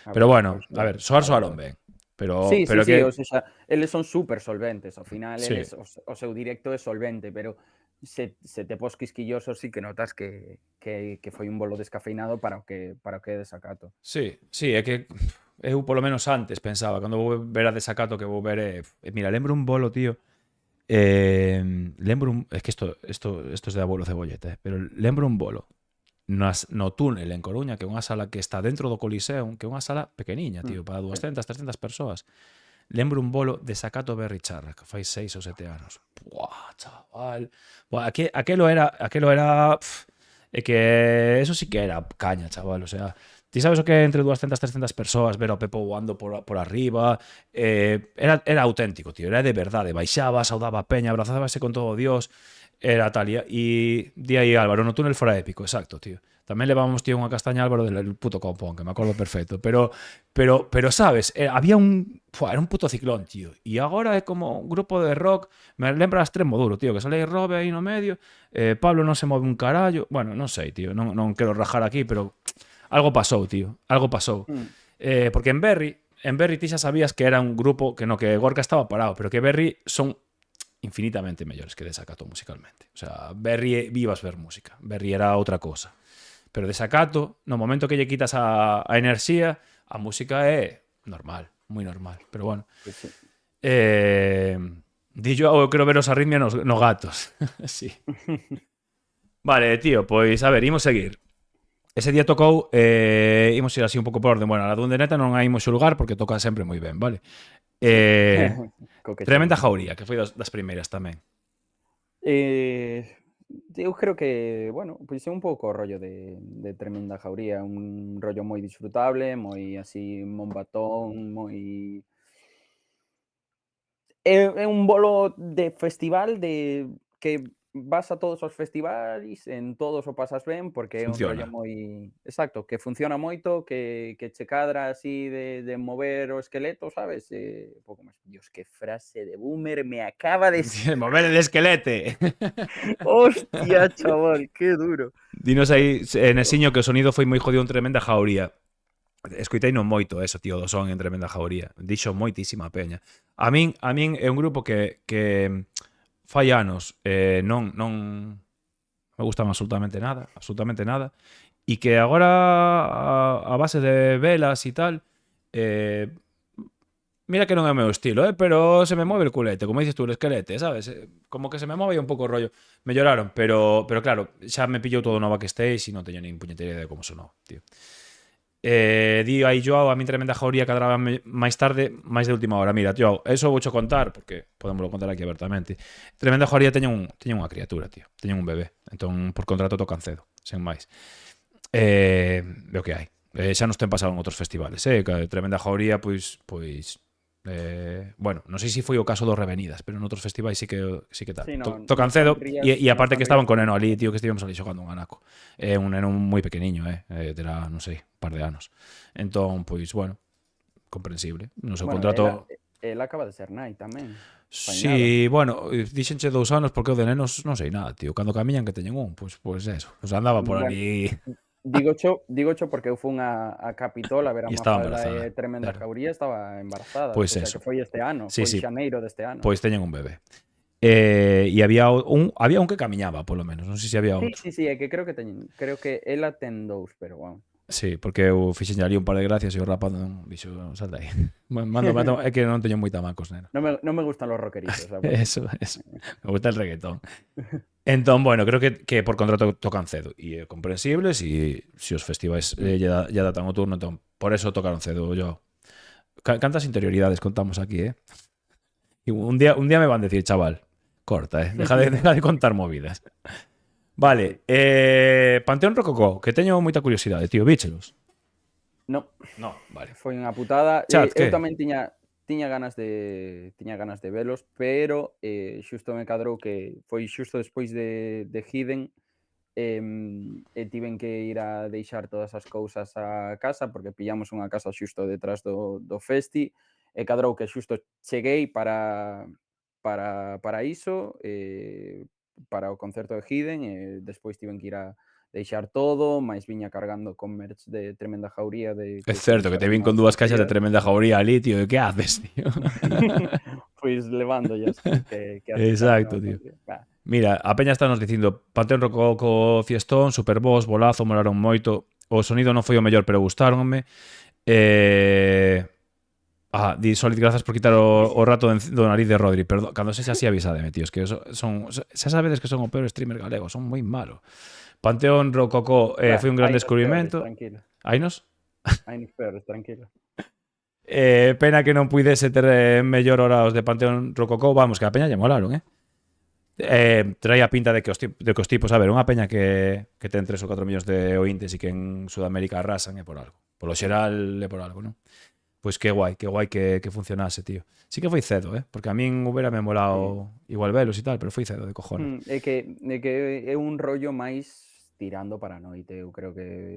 Pero bueno, a ver, soaron ben. Sí, Pero sí, que... o sea, eles son super solventes, ao final Sí. eles o seu directo é solvente, pero se te pos quisquilloso sí que notas que foi un bolo descafeinado para o que é Desacato. Sí, é que eu polo menos antes pensaba, cando vou ver a Desacato que vou ver mira, lembro un bolo, tío, lembro un... Es que esto es de abuelo cebolleta, pero lembro un bolo no túnel en Coruña, que é unha sala que está dentro do Coliseum, que é unha sala pequeniña, tío, para 200, 300 persoas. Lembro un bolo de Desacato Berri Charra, que fai 6 ou 7 anos. Buah, chaval. Buah, aquelo era... É que eso sí que era caña, chaval. O sea, ti sabes o que é entre 200, 300 persoas ver ao Pepo voando por arriba? Era auténtico, tío. Era de verdade. Baixaba, saudaba a peña, abrazábase con todo Dios. Era tal. E di aí Álvaro, no túnel fora épico, exacto, tío. Tamén levábamos, tío, unha castaña Álvaro del puto compón, que me acordo perfecto. Pero sabes, había era un puto ciclón, tío. E agora é como un grupo de rock, me lembra a Extremo Duro, tío, que sale Robe aí no medio, Pablo non se move un carallo. Bueno, non sei, tío, non quero rajar aquí, pero algo pasou, tío, algo pasou. Porque en Berry ti xa sabías que era un grupo que Gorka estaba parado, pero que Berry son infinitamente mellores que Desacato musicalmente. O sea, Berry vivas ver música. Berry era outra cosa. Pero Desacato, no momento que lle quitas a enerxía, a música é normal, moi normal. Pero bueno. Sí. Dillo, eu quero ver os arritmia nos gatos. Sí. Vale, tío, pois a ver, imos seguir. Ese día tocou, imos ir así un pouco por orden. Bueno, a la Dunde Neta non a imos xulgar porque toca sempre moi ben, vale? Tremenda Jauría, que foi das primeiras tamén. Eu creo que, bueno, pois é un pouco o rollo de Tremenda Jauría, un rollo moi disfrutable, moi así mombatón, moi... É un bolo de festival que vas a todos os festivais, en todos o pasas ben, porque é un rollo moi... Exacto, que funciona moito, que che cadra así de mover o esqueleto, sabes? Pouco máis. Dios, que frase de boomer me acaba de... Mover el esquelete. Hostia, chaval, que duro. Dinos aí, Nesiño, que o sonido foi moi jodido en Tremenda Jauría. Escoitei non moito eso, tío, do son en Tremenda Jauría. Dixo moitísima peña. A min é un grupo que fai anos non me gustan absolutamente nada, e que agora a base de velas e tal, mira que non é o meu estilo, pero se me move el culete, como dices tú, el esquelete, sabes? Como que se me move un pouco o rollo. Melloraron, pero claro, xa me pillou todo no backstage e non teño nin puñetera idea de como sonou, tío. Di aí Joao a min tremenda jauría que adraba máis tarde, máis de última hora. Mira, Joao, eso voucho contar, porque podémoslo contar aquí abertamente. Tremenda jauría teño unha criatura, tío. Teño un bebé. Entón, por contrato tocan cedo, sen máis. Veo que hai. Xa nos ten pasado en outros festivales, que tremenda jauría, pois bueno, non sei se foi o caso dos Revenidas, pero en outros festivais sí que tal. Sí, no, Tocan nos cedo Sonrías- e aparte nos que estaban con Sonrías neno ali, tamén. tío, que estivemos ali xogando un anaco. Un neno moi pequeniño, terá, non sei, un par de anos. Entón, pois, bueno, comprensible. No seu Bueno, contrato... ela acaba de ser nai tamén. Fai nada. Sí, bueno, dixenche 2 anos porque o de nenos non sei nada, tío. Cando camiñan que teñen un, pois eso. Pues andaba por Bueno, ali Digocho porque eu fun a Capitol a ver a e estaba Mafalda embarazada. e Tremenda Claro. Jauría estaba embarazada. Pois O sea, eso. que foi este ano, Sí, foi sí. xaneiro deste ano. Pois teñen un bebé. E había un que camiñaba, polo menos. Non sei se había outro. Sí, é que creo que ela ten 2, pero bueno. Sí, porque eu fixenlle ali un par de gracias e o rapaz non dixo, salta aí. Mando, é que non teño moita macos, nena. Non me gustan los rockeritos. ¿Sabes? Eso. Me gusta el reggaetón. Entón, bueno, creo que por contrato tocan cedo e é comprensible se os festivais lle datan o turno, entón por eso tocaron cedo. Yo cantas interioridades contamos aquí, E un día me van a decir, chaval, corta, deja de contar movidas. Vale, Panteón Rococó, que teño moita curiosidade, tío, víchelos? No, Vale. foi unha putada. Chat, que? Eu tamén tiña ganas de velos, pero xusto me cadrou que foi xusto despois de Hidden, e tiven que ir a deixar todas as cousas a casa porque pillamos unha casa xusto detrás do festi, e cadrou que xusto cheguei para iso, para o concerto de Hidden, e despois tiven que ir a deixar todo, máis viña cargando con merch de Tremenda Jauría de É certo, que te vin con 2 caixas de Tremenda Jauría ali, tío, e que haces, tío? Pois levándolas que Exacto, tío. Mira, a peña está nos dicindo Panteón Rococó, fiestón, superboss, bolazo, molaron moito. O sonido non foi o mellor, pero gustáronme. Di Solid, grazas por quitar o rato do nariz de Rodri. Perdón, cando sexa así avisademe, tío. Es que xa sabedes que son o peor streamer galego, son moi malo. Panteón Rococó foi un gran descubrimento. Tranquilo. Ainos? Hai nos peores, tranquilo. Pena que non puidese ter mellor hora os de Panteón Rococó. Vamos, que a peña lle molaron, traía pinta de que os tipos, a ver, unha peña que ten 3 ou 4 millóns de ointes e que en Sudamérica arrasan é por algo. Polo xeral é por algo, non? Pois que guai que funcionase, tío. Sí que foi cedo, porque a min hubiera me molado igual velos e tal, pero foi cedo de cojones. É que é un rollo máis tirando para a noite. Eu creo que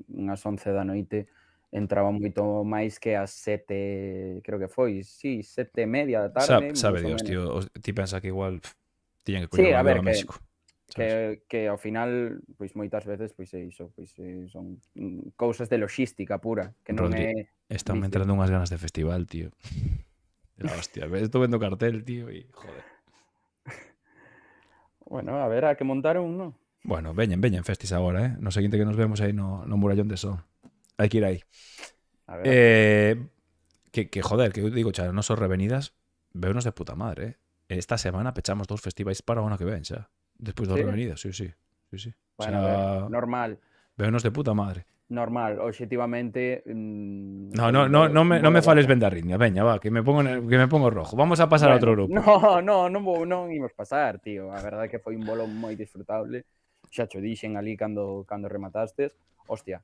unhas 11 da noite entraba moito máis que as 7, creo que foi, 7:30 da tarde. Sabe máis ou Dios, menos. tío. Ti pensa que igual tiñan que Sí, coller a un ver, avión a México. que ao final, pois moitas veces, pois é iso, pois son cousas de logística pura, que non Rodri, é están vicio. entrando unhas ganas de festival, tío. De la hostia. Estou vendo cartel, tío, e joder. Bueno, a ver, a que montar un, non? Bueno, veñen festis agora, No seguinte que nos vemos aí no Murallón de Son. Hai que ir aí. A ver. Que joder, que eu digo, xa, non son Revenidas, veunos de puta madre, Esta semana pechamos 2 festivais para o ano que ven, xa. Despois dos Sí? Revenidas, sí. Bueno, a ver, normal. Veunos de puta madre. Normal, obxectivamente. No me fales ben da ritmia, veña, va, que me pongo rojo. Vamos a pasar a outro grupo. Non imos pasar, tío. A verdade é que foi un bolo moi disfrutable. Xa cho dixen ali cando rematastes. Hostia,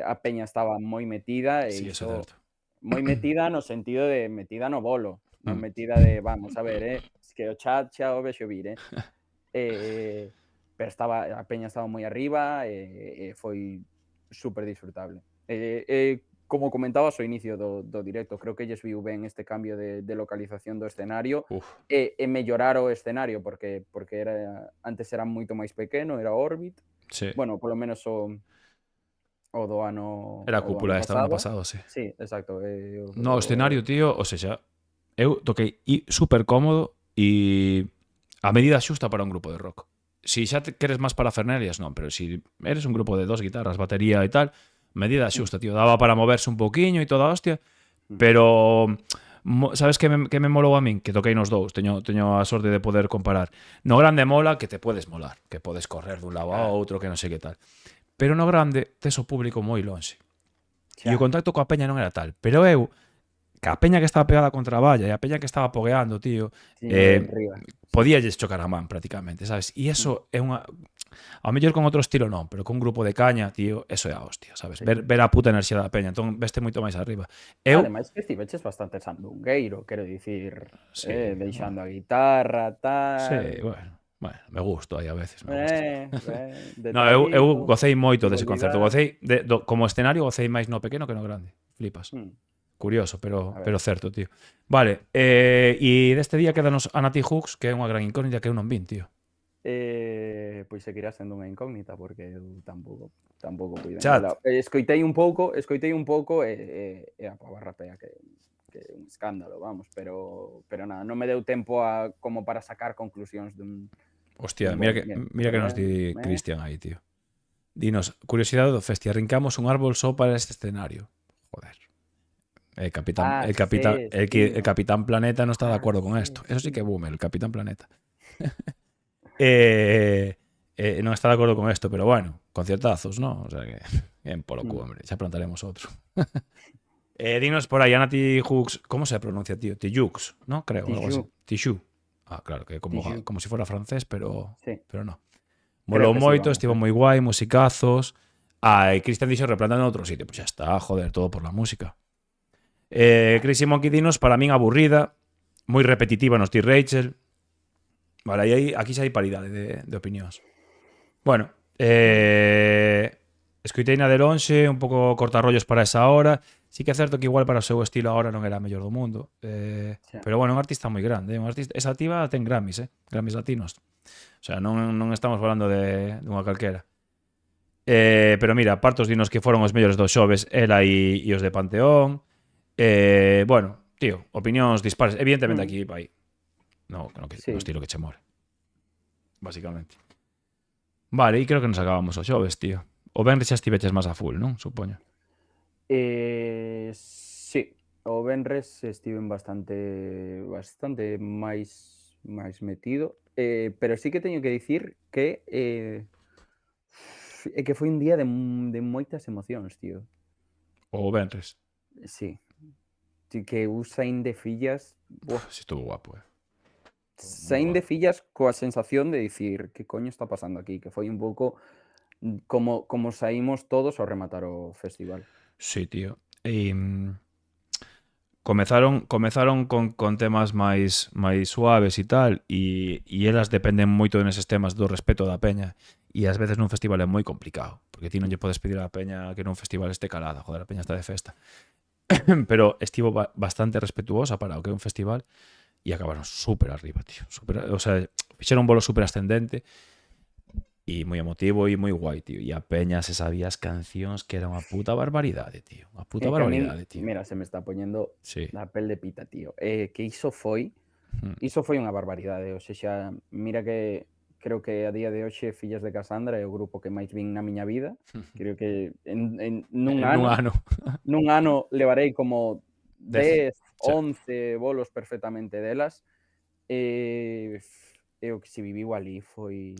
a peña estaba moi metida, e Sí, eso é certo. moi metida no sentido de metida no bolo, non metida de, vamos a ver, es que o chat xa o vexo vir, pero a peña estaba moi arriba, e foi super disfrutable. Como comentabas ao inicio do directo, creo que lles viu ben este cambio de localización do escenario, e mellorar o escenario, porque antes era moito máis pequeno, era Orbit. Sí. Bueno, polo menos o do ano. Era a cúpula esta ano pasado, sí. Sí, exacto. No, o escenario, tío, o sea, eu toquei super cómodo e a medida xusta para un grupo de rock. si xa queres máis parafernalias, non, pero si eres un grupo de 2 guitarras, batería e tal, medida xusta, tío, daba para moverse un poquiño e toda a hostia, pero sabes que me molou a min? Que toquei nos dous, teño a sorte de poder comparar. No grande mola que te podes molar, que podes correr dun lado a outro, que non sei que tal. Pero no grande tes o público moi lonxe. E o contacto coa peña non era tal. Pero eu, que a peña que estaba pegada contra a valla e a peña que estaba pogueando, tío, Riba. podíalles chocar a man prácticamente, sabes? E eso é unha... Ao mellor con outro estilo non, pero con un grupo de caña, tío, eso é a hostia, sabes? Ver a puta enerxía da peña, entón veste moito máis arriba. Eu, Ademais que estiveches bastante sandungueiro, quero dicir, sí, deixando a guitarra, sí, tal... bueno, me gusto aí a veces, me gusto. No, eu detallito, gocei moito dese concerto, frivolidade. gocei como escenario gocei máis no pequeno que no grande. Flipas. Curioso, A ver. pero certo, tío. Vale, e deste día quedanos a Nati Hooks, que é unha gran incógnita que eu non vin, tío. Pois seguirá sendo unha incógnita porque eu tampouco puiden Chat. vela. Escoitei un pouco e a pava rapea que é un escándalo, vamos, pero nada, non me deu tempo como para sacar conclusións dun... Hostia, Bueno, mira que nos di Cristian aí, tío. Dinos, curiosidade do festi, arrincamos un árbol só para este escenario. Joder. El Capitán Planeta no está de acuerdo con esto. Eso sí que es boomer, el Capitán Planeta. No está de acuerdo con esto, pero bueno, conciertazos, ¿no? O sea que, bien por lo cu, hombre. Ya preguntaremos otro. Dinos por ahí, Anati Hooks, ¿cómo se pronuncia, tío? Tijux, ¿no? Creo, algo así. Tijoux. Ah, claro, que como si fuera francés, pero no. Molou moito, estivo moi guai, musicazos. E Cristian dixo replantando en outro sitio. Pues ya está, joder, todo por la música. Crazy Monkey dinos, para min aburrida, moi repetitiva nos ti Rachel. Vale, aquí xa hai paridade de opinións. Bueno, escoiteina de lonxe, un pouco cortarrollos para esa hora. Sí que é certo que igual para o seu estilo ahora non era a mellor do mundo. Pero bueno, un artista moi grande. Esa tiba ten Grammys, Grammys latinos. O sea, non estamos falando de unha calquera. Pero mira, partos dinos que foron os mellores dos xoves, ela e os de Panteón. Bueno, tío, opinións dispares. Evidentemente aquí vai. No estilo que che more. Básicamente. Vale, e creo que nos acabamos os xoves, tío. O venres xa estiveches máis a full, non? Supoño. Sí, o venres estiven bastante máis metido, pero sí que teño que dicir que é que foi un día de moitas emocións, tío. O venres. Sí. Que eu saín de fillas, Si estuvo guapo, saín de fillas coa sensación de dicir que coño está pasando aquí, que foi un pouco como saímos todos ao rematar o festival. Sí, tío. Comezaron con temas máis suaves e tal, e elas dependen moito neses temas do respeto da peña, e ás veces nun festival é moi complicado, porque ti non lle podes pedir á peña que nun festival este calada, joder, a peña está de festa. Pero estivo bastante respetuosa para o que é un festival e acabaron súper arriba, tío. O sea, fixeron un bolo súper ascendente e moi emotivo e moi guai, tío. E a peña se sabía as cancións que era unha puta barbaridade, tío. Unha puta barbaridade, tío. Mira, se me está poñendo na pel de pita, tío. Que iso foi unha barbaridade. O sea, mira que creo que a día de hoxe Fillas de Casandra é o grupo que máis vin na miña vida. Creo que nun ano levarei como 10, 11 bolos perfectamente delas. E o que se viviu ali foi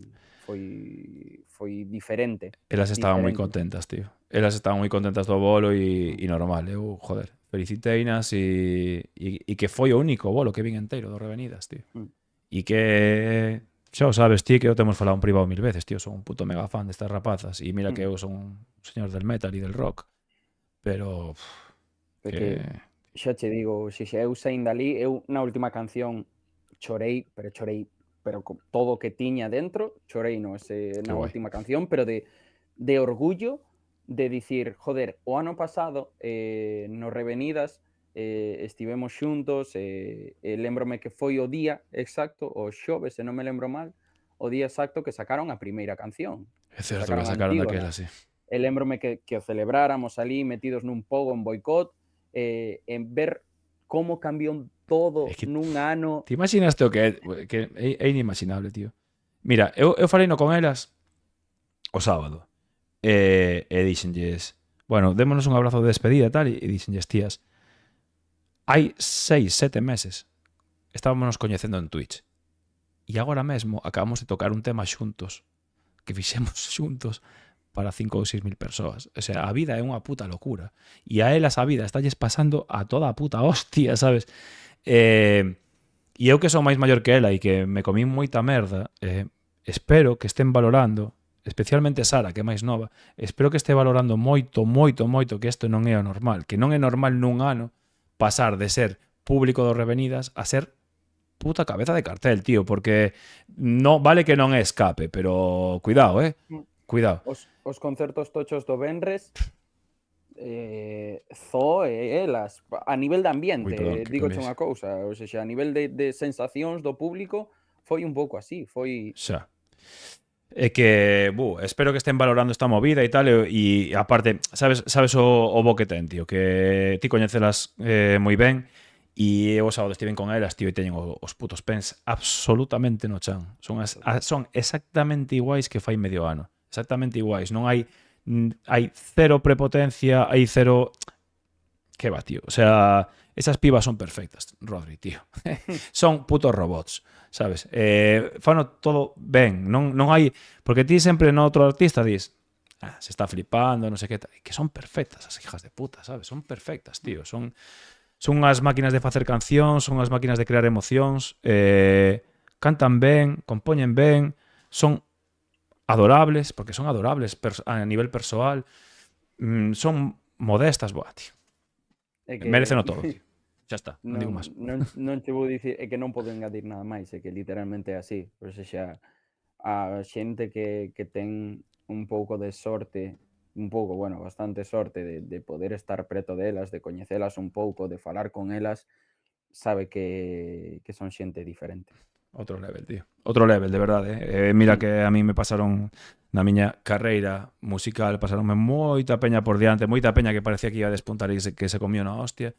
diferente. Elas estaban moi contentas, tío. Elas estaban moi contentas do bolo e normal. Eu, joder, feliciteinas e que foi o único bolo que vin enteiro do Revenidas, tío. E que xa o sabes ti que eu temos falado en privado 1000 veces, tío. Son un puto mega fan destas rapazas e mira que eu son un señor del metal e del rock. Pero porque xa che digo, se xa eu saín dali, eu na última canción chorei, pero con todo o que tiña dentro, chorei na última canción, pero de orgullo de dicir, joder, o ano pasado no Revenidas estivemos xuntos, lembrome que foi o día exacto, o xoves, se non me lembro mal, o día exacto que sacaron a primeira canción. É certo que sacaron daquela, sí. E lembrome que o celebráramos ali metidos nun pogo en boicot, en ver como cambiou todo nun ano. Te imaginaste o que é inimaginable, tío. Mira, eu falei no con elas o sábado. E dixenlles, bueno, démonos un abrazo de despedida e tal, e dixenlles, tías, hai 6, 7 meses estábamos coñecendo en Twitch. E agora mesmo acabamos de tocar un tema xuntos que fixemos xuntos para 5 ou 6 mil persoas. O sea, a vida é unha puta locura. E a elas a vida estalles pasando a toda a puta hostia, sabes? E eu que son máis maior que ela e que me comí moita merda, espero que estén valorando, especialmente Sara, que é máis nova, espero que este valorando moito, moito, moito que isto non é o normal, que non é normal nun ano pasar de ser público do Revenidas a ser puta cabeza de cartel, tío, porque no vale que non é escape, pero cuidado, cuidado. Os concertos tochos do Benres Zo e elas a nivel de ambiente, Ui, perdón, que digoche colese. unha cousa, ou seja, a nivel de sensacións do público foi un pouco así, foi Xa. É que, espero que estén valorando esta movida e tal, e aparte, sabes o bo que ten, tío, que ti coñecelas moi ben, e o sábado estiven con elas, tío, e teñen os putos pens absolutamente no chan. Son exactamente iguais que fai medio ano. Exactamente iguais. Non hai cero prepotencia, hai cero... Que va, tío. O sea, esas pibas son perfectas, Rodri, tío. Son putos robots, sabes? Fano todo ben. Non hai... Porque ti sempre no outro artista dis se está flipando, non sei que tal. Que son perfectas as hijas de puta, sabes? Son perfectas, tío. Son as máquinas de facer cancións, son as máquinas de crear emocións, cantan ben, compoñen ben, son adorables, porque son adorables a nivel persoal, son modestas, tío. é que Mereceno todo, tío. Xa está, non digo máis. non che vou dicir, é que non podo engadir nada máis, é que literalmente é así, ou seja, a xente que ten un pouco de sorte, un pouco, bueno, bastante sorte de poder estar preto delas, de coñecelas un pouco, de falar con elas, sabe que son xente diferente. Outro level, tío. Outro level, de verdade. Mira que a mí me pasaron na miña carreira musical, pasaronme moita peña por diante, moita peña que parecía que iba a despuntar e que se comió na hostia.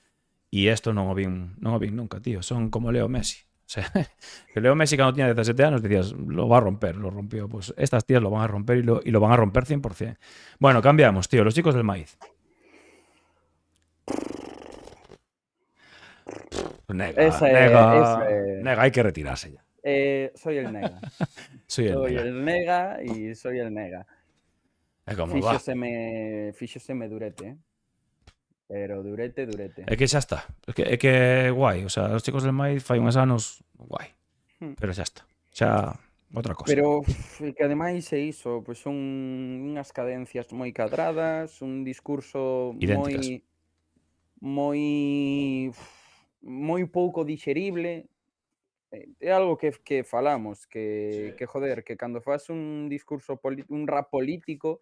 E isto non o vin nunca, tío. Son como Leo Messi. O sea, que Leo Messi cando tiña 17 anos decías, lo va a romper, lo rompió. Pues estas tías lo van a romper y lo van a romper 100%. Bueno, cambiamos, tío. Los chicos del maíz. Nega, hay que retirarse ya. Soy el nega. Soy el nega y soy el nega. É como va. Fíxoseme durete, pero durete. É que xa está. É que é guai. O sea, os chicos del maíz fai uns anos guai. Pero xa está. Xa outra cosa. Pero que ademais é iso, pois son unhas cadencias moi cadradas, un discurso idénticas. moi pouco dixerible. É algo que falamos, que joder, que cando fas un discurso un rap político,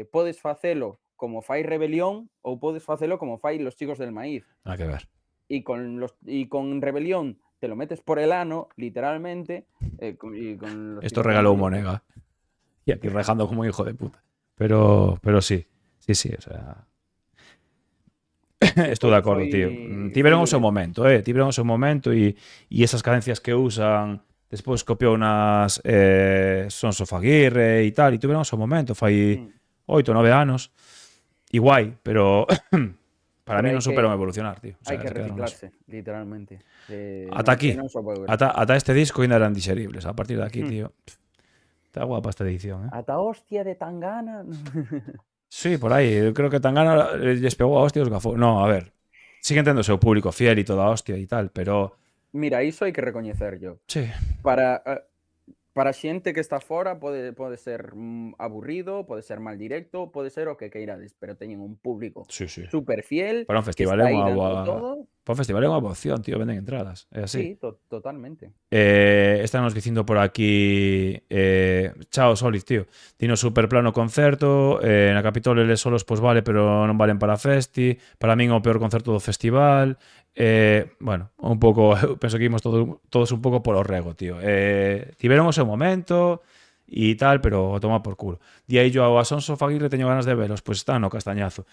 podes facelo como fai Rebelión ou podes facelo como fai Los Chicos del Maíz. Nada que ver. Y con Rebelión te lo metes por el ano, literalmente. Esto regaló Monega. Y aquí rajando como un hijo de puta. Pero sí. Sí, o sea... Estou de acordo, tío. Tiveron o seu momento, tiveron o seu momento e esas cadencias que usan despois copiou unas Sons of Aguirre e tal, e tiveron o seu momento, fai 8 ou 9 anos. E guai, pero para mí non superon evolucionar, tío. O sea, hai que reciclarse, literalmente. Ata aquí, ata este disco ainda eran digeribles. A partir de aquí, tío, está guapa esta edición, Ata hostia de Tangana. Sí, por aí. Eu creo que Tangana lles pegou a hostia os gafos. No, a ver. Siguen tendo o seu público fiel e toda a hostia e tal, pero... Mira, iso hai que recoñecerlo. Sí. Para xente que está fora pode ser aburrido, pode ser mal directo, pode ser o que queirades, pero teñen un público super fiel. Para un festival é unha boa... Para un festival é unha boa opción, tío, venden entradas. É así. Sí, totalmente. Estános dicindo por aquí chao, Solid, tío. Tino super plano concerto, na Capitol eles solos pois vale, pero non valen para a festi. Para min o peor concerto do festival. Bueno, un pouco, penso que imos todos un pouco polo rego, tío. Tiveron o seu momento e tal, pero a tomar por culo. Di aí Joao Sonso Faguirre teño ganas de velos, pois está no Castañazo.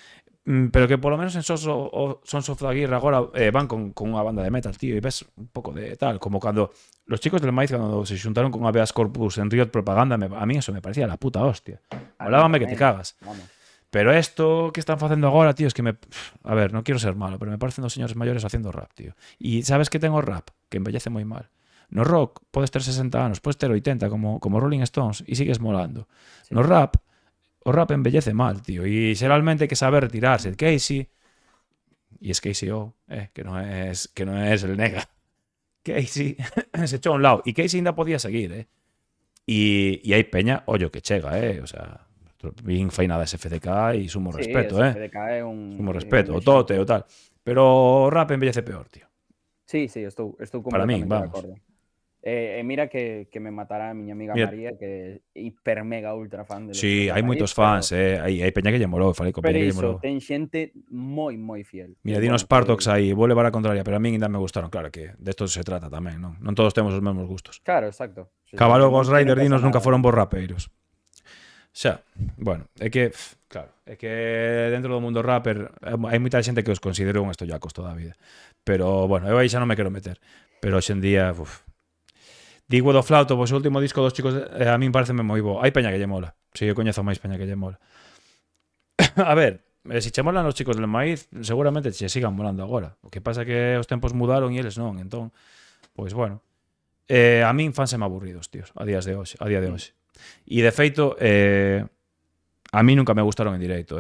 Pero que polo menos en Sonso Faguirre agora van con unha banda de metal, tío, e ves un pouco de tal, como cando los chicos del Maíz cando se xuntaron con Habeas Corpus en Riot Propaganda, a mí eso me parecía la puta hostia. A mí Molábame que te tamén, cagas. vamos. Pero esto que están facendo agora, tío, es que me... A ver, no quiero ser malo, pero me parecen dos señores mayores haciendo rap, tío. Y ¿sabes que tengo rap? Que embellece moi mal. No rock podes ter 60 anos, podes ter 80 como Rolling Stones e sigues molando. Sí. No rap, o rap embellece mal, tío. Y xeralmente hai que saber retirarse. El Casey, y es Casey O, que no es el nega. Casey se echó a un lado. Y Casey ainda podía seguir, Y hai peña, ollo que chega, o sea, bien faina da SFDK e sumo Sí, respeto, SFDK é un... Sumo é respeto, un o Tote, o exemplo. tal. Pero o rap embellece peor, tío. Sí, estou Para min, completamente de vamos. acordo. E mira que me matará a miña amiga Mira, María, que é hiper mega ultra fan de los sí, chicos del hai Maíz, moitos fans, hai peña que lle molou, falei con pero peña que lle iso, molou. ten xente moi fiel. Mira, Que, dinos bueno, Partox que... aí, vou levar a contraria, pero a min ainda me gustaron, claro que de esto se trata tamén, non? Non todos temos os mesmos gustos. Claro, exacto. O sea, Cabalo non Ghost Rider pasa dinos nunca nada. foron bons rapeiros. Xa, bueno, é que, claro, é que dentro do mundo rapper hai moita xente que os considero un estollacos toda a vida. Pero, bueno, eu aí xa non me quero meter. Pero hoxe en día, Digo do Flauto, pois o último disco dos chicos a min pareceme moi bo. Hai peña que lle mola. Si, eu coñezo máis peña que lle mola. A ver, se che molan os chicos del Maíz, seguramente che sigan molando agora. O que pasa é que os tempos mudaron e eles non, entón, pois bueno. A min fanseme aburridos, tíos, a día de hoxe. E de feito, a mí nunca me gustaron en directo,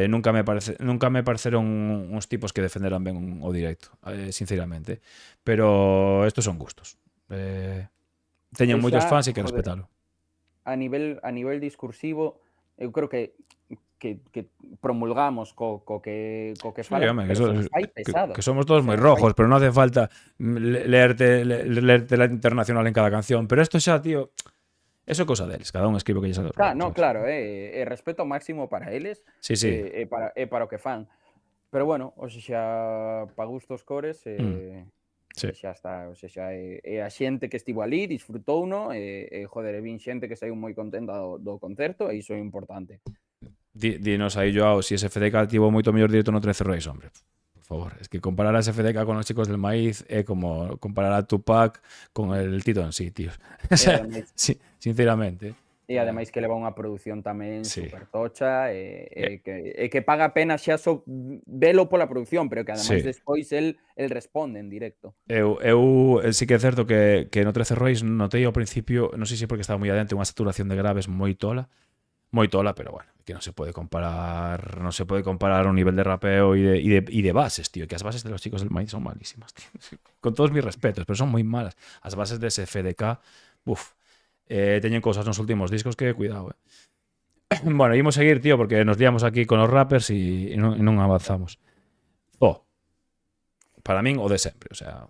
nunca me pareceron uns tipos que defenderan ben o directo, sinceramente. Pero estos son gustos. Teñen moitos fans e que joder, respetalo. A nivel discursivo, eu creo que promulgamos co que fala, Home, pero se nos fai pesado. que somos todos moi rojos, pero non hace falta leerte la internacional en cada canción. Pero esto xa, tío, eso é cosa deles. Cada un escribe o que lle sale. Claro, respeto máximo para eles, Sí. e para o que fan. Pero bueno, o sea, pa gustos cores, Sí. xa está, o sea, é a xente que estivo ali, disfrutouno, joder, vin xente que saiu moi contenta do concerto, e iso é importante. Dinos aí, Joao, si SFDK tivo moito mellor directo no 13 Reis, hombre. Por favor, es que comparar a SFDK con los chicos del Maíz é como comparar a Tupac con el Tito en sí, tío. O sea, sí, sinceramente. E ademais que leva unha produción tamén Sí. super tocha, que paga a pena xa velo pola produción, pero que ademais Sí. despois el responde en directo. Eu sí que é certo que no 13 Reis notei ao principio, non sei se porque estaba moi adentro, unha saturación de graves moi tola, pero bueno, que non se pode comparar o nivel de rapeo e de bases, tío, que as bases de los chicos del Maíz son malísimas, tío. Con todos mis respetos, pero son moi malas. As bases de SFDK, teñen cousas nos últimos discos que cuidado, Bueno, ímos seguir, tío, porque nos liamos aquí con os rappers e non avanzamos. Para min o de sempre, o sea,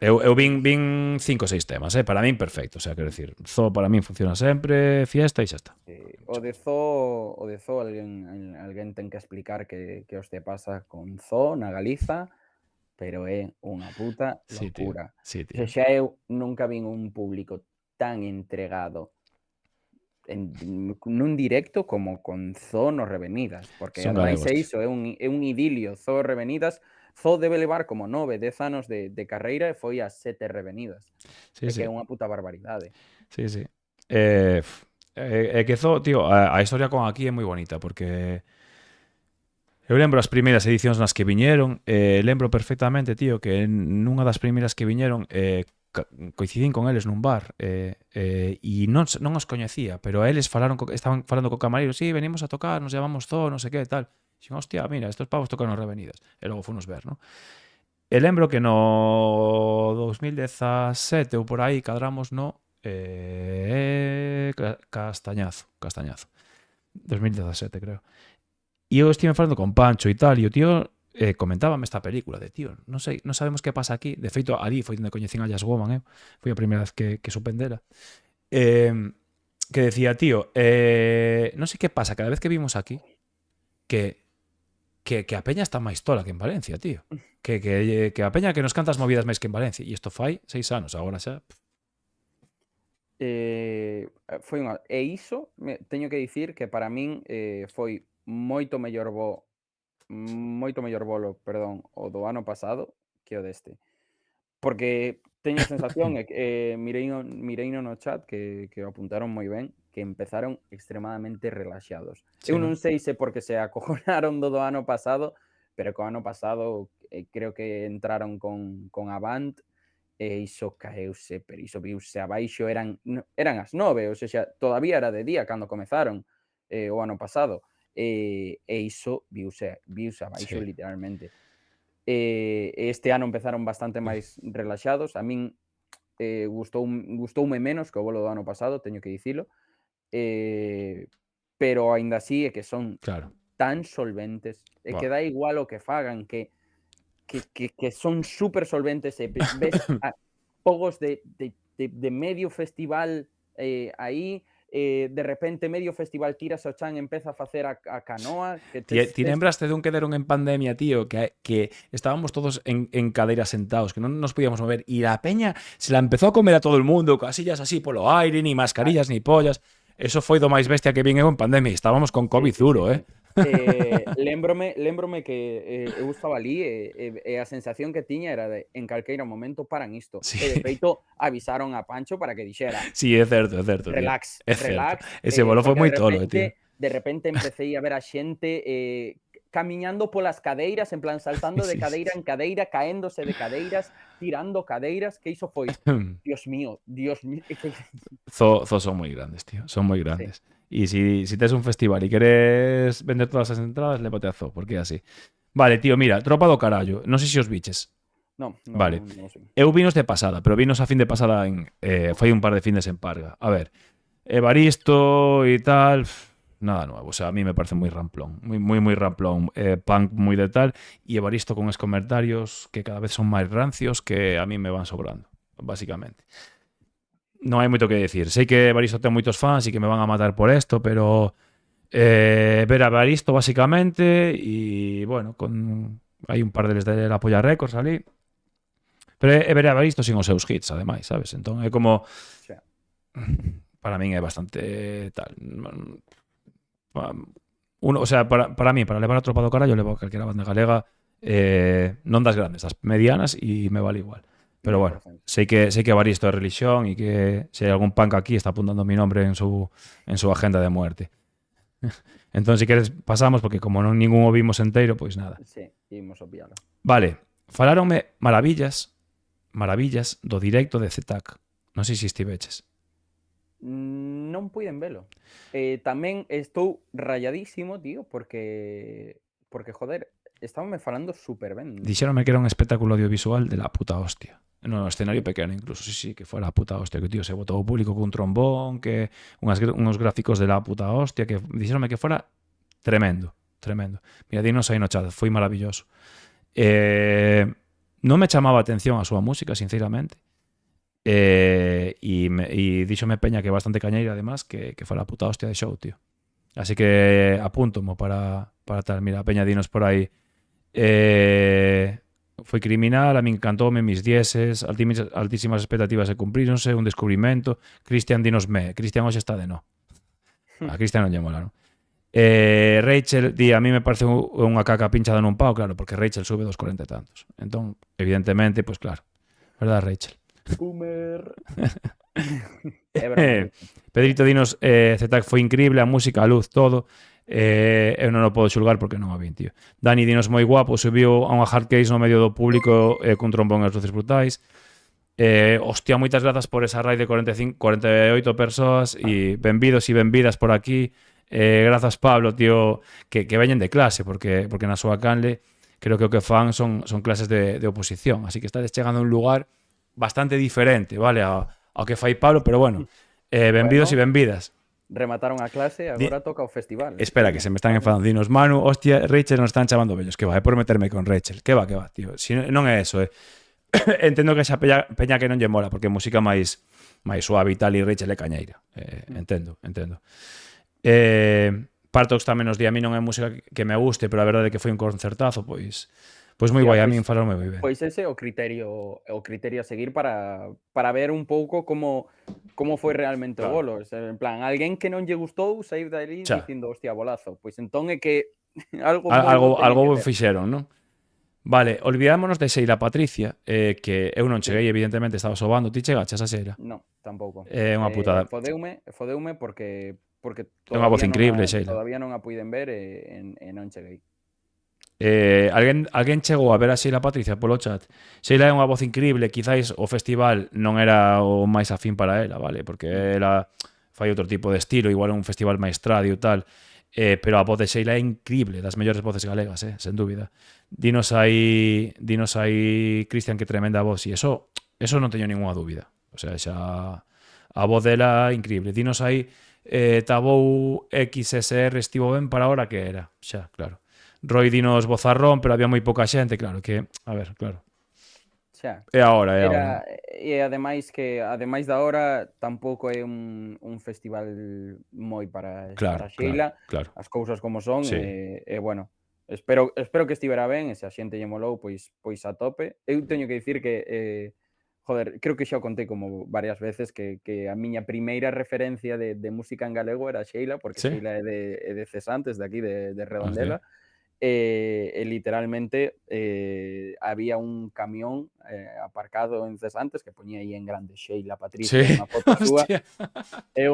eu vin 5 ou 6 temas, para min perfecto, o sea, quero decir, para min funciona sempre, fiesta e xa está. O de Zoo alguén ten que explicar que os te pasa con Zoo na Galiza, pero é unha puta locura. Sí, O tío. sea, eu nunca vin un público tan entregado nun directo como con Zoo nos Revenidas, porque Son ademais galegos, é un idilio. Zoo Revenidas, Zoo debe levar como 9, 10 anos de carreira e foi a 7 Revenidas. Sí. Que é unha puta barbaridade. Sí. Que Zoo, tío, a historia con aquí é moi bonita, porque eu lembro as primeiras edicións nas que viñeron, lembro perfectamente, tío, que nunha das primeiras que viñeron coincidín con eles nun bar e non os coñecía, pero eles estaban falando co camareiro, sí, venimos a tocar, nos llamamos Zoo, non sei que, tal. Dixen, hostia, mira, estos pavos tocan nos Revenidas. E logo funos ver, non? E lembro que no 2017 ou por aí cadramos no Castañazo. 2017, creo. E eu estive falando con Pancho e tal, e o tío comentábame esta película de, tío, non sabemos que pasa aquí. De feito, ali foi onde coñecín a Jazz Woman, foi a primeira vez que supen dela. Que decía, tío, non sei que pasa cada vez que vimos aquí que a peña está máis tola que en Valencia, tío. Que a peña que nos canta as movidas máis que en Valencia. E isto fai 6 anos, agora xa. Foi e iso teño que dicir que para min foi moito mellor bolo, perdón, o do ano pasado que o deste. Porque teño a sensación, mireino no chat que o apuntaron moi ben, que empezaron extremadamente relaxados. Sí, Eu non? non sei se porque se acojonaron do ano pasado, pero que o ano pasado creo que entraron con Avant e iso caeuse, pero iso viuse abaixo, eran as 9, ou sexa, todavía era de día cando comezaron o ano pasado, e iso viuse abaixo Sí. literalmente. Este ano empezaron bastante máis relaxados. A min gustoume menos que o bolo do ano pasado, teño que dicilo. Pero aínda así é que son Claro. tan solventes, e Buah. que dá igual o que fagan, que son súper solventes e ves a pogos de medio festival aí, de repente medio festival tiras ao chan e empeza a facer a canoa, que Ti lembraste dun que deron en pandemia, tío, que estábamos todos en cadeiras sentados, que non nos podíamos mover, e a peña se la empezó a comer a todo el mundo, casillas así polo aire, ni mascarillas, ni pollas. Eso foi do máis bestia que vin eu en pandemia, e estábamos con COVID duro, Lémbrome que eu estaba ali e a sensación que tiña era de en calqueira momento paran isto. Sí. E de feito avisaron a Pancho para que dixera Sí, é certo, tío. relax, É certo. relax. Ese bolo foi porque moi tolo, tío. De repente empecé a ver a xente camiñando polas cadeiras, en plan saltando de cadeira en cadeira, caéndose de cadeiras, tirando cadeiras, que iso foi, Dios mío. Son moi grandes, tío. Son moi grandes. E si tes un festival e queres vender todas as entradas, lévate a Zoo, porque é así. Vale, tío, mira, Tropa do Carallo. Non sei se os biches. No, Vale. non sei. Eu vinos de pasada, pero vinos a fin de pasada fai un par de findes en Parga. A ver, Evaristo e tal, nada nuevo. O sea, a mí me parece moi ramplón. Moi ramplón. Punk moi de tal. E Evaristo con os comentarios que cada vez son máis rancios que a mí me van sobrando, básicamente. Non hai moito que decir. Sei que Evaristo ten moitos fans e que me van a matar por esto, pero ver a Evaristo básicamente e, bueno, hai un par deles de la Polla Records ali. Pero é ver a Evaristo sin os seus hits, ademais, sabes? Entón é como... Sí. Para min é bastante tal... O sea, para mí, para levar a Tropa do Carallo, levo a calquera banda galega, non das grandes, das medianas, e me vale igual. Pero bueno, sei que Evaristo é religión e que se hai algún punk aquí está apuntando mi nombre en su agenda de muerte. Entón, si queres, pasamos, porque como non ningún o vimos enteiro, pois nada. Sí, imos obvialo. Vale, falaronme maravillas do directo de ZTAC. Non sei se estiveches. Non puiden velo. Tamén estou rayadísimo, tío, porque joder, estábame falando super ben. Dixéronme que era un espectáculo audiovisual de la puta hostia. No escenario pequeno incluso, sí, que fuera la puta hostia, que tío se botou o público cun trombón, que unos gráficos de la puta hostia, que dixéronme que fuera tremendo. Mira, dinos aí no chat, foi maravilloso. Non me chamaba a atención a súa música, sinceramente. E díxome Peña que é bastante cañeira, además, que fuera la puta hostia de show, tío. Así que apúntomo para tal. Mira, Peña, dinos por aí. Foi criminal, a min cantoume mis dieces, altísimas expectativas se cumpríronse, un descubrimento. Cristian, dinos Cristian hoxe está de no. A Cristian non lle mola, non? Rachel di, a mí me parece unha caca pinchada nun pau, claro, porque Rachel sube dos 40 e tantos. Entón, evidentemente, pues claro. Verdad, Rachel? Boomer. Pedrito, dinos, ZTAC foi increíble, a música, a luz, todo. Eu non o podo xulgar porque non o vin, tío. Dani, dinos moi guapo, subiu a unha hard case no medio do público cun trombón e as luces brutais. Hostia, moitas grazas por esa raid de 48 persoas e benvidos e benvidas por aquí. Grazas, Pablo, tío, que veñen de clase, porque na súa canle creo que o que fan son clases de oposición, así que estades chegando a un lugar bastante diferente, vale, ao que fai Pablo, pero bueno, benvidos e benvidas. Remataron a clase, agora toca o festival. Espera, que se me están enfadando. Dinos, Manu, hostia, Rachel nos están chamando vellos. Que va, é por meterme con Rachel. Que va, tío. Si non é eso, Entendo que esa peña que non lle mola, porque música máis suave e tal, e Rachel é cañeira. Entendo. Partox tamén nos di, a mí non é música que me guste, pero a verdade é que foi un concertazo, pois Pois moi Hostia, guai, a pois min falaronme moi ben. pois ese é o criterio a seguir para ver un pouco como foi realmente o Claro. bolo. En plan, alguén que non lle gustou saír de ali Xa, dicindo: "Hostia, bolazo". Pois entón é que algo moi bo teñen que algo ter. fixeron, non? Vale, olvidámonos de Sheila Patricia, que eu non Sí. cheguei, evidentemente, estaba sobando. Ti chegaches a Sheila? No, tampouco. É unha putada. Fodeume porque É unha voz increíble, Sheila. todavía non a puiden ver e non cheguei. Alguén chegou a ver a Sheila Patricia polo chat. Sheila é unha voz increíble, quizáis o festival non era o máis afín para ela, vale? Porque ela fai outro tipo de estilo, igual é un festival máis tradio e tal, pero a voz de Sheila é increíble, das mellores voces galegas, sen dúbida. Dinos aí, Cristian, que tremenda voz, e eso non teño ninguna dúbida. O sea, xa a voz dela increíble. Dinos aí, Tabou XSR estivo ben para a hora que era, xa, claro. Roy dinos Bozarrón, pero había moi pouca xente, claro, que, a ver, claro. Xa. É agora, é agora. Ademais da hora tampouco é un festival moi para Claro, Sheila, claro. as cousas como son, Sí. e bueno, espero que estivera ben, e se a xente lle molou, pois a tope. Eu teño que dicir que, joder, creo que xa o contei como varias veces que a miña primeira referencia de música en galego era Sheila, porque Sí? Sheila é de Cesantes, de aquí de Hostia. Redondela. Literalmente había un camión aparcado en Cesantes que poñía aí en grande Sheila Sí, Patricia, unha foto súa, hostia. e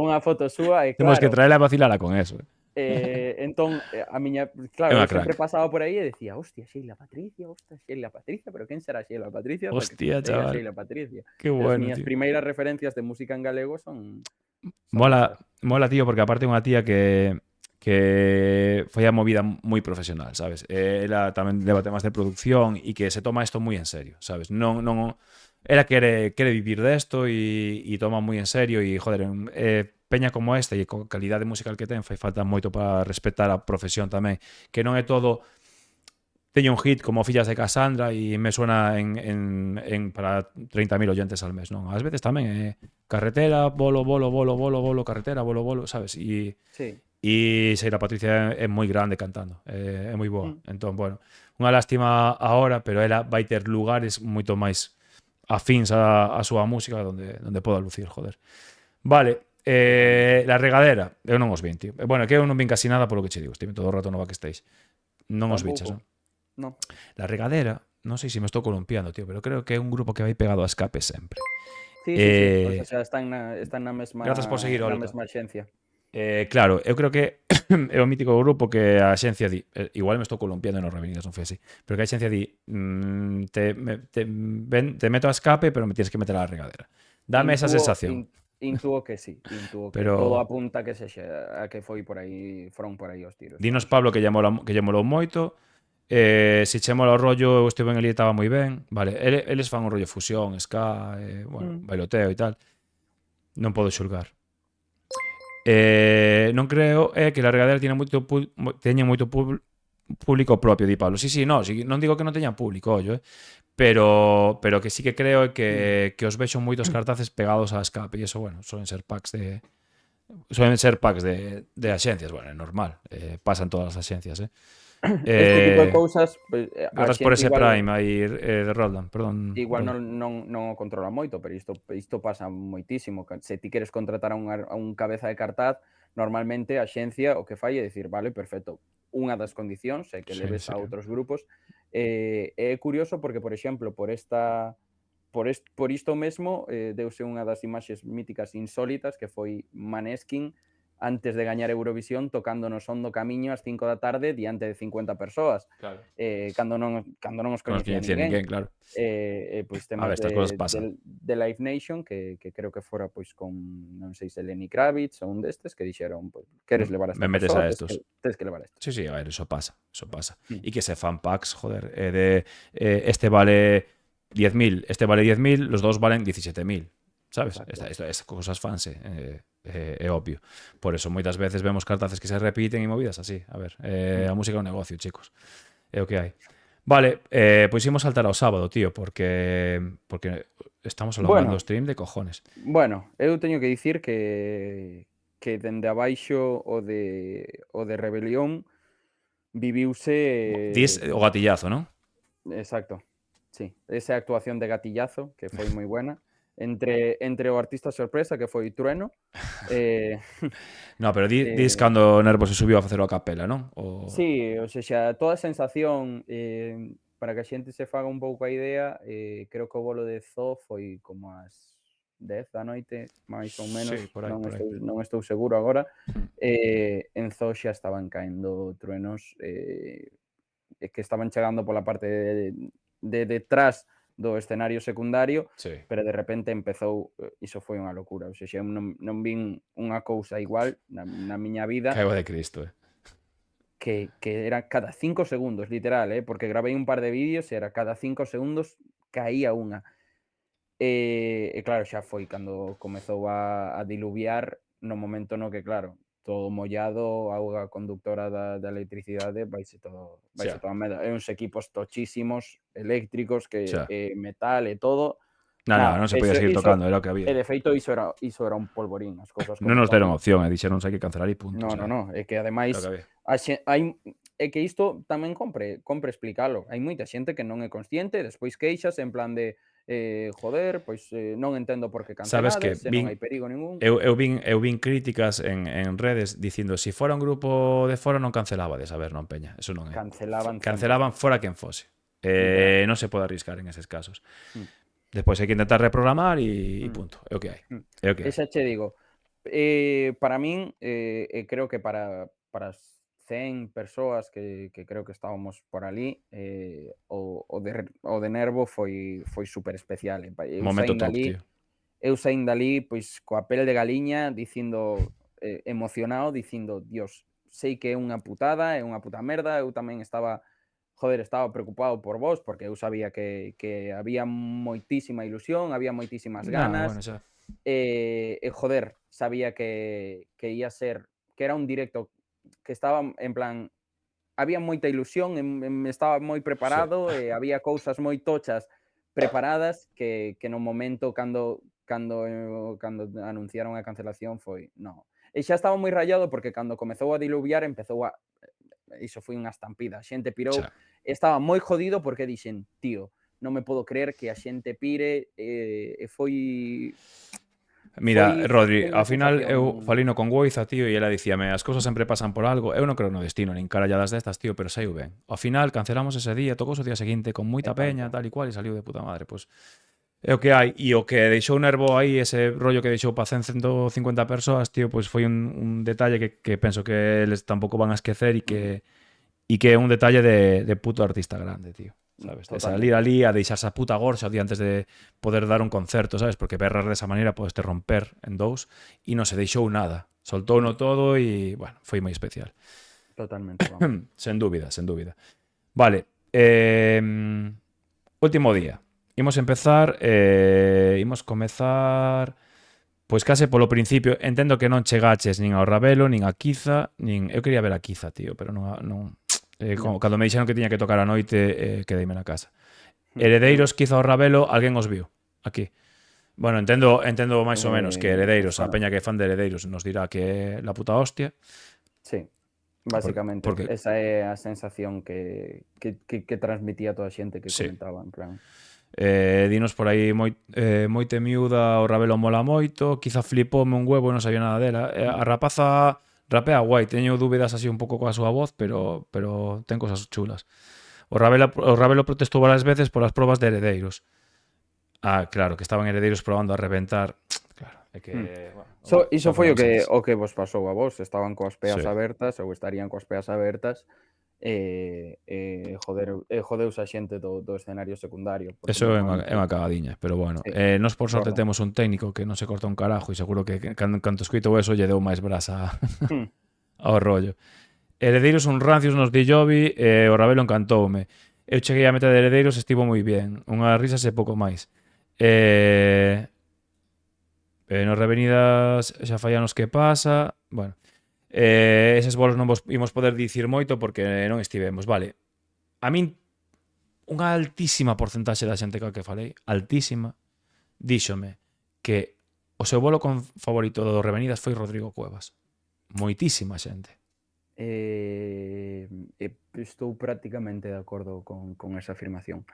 Temos que claro, traela a vacilara con eso. entón a miña, É claro, unha eu sempre crack. pasaba por aí e decía: "Hostia, Sheila Patricia, pero quen será Sheila Patricia?", ata que Hostia, coñecei a chaval. Sheila Patricia. Qué E as bueno, miñas tío. primeiras referencias de música en galego son Mola, esas. tío, porque aparte é unha tía que foi a movida moi profesional, sabes? Ela tamén leva temas de producción e que se toma isto moi en serio, sabes? Non ela quere vivir desto e toma moi en serio e, joder, peña como esta e con calidade musical que ten fai falta moito para respetar a profesión tamén, que non é todo teño un hit como Fillas de Cassandra e me suena en para 30.000 oyentes al mes, non? Ás veces tamén é carretera, bolo, carretera, bolo, sabes? Sí. E Sheila Patricia é moi grande cantando, é moi boa. Mm. Entón, bueno, unha lástima agora, pero ela vai ter lugares moito máis afíns a súa música donde poda lucir, joder. Vale, La Regadera, eu non os vin, tío. Bueno, que eu non vin casi nada polo que che digo, estive todo o rato no backstage. Non os biches, non? Tampouco. No. La Regadera, non sei se me estou columpiando, tío, pero creo que é un grupo que vai pegado a escape sempre. Sí. O sea, están na mesma Grazas por seguir, Olga. axencia. Claro, eu creo que é o mítico grupo que a axencia di, igual me estou columpiando nos revenidos, non foi así, pero que a axencia di, te meto a escape, pero me tienes que meter a La Regadera. Dame esa sensación. Intuo que sí, intuo que Pero- todo apunta que sexa a que foron por aí os tiros. Dinos, Pablo, que lle molou moito. Se che mola o rollo, eu estive en ali e estaba moi ben. Vale, eles fan un rollo fusión, ska, bueno, bailoteo e tal. Non podo xulgar. Non creo que La Regadera teña moito público propio, di Pablo. Sí, non digo que non teñan público, ollo, pero que sí que creo que os vexo moitos cartaces pegados a escape e eso, bueno, suelen ser packs de axencias, bueno, é normal, pasan todas as axencias, Este tipo de cousas, a Grazas por xente ese igual, Prime aí de Roldán, perdón. igual Roldán. non o controla moito, pero isto pasa moitísimo. Se ti queres contratar a un cabeza de cartaz, normalmente a xencia o que fai é dicir, vale, perfecto, unha das condicións é que Sí, leves sí. a outros grupos. É curioso porque, por exemplo, por isto mesmo, deuse unha das imaxes míticas insólitas que foi Maneskin antes de gañar Eurovisión tocando no Son do Camiño ás 5 da tarde diante de 50 persoas, Claro. cando non os coñecía ninguén. Claro. Pois A temas ver, estas cosas pasan. de Live Nation que creo que fora pois con, non sei se Lenny Kravitz ou un destes que dixeron, pois, queres levar a esta Me metes persoa, a estos. tes que levar a estos. Sí, a ver, eso pasa. Mm. E que se fan packs, joder, este vale 10.000, este vale 10.000, los dos valen 17.000, sabes? Estas cosas fanse, é obvio. Por eso moitas veces vemos cartaces que se repiten e movidas así. A ver, a música é un negocio, chicos. É o que hai. Vale, pois imos saltar ao sábado, tío, porque estamos alongando o stream de cojones. Bueno, eu teño que dicir que dende abaixo o de Rebelión viviuse Dis o gatillazo, non? Exacto. Sí, esa actuación de gatillazo que foi moi buena. Entre o artista sorpresa que foi Trueno, eh, No, pero dis eh, cando Nervo se subiu a facelo a capela, non? O... sí, o sexa, toda a sensación, para que a xente se faga un pouco a idea, creo que o bolo de Zoo foi como ás 10 da noite, máis ou menos, Sí, por aí, non por aí. estou seguro agora. Mm. En Zoo xa estaban caendo truenos, que estaban chegando pola parte de detrás do escenario secundario, Sí. pero de repente empezou, iso foi unha locura, ou sexa, eu non vin unha cousa igual na miña vida, Caigo de Cristo, que era cada 5 segundos, literal, porque gravei un par de vídeos e era cada 5 segundos caía unha. E claro, xa foi cando comezou a diluviar no momento no que, claro, todo mollado, auga conductora da electricidade, Xa, vaise todo a merda. E uns equipos tochísimos, eléctricos, que xa. metal e todo. Non Nada, se podía seguir tocando, era o que había. de feito iso era un polvorín, as cousas Non como nos deron son. opción, dixeron hai que cancelar e punto, o No, no, sea, no, é que era o que ademais había. é que isto tamén compre explicalo. Hai moita xente que non é consciente, despois queixas en plan de, joder, pois, non entendo por que Sabes que cancelades, se non hai perigo ningún. eu vin críticas en redes dicindo si fora un grupo de fora non cancelabades, a ver, non peña, eso non é. Cancelaban 100%, Cancelaban fora quen fose. literal. Non se pode arriscar en eses casos. Mm, Despois hai que intentar reprogramar e mm, punto, é o que hai. mm. É o que E hai. xa che digo, para min, e creo que para as 100 persoas que creo que estábamos por ali, o de Nervo foi super especial, Momento top, tío. eu saín dali, pois, coa pel de galiña, dicindo, emocionado, dicindo: "Dios, sei que é unha putada, é unha puta merda", eu tamén estaba preocupado por vos, porque eu sabía que había moitísima ilusión, había moitísimas Bueno, ganas, xa. joder, sabía que ia ser, que era un directo que estaba en plan, había moita ilusión, estaba moi Sí. preparado, e había cousas moi tochas preparadas que no momento cando anunciaron a cancelación foi no. E xa estaba moi rayado porque cando comezou a diluviar empezou a iso foi unha estampida, a xente pirou, Xa. estaba moi jodido porque dixen: "Tío, non me podo creer que a xente pire", e foi Mira, Rodri, unha ao final sensación. eu falino con Goiza, tío, e ela dicíame, as cousas sempre pasan por algo. Eu non creo no destino, nin caralladas destas, tío, pero saiu ben. Ao final cancelamos ese día, tocou o día seguinte con moita E peña, tanto. tal e cual, e saliu de puta madre. Pois é o que hai. E o que deixou Nervo aí, ese rollo que deixou para 100, 150 persoas, tío, pois foi un detalle que penso que eles tampouco van a esquecer e que é un detalle de puto artista grande, tío. Sabes? De salir Totalmente. ali a deixarse a puta gorxa o día antes de poder dar un concerto, sabes? Porque berrar desa maneira podes te romper en dous e non se deixou nada. Soltouno todo e, bueno, foi moi especial. Totalmente, vamos. Sen dúbida, sen dúbida. Vale, último día. Imos comezar pois case polo principio. Entendo que non chegaches nin ao Ravelo, nin a Quiza, nin... Eu quería ver a Quiza, tío, pero non... No. Cando me dixeron que tiña que tocar a noite, quedeime na casa. Eu Heredeiros, Quiza ao Ravelo, alguén os viu aquí. Bueno, entendo máis ou menos que Heredeiros, a bueno, peña que é fan de Heredeiros nos dirá que é la puta hostia. sí, basicamente, porque esa é a sensación que transmitía toda a xente que sí. comentaba, en plan. Dinos por aí moite miúda, o Ravelo mola moito, Quiza flipoume un huevo e non sabía nada dela. A rapaza rapea guai, teño dúbidas así un pouco coa súa voz, pero ten cosas chulas. O Ravelo protestou varias veces polas probas de Heredeiros. Claro, que estaban Heredeiros probando a reventar. Claro, é que... Bueno, Iso foi o que vos pasou a vos, estaban coas peas Sí. abertas, ou estarían coas peas abertas, jodeuse a xente do escenario secundario. Porque Eso é normalmente- unha cagadiña, pero bueno. Sí, Nos por sorte gorda. temos un técnico que non se corta un carajo e seguro que canto escuito eso lle deu máis brasa ao rollo. Heredeiros un rancios nos di Jovi e o Ravelo encantoume. Eu cheguei a meta de Heredeiros e estivo moi bien. Unhas risas e pouco máis. Nos revenidas xa fallanos que pasa. Bueno, eses bolos non vos imos poder dicir moito porque non estivemos. Vale, a min unha altísima porcentaxe da xente coa que falei, altísima, díxome que o seu bolo con favorito do Revenidas foi Rodrigo Cuevas. Moitísima xente. Estou prácticamente de acordo con esa afirmación.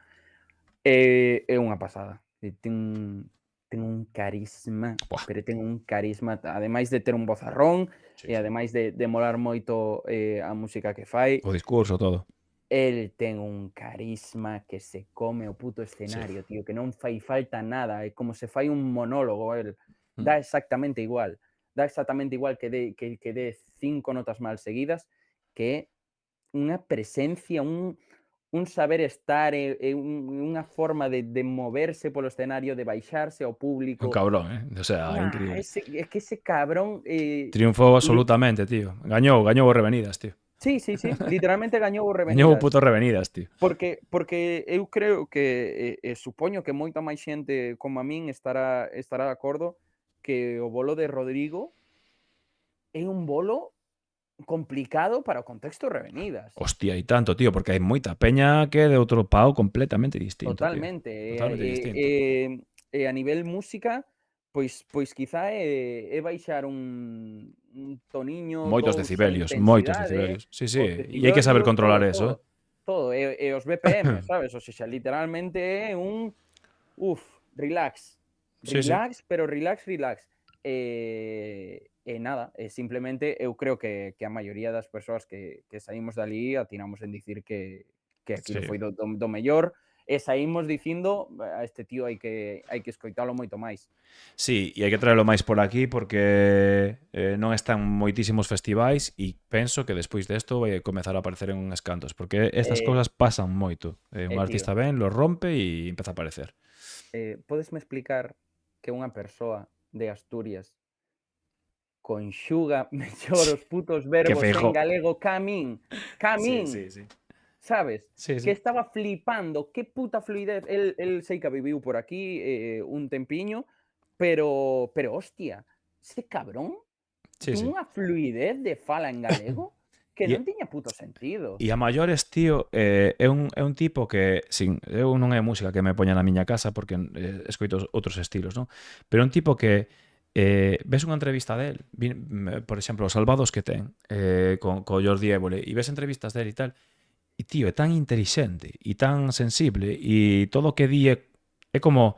É unha pasada. Ten un carisma, Buah. pero ten un carisma, ademais de ter un vozarrón, Sí, e sí. ademais de molar moito a música que fai, O discurso, todo. el ten un carisma que se come o puto Sí. escenario, tío, que non fai falta nada, é como se fai un monólogo el. Mm. Dá exactamente igual. Dá exactamente igual que dé 5 notas mal seguidas, que é unha presencia, un saber estar, unha forma de moverse polo escenario, de baixarse ao Un público. cabrón, O sea, increíble. É que ese cabrón, Triunfou li absolutamente, tío. Gañou o Revenidas, tío. sí, literalmente gañou o Gañou o Revenidas. puto Revenidas, tío. Porque eu creo que, supoño que moita máis xente como a min estará de acordo que o bolo de Rodrigo é un bolo complicado para o contexto Revenidas. Hostia, e tanto, tío, porque hai moita peña que é de outro pao completamente distinto, tío. Totalmente. Totalmente distinto. E a nivel música, pois quizá é baixar un toniño, Moitos 2 en decibelios, moitos intensidade, decibelios. Sí, os sí, e hai que saber decibelios, controlar todo, eso, todo, todo. E os BPM, sabes? O sexa, literalmente é un relax. Sí, sí. Relax, pero relax. E nada, simplemente eu creo que a maioría das persoas que saímos dali atinamos en dicir que aquilo Sí. foi do mellor, e saímos dicindo a este tío hai que escoitalo moito máis. Sí, e hai que traelo máis por aquí porque non están moitísimos festivais e penso que despois desto vai comezar a aparecer en uns cantos, porque estas cousas pasan moito. Un Tío, artista ben, lo rompe e empeza a aparecer. podesme explicar que unha persoa de Asturias conxuga mellor os putos verbos en Feijóo. galego ca min, Sí. sabes? Sí, Que sí. estaba flipando, que puta fluidez. El sei que viviu por aquí un tempiño, pero hostia, ese cabrón Sí, tiña sí. unha fluidez de fala en galego que E, non tiña puto sentido. e a maiores, tío, é un tipo que, sin, eu non é música que me poña na miña casa porque escoito outros estilos, non? Pero é un tipo que ves unha entrevista del, por exemplo, os Salvados que ten co Jordi Évole, e ves entrevistas del e tal, e tío, é tan intelixente e tan sensible e todo o que di é como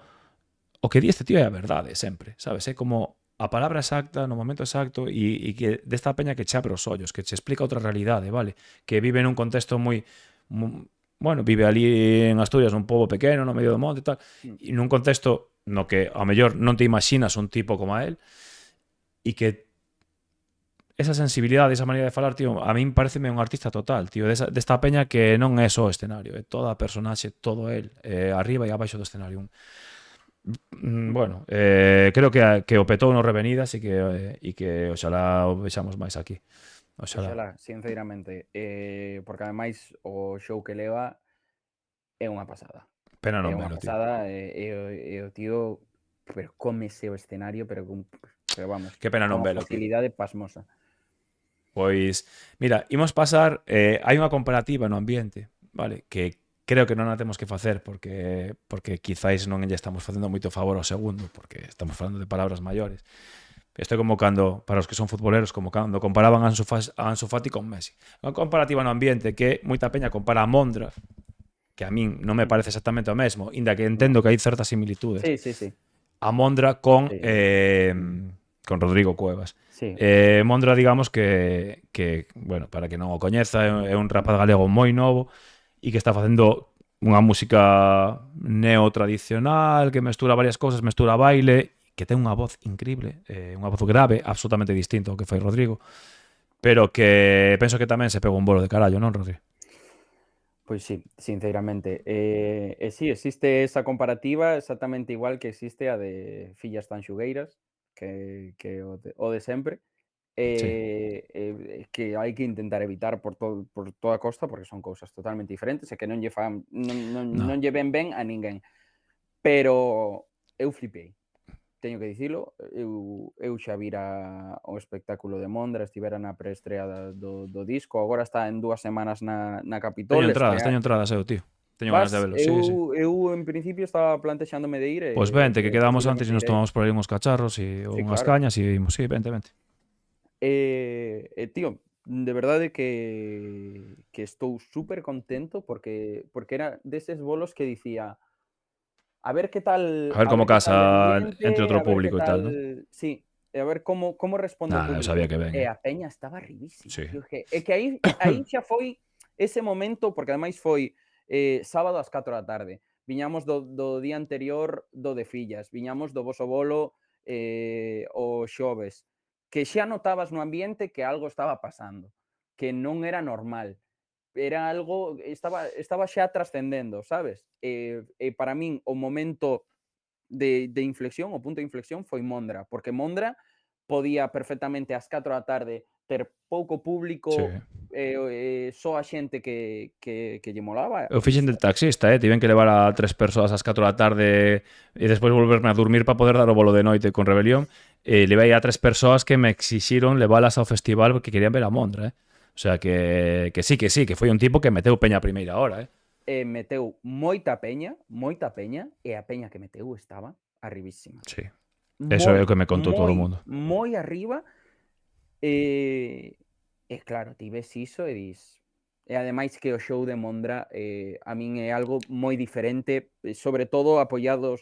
o que di este tío é a verdade sempre, sabes? É como a palabra exacta no momento exacto e que desta peña que che abre os ollos, que che explica outra realidade, vale? Que vive nun contexto bueno, vive ali en Asturias, un pobo pequeno, no medio do monte e tal, e nun contexto no que ao mellor non te imaginas un tipo como a él e que esa sensibilidade, esa maneira de falar, tío, a min pareceme un artista total, tío, desta peña que non é só o escenario, é toda a personaxe, todo el, arriba e abaixo do escenario. Bueno, creo que o petou no Revenidas e que oxalá o vexamos máis aquí. Oxalá, sinceramente, porque ademais o show que leva é unha pasada. Pena É non unha velo, tío. pasada e o tío pero cómese o escenario, pero vamos, Que pena non con unha velo, tío. facilidade pasmosa. Pois, mira, imos pasar, hai unha comparativa no ambiente, vale, que creo que non a temos que facer porque quizáis non lle estamos facendo moito favor ao segundo, porque estamos falando de palabras maiores. Isto é como cando, para os que son futboleros, como cando comparaban a Ansu Fati con Messi. Unha comparativa no ambiente que moita peña compara a Mondra, que a min non me parece exactamente o mesmo, inda que entendo que hai certas similitudes. Sí. A Mondra con Sí. con Rodrigo Cuevas. Sí. Mondra, digamos que, bueno, para que non o coñeza, é un rapaz galego moi novo e que está facendo unha música neotradicional que mestura varias cousas, mestura baile, que ten unha voz increíble, unha voz grave, absolutamente distinto ao que fai Rodrigo, pero que penso que tamén se pega un bolo de carallo, non, Rodrigo? Pois sí, sinceramente. Sí, existe esa comparativa exactamente igual que existe a de Fillas tan xugueiras, que o de sempre. Que hai que intentar evitar por toda costa, porque son cousas totalmente diferentes e que non lle fan non lle ven ben a ninguén. Pero eu flipei, teño que dicilo, eu xa vira o espectáculo de Mondra, estivera na preestrea do disco, agora está en 2 semanas na Capitol. Teño entradas eu, tío. Teño ganas de velo, sí. Eu en principio estaba plantexándome de ir. Pois vente, que quedamos antes e nos posiblemente irei. tomamos por aí uns cacharros e unhas claro. cañas e vimos, sí, vente. Tío, de verdade que estou super contento porque era deses bolos que dicía A ver a cómo ver que tal o casa entre ambiente, outro a ver que público e tal, ¿no? tal sí, e a ver como responde o Nah, eu sabía público. que ven, E a peña estaba arribísima, Sí. tío, que aí xa foi ese momento, porque ademais foi, sábado ás 4 da tarde. Viñamos do día anterior do de Fillas, viñamos do voso bolo, o xoves, que xa notabas no ambiente que algo estaba pasando, que non era normal. Era algo, estaba xa trascendendo, sabes? E para min o momento de inflexión, o punto de inflexión foi Mondra, porque Mondra podía perfectamente ás 4 da tarde ter pouco Sí. público, só a xente que lle molaba Eu e fixen xa. de taxista, tiven que levar a 3 persoas ás 4 da tarde e despois volverme a dormir para poder dar o bolo de noite con Rebelión. E levei a 3 persoas que me exixiron leválas ao festival porque querían ver a Mondra, O sea que sí, que foi un tipo que meteu peña a primeira hora, Meteu moita peña, e a peña que meteu estaba arribísima. Sí. Eso é o Moi, que me contou todo o mundo. moi arriba. Claro, ti ves iso e dis. E ademais que o show de Mondra a min é algo moi diferente, sobre todo apoiado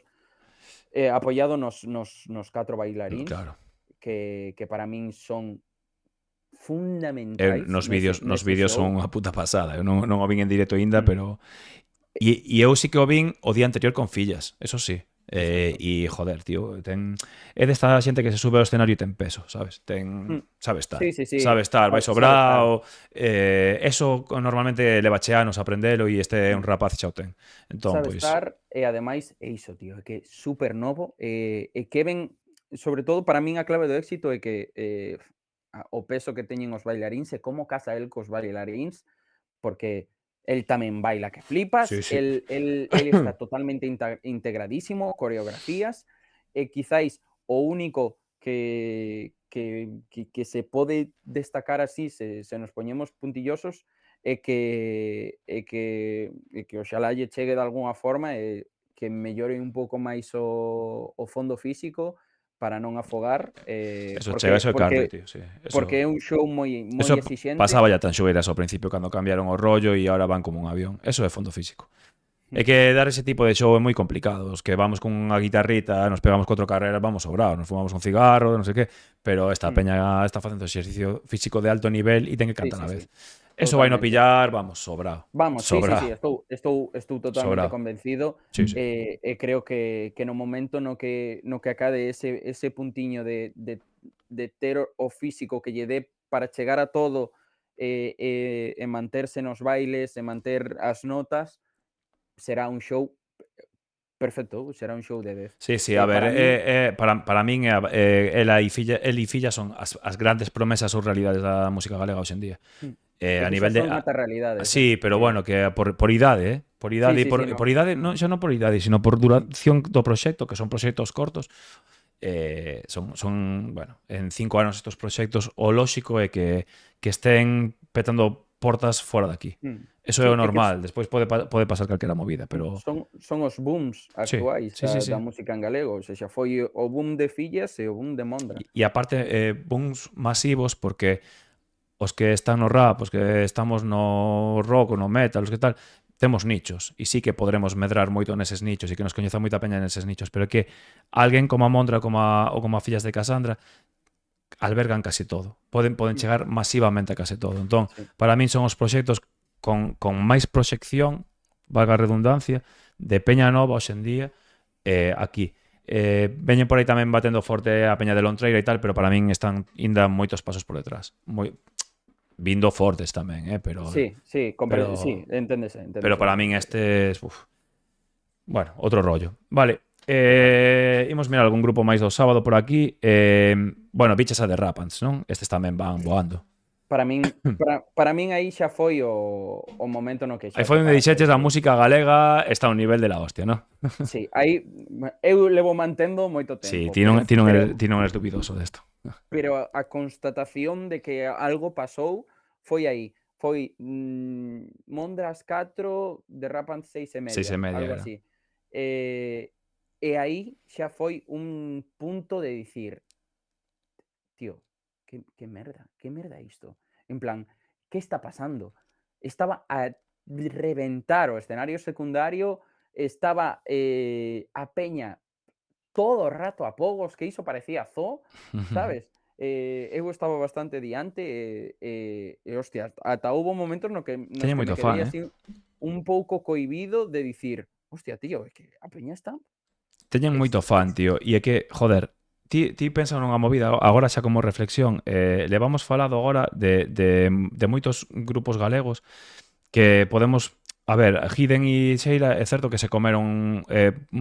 nos 4 bailaríns, Claro. que para min son fundamentais Nos nese vídeos son show. unha puta pasada. Eu non o vin en directo aínda, Mm, pero e eu sí que o vin o día anterior con fillas, eso sí. exacto. E joder, tío, é desta xente que se sube ao escenario e ten peso, sabes? Mm, Sabe sí, estar, vai sabe estar. sobrado. Eso normalmente leva che anos aprendelo e este é un Mm. rapaz xa o ten. Entón, Sabe pois, estar e ademais é iso, tío, é que é super novo, e que ven, sobre todo para min a clave do éxito é que o peso que teñen os bailaríns e como casa el cos bailaríns, porque el tamén baila que sí, flipas, sí. el está totalmente integradísimo, coreografías, e quizáis o único que se pode destacar así se nos poñemos puntillosos é que oxalá lle chegue de algunha forma e que mellore un pouco máis o fondo físico para non afogar, Eso chega, porque eso é cardio, porque tío, sí. porque é un show moi Eso exixente. pasaba ya tan xubeiras ao principio cando cambiaron o rollo e ahora van como un avión. Eso é fondo físico. É Mm, que dar ese tipo de show é moi complicado. Os que vamos con unha guitarrita, nos pegamos 4 carreras, vamos sobrados, nos fumamos un cigarro, non sei que, pero esta mm. peña está facendo exercicio físico de alto nivel e ten que Sí, cantar sí, a sí, vez. Eso vai no totalmente. pillar, vamos, sobrado. Vamos, sí, sí, sí, Sobrado, estou totalmente sobrado. convencido, Sí, sí. e creo que no momento no que acade ese puntiño de ter o físico que lle dé para chegar a todo, e manterse nos bailes, e manter as notas, será un show perfecto, será un show de 10. Sí, sí, a ver, Para min, para min el e Filla son as grandes promesas ou realidades da música galega hoxe en día. é A que xa nivel de son ata realidades, sí, pero bueno, que por idade, Por Sí, idade e sí, sí, por no. idade, non, xa non por idade, sino por duración do proxecto, que son proxectos cortos. Bueno, en 5 anos estos proxectos o lóxico é que estén petando portas fora de aquí. Eso é Sí, o é que normal, despois pode pasar calquera movida, pero son os booms sí, actuais sí, sí, da sí. música en galego, ou sexa, foi o boom de Fillas e o boom de Mondra. E aparte, booms masivos porque os que están no rap, os que estamos no rock, no metal, os que tal, temos nichos e sí que podremos medrar moito neses nichos e que nos coñeza moita peña neses nichos, pero é que alguén como a Mondra ou como a Fillas de Casandra albergan casi todo. Poden chegar masivamente a case todo. Entón, Sí. para min son os proxectos con máis proxección, valga a redundancia, de peña nova hoxe en día aquí. Veñen por aí tamén batendo forte a peña de Lontreira e tal, pero para min están inda moitos pasos por detrás. Vindo fortes tamén, pero Sí, sí, sí, enténdese, pero para min perfectamente. estes, bueno, outro rollo. Vale. Total. Imos mirar algún grupo máis do sábado por aquí. Bueno, biches a de Rapans, non? Estes tamén van voando. Para min aí xa foi o momento no que Aí xa foi te onde paras a dixeches a decir. música galega está a un nivel de la hostia, non? Sí, aí eu levo mantendo moito Sí, tempo, ti non, pero ti non eres dubidoso desto. pero a constatación de que algo pasou foi aí. Foi, Mondras 4, Derrapan 6 e 6 e media, media algo era. así. E aí xa foi un punto de dicir: "Tío, que merda é isto?". en plan, que está pasando? Estaba a reventar o escenario secundario, estaba a peña todo o rato a pogos, que iso parecía zoo, sabes? Eu estaba bastante diante hostia, ata houbo momentos nos que Teñen me moito quedei fan, así un pouco cohibido de dicir, hostia, tío, é que a peña está Teñen moito fan, tío. E é que, joder, ti pensa nunha movida, agora xa como reflexión, levamos falado agora de moitos grupos galegos que podemos... A ver, Hidden e Xeira é certo que se comeron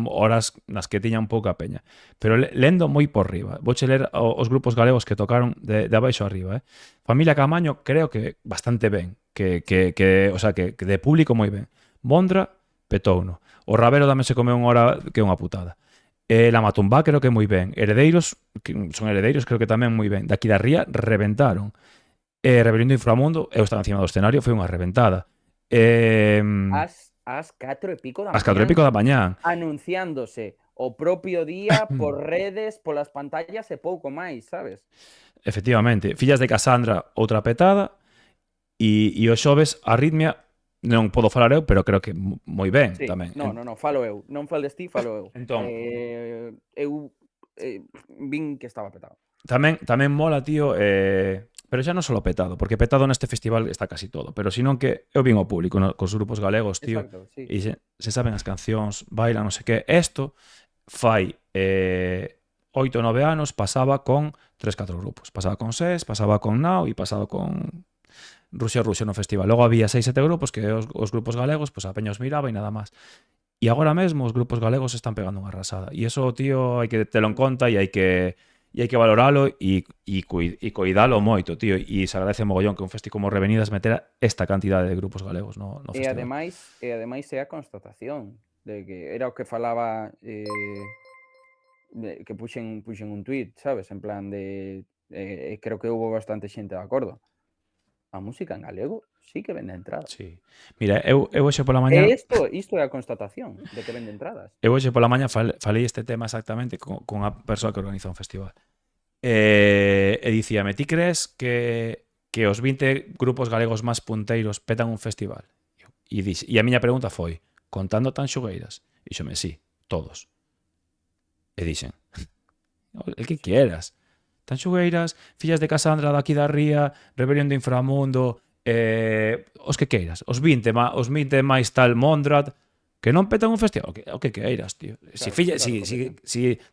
horas nas que tiñan pouca peña, pero lendo moi por riba. Vouche ler os grupos galegos que tocaron de abaixo arriba. Familia Camaño creo que bastante ben, o sea, que de público moi ben. Mondra, petouno. O Rabero tamén se comeu unha hora que é unha putada. La Matumbá creo que moi ben. Heredeiros, que son heredeiros, creo que tamén moi ben. Daqui da Ría reventaron. Rebelión do Inframundo, eu estaba encima do escenario, foi unha reventada. ás 4:30 da As 4:30 da mañán. anunciándose o propio día por redes, polas pantallas e pouco máis, sabes? Efectivamente. Fillas de Casandra, outra petada. E o xoves, Arritmia, non podo falar eu, pero creo que moi ben Sí, tamén. no, falo eu. Non fales ti, falo eu. Entón. Eu vin que estaba petado. Tamén mola, tío, pero xa non só petado, porque petado neste festival está casi todo, pero senón que eu vin o público cos grupos galegos, tío, Exacto, sí. e se saben as cancións, bailan, non sei que. Esto fai 8 ou 9 anos pasaba con 3-4 grupos. Pasaba con SES, pasaba con Now e pasaba con Rusia no festival. Logo había 6-7 grupos que os grupos galegos, pues a peña os miraba e nada máis. E agora mesmo os grupos galegos están pegando unha arrasada. E iso, tío, hai que telo en conta e hai que valoralo e coidalo moito, tío. E se agradece mogollón que un festi como Revenidas metera esta cantidade de grupos galegos no E festival. ademais é a constatación de que era o que falaba que puxen un tuit, sabes? En plan de creo que houbo bastante xente de acordo. A música en galego sí que vende entradas. Sí. Mira, eu hoxe pola mañá... Isto é a constatación de que vende entradas. Eu hoxe pola mañá falei este tema exactamente con a persoa que organiza un festival. E dicíame, ti crees que os 20 grupos galegos máis punteiros petan un festival? E a miña pregunta foi, contando Tanxugueiras? E xome, sí, todos. E dixen, el que quieras. Tanxugueiras, Fillas de Casandra daqui da Ría, Rebelión do Inframundo, os que queiras, os 20 máis tal Mondrat, que non petan un festival, o que queiras, tío. Si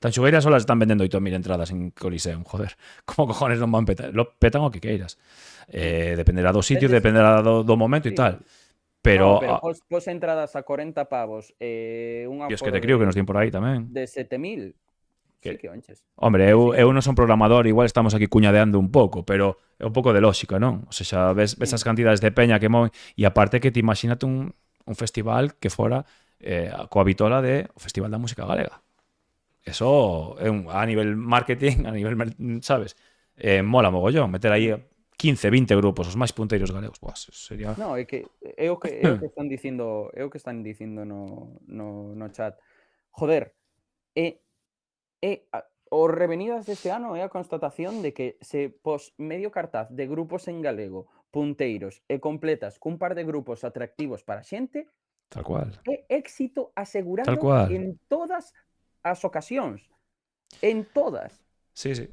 Tanxugueiras solas están vendendo 8.000 entradas en Coliseum, joder, como cojones non van petar? Lo petan o que queiras. Dependerá do sitio, dependerá do momento e tal. Pero pos entradas a 40 pavos, unha Dios que te crío que nos din por aí tamén. de 7.000. Sí que onches. Hombre, eu non son programador, igual estamos aquí cuñadeando un pouco, pero é un pouco de lógica, non? O sea, ves as cantidades de peña que moven e aparte que te imagínate un festival que fora coa vitola de o Festival da Música Galega. Eso é a nivel marketing, a nivel, sabes? Mola mogollón meter aí 15, 20 grupos, os máis punteiros galegos. Pues sería... No, é que é o que están dicindo no chat. Joder, os Revenidas deste ano é a constatación de que se pos medio cartaz de grupos en galego, punteiros e completas cun par de grupos atractivos para a xente, Tal cual. é éxito asegurado Tal cual. en todas as ocasións. En todas. Sí, sí.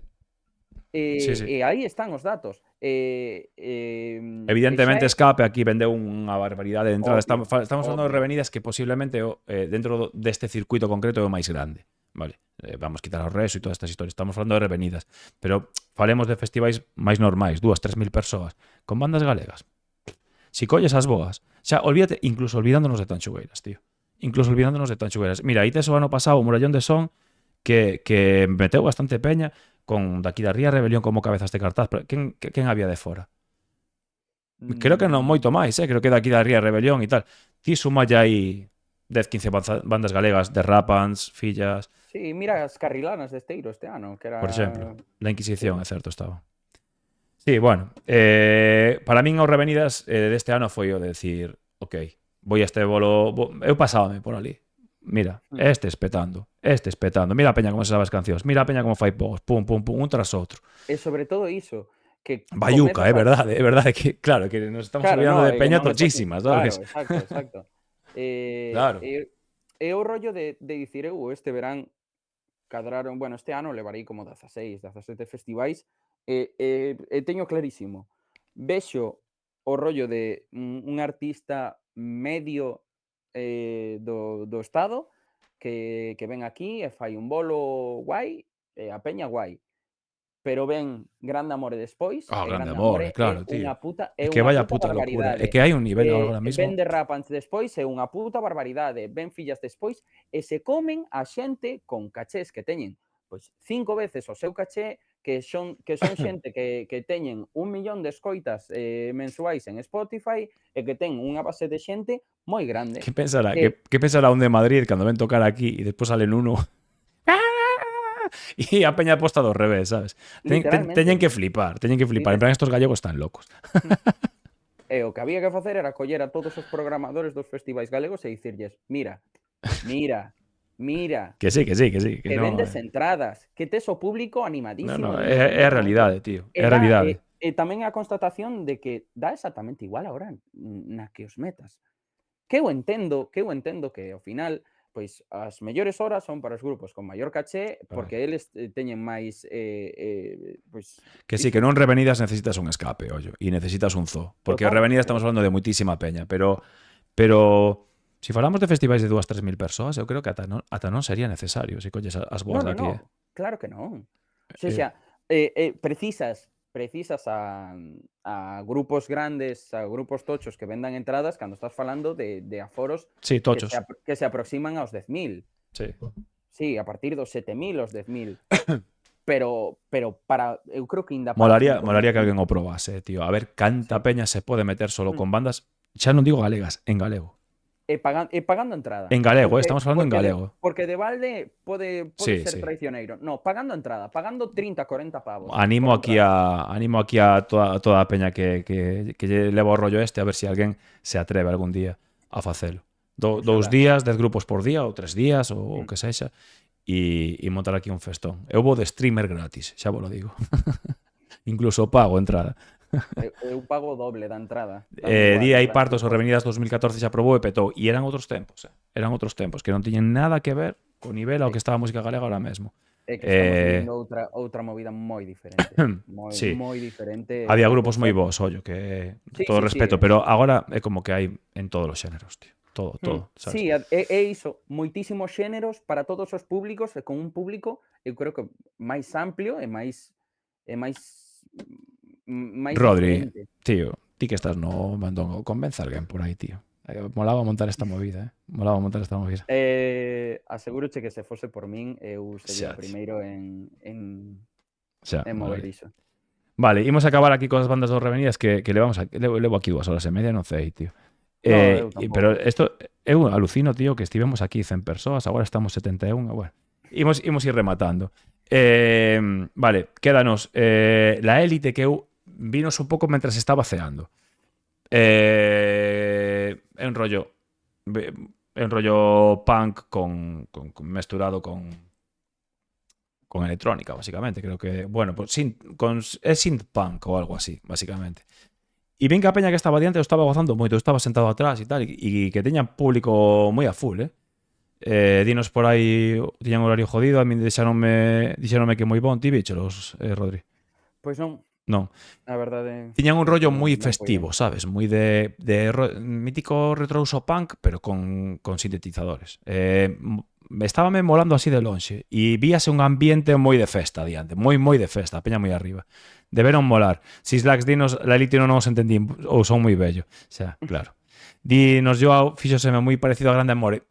E aí están os datos. Evidentemente Escape aquí vendeu unha barbaridade de entrada. Estamos falando de Revenidas que posiblemente dentro deste circuito concreto é o máis grande. Vale, vamos quitar o resto e todas estas historias. Estamos falando de Revenidas, pero falemos de festivais máis normais, 2-3.000 persoas, con bandas galegas. Si colles as boas, xa, olvídate, incluso olvidándonos de Tanxugueiras, tío. Incluso olvidándonos de Tanxugueiras. Mira, aí tes o ano pasado o Murallón de Son que meteu bastante peña con daqui da Ría Rebelión como cabezas de cartaz. Quen había de fora? Creo que non moito máis, creo que daqui da Ría Rebelión e tal. Ti suma ya aí 10-15 bandas galegas de Rapans, Fillas... Sí, mira as Carrilanas de Esteiro este ano, que era... Por exemplo, La Inquisición, é certo, estaba. Sí, bueno, para min os Revenidas deste ano foi o de decir, ok, voy a este bolo... Eu pasábame por ali. Mira, este espetando. Mira a peña como se sabe as cancións. Mira a peña como fai pogos. Pum, pum, pum, un tras outro. E sobre todo iso, que Bayuca, comezas a é verdade que, claro, que nos estamos claro, olvidando no, de é que peña non estás tochísima, claro, sabes? exacto. Claro. É o rollo de dicir eu este verán cadraron, bueno, este ano levarei como 16, 17 festivais e teño clarísimo. Vexo o rollo de un artista medio do estado que ven aquí e fai un bolo guai e a peña guai. Pero ven Grande Amore despois, Ah, e Grande Grande Amore, Amore claro, tío. é Que unha vaya puta puta locura. É barbaridade. que hai un nivel agora Ven mismo. The Rapants despois é unha puta barbaridade. Ven Fillas despois e se comen a xente con cachés que teñen pois 5 veces o seu caché, que son xente que teñen 1 millón de escoitas mensuais en Spotify e que ten unha base de xente moi grande. Que pensará un de Madrid cando ven tocar aquí e despois salen uno e a peña posta do revés, sabes? Teñen Literalmente. que flipar. En plan, estos gallegos están locos. E o que había que facer era coller a todos os programadores dos festivais galegos e dicirlles: mira, Que sí, que sí, que sí. Que que no, vendes entradas, que tes o público animadísimo de non é poder a con outro. realidade, tío. É E a realidade. tamén a constatación de que dá exactamente igual a hora na que os metas. Que eu entendo que ao final, pois as mellores horas son para os grupos con maior caché, porque eles teñen máis pois Que sí, iso, que non revenidas necesitas un escape, ollo, e necesitas un zoo. Porque revenidas estamos totalmente. falando de moitísima peña, pero si falamos de festivais de 2 a 3 mil persoas, eu creo que ata non sería necesario se colles as boas de aquí, No, claro que non. O Eh, sea, precisas a grupos grandes, a grupos tochos que vendan entradas cando estás falando de aforos sí, tochos. que se aproximan aos 10.000. Sí. Sí, a partir dos 7.000 aos 10.000. Pero para eu creo que ainda para Molaría 5.000 que alguén o probase, tío. A ver canta sí. peña se pode meter solo Mm. con bandas, xa non digo galegas, en galego. Pagando entrada. En galego, estamos falando en galego. Porque de balde pode Sí, ser sí. traicioneiro. No, pagando entrada, pagando 30, 40 pavos. Animo por aquí a toda a peña que lle leva o rollo este a ver se alguén se atreve algún día a facelo. Dous Oxalá. días, 10 grupos por día ou 3 días ou o que sexa e montar aquí un festón. Eu vou de streamer gratis, xa vos lo digo. Incluso pago entrada. Eu pago o doble da entrada. Día e Partos ou Revenidas 2014 xa probou e petou. E eran outros tempos, Eran outros tempos que non tiñen nada que ver co nivel ao que está a música galega ahora mesmo. É que estamos vivindo outra movida moi diferente. Sí. moi diferente. Había grupos moi bons, ollo, que Sí, todo sí, respeto, sí. pero agora é como que hai en todos os xéneros, tío. Todo, sabes? Sí, é iso, moitísimos xéneros para todos os públicos e con un público, eu creo que máis amplio e máis Rodri, diferente. tío, ti que estás no Mandongo, convence a alguén por aí, tío. Molaba montar esta movida, Molaba montar esta movida. Asegúroche que se fose por min, eu Xa, sería o primeiro en Xa, mover vale. iso. Vale, imos acabar aquí con as bandas dos Revenidas que levamos aquí, levo aquí 2 horas e media, non sei, tío. Eu tampouco. Pero isto eu alucino, tío, que estivemos aquí 100 persoas, agora estamos 71, bueno. Imos ir rematando. Vale, quédanos La Élite, que eu vinos un pouco mentras estaba ceando. É un rollo punk con mesturado con electrónica, básicamente. Creo que, bueno, pues é synth punk ou algo así, básicamente. E vin que a peña que estaba diante eu estaba gozando moito, eu estaba sentado atrás e tal, e que teñan público moi a full, dinos por aí, tiñan horario jodido, a mí dixéronme que moi bon, ti bicholos, Rodri? Pois non. Non. A verdade. Tiñan un rollo moi non festivo, sabes? Moi de mítico retrouso punk, pero con sintetizadores. Estábame molando así de lonxe e víase un ambiente moi de festa adiante, moi de festa, a peña moi arriba. Deberon molar. Sislax, dinos, La Élite non os entendín ou son moi bello. O sea, claro. Dinos, Joao, fíxoseme moi parecido a Grande Amore.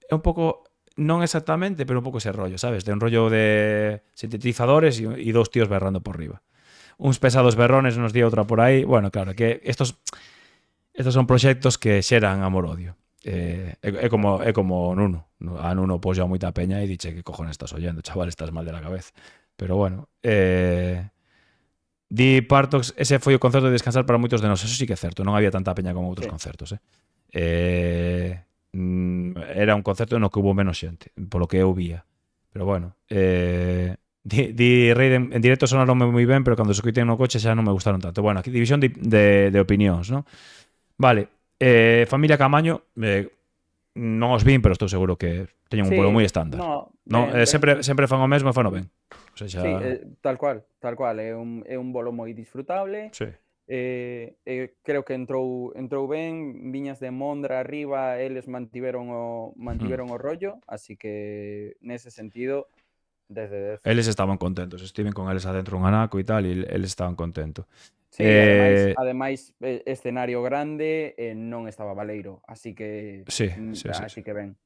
É un pouco, non exactamente, pero un pouco ese rollo, sabes? De un rollo de sintetizadores e dous tíos berrando por riba. Uns pesados berrones nos di outra por aí. Bueno, claro, que estos son proxectos que xeran amor-odio. É como Nuno. A Nuno poxa moita peña e diche que cojones estás oyendo, chaval, estás mal de la cabeza. Pero bueno, Di Partox, ese foi o concerto de descansar para moitos de nós. Eso sí que é certo, non había tanta peña como outros concertos, era un concerto no que hubo menos xente, polo que eu vía. Pero bueno, Di Rei en directo sonaron moi ben, pero cando se escoitei no coche xa non me gustaron tanto. Bueno, aquí división de opinións, non? Vale, Familia Camaño, non os vin, pero estou seguro que teñen un bolo moi estándar. no, Non, ben, ben, sempre fan o mesmo e fan o ben. O sea, xa... sí, tal cual, é un bolo moi disfrutable. Sí. Creo que entrou ben, viñas de Mondra arriba, eles mantiveron o rollo, así que nese sentido 10 de 10. Eles estaban contentos, estiven con eles adentro un anaco e tal, e eles estaban contentos. Sí, ademais escenario grande, non estaba baleiro, así que Sí. así que ben.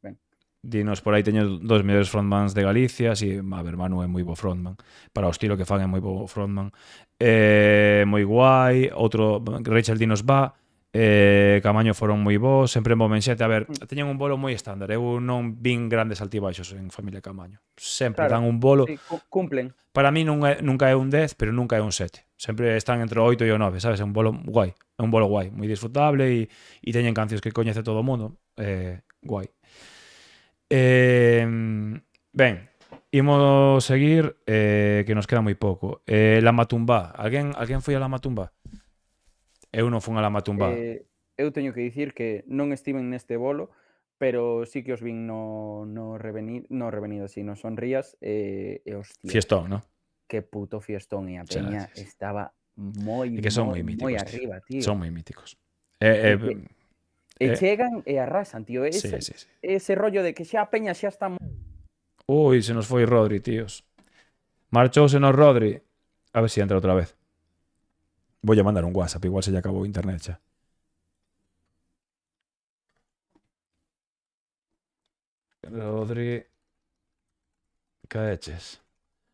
Dinos por aí teño dos mellores frontmans de Galicia, si, a ver, Manu é moi bo frontman, para o estilo que fan é moi bo frontman, moi guai, outro, Rachel Dinos va, Camaño foron moi bons, sempre en bo menxete, a ver, teñen un bolo moi estándar, eu non vin grandes altibaixos en Familia Camaño, sempre Claro, dan un bolo, sí, cumplen. para mí nunca é un 10, pero nunca é un 7, sempre están entre o 8 e o 9, sabes, é un bolo guai, moi disfrutable e teñen cancións que coñece todo o mundo, guai. Ben, imos seguir, que nos queda moi pouco. Lama Tumba. Alguén foi a Lama Tumba? Eu non fun a Lama Tumba. Eu teño que dicir que non estiven neste bolo, pero sí que os vin no Revenido, así, no Sonrías, e hostia, Fiestón, non? que puto fiestón, e a Xa, peña sí. estaba moi son moi míticos, moi tío. arriba, tío. Son moi míticos. Chegan e arrasan, tío. Sí. Ese rollo de que xa a peña xa está... Ui, se nos foi Rodri, tíos. Marchouse nos Rodri. A ver se entra outra vez. Voulle mandar un WhatsApp, igual se lle acabou o internet xa. Rodri... Caeches.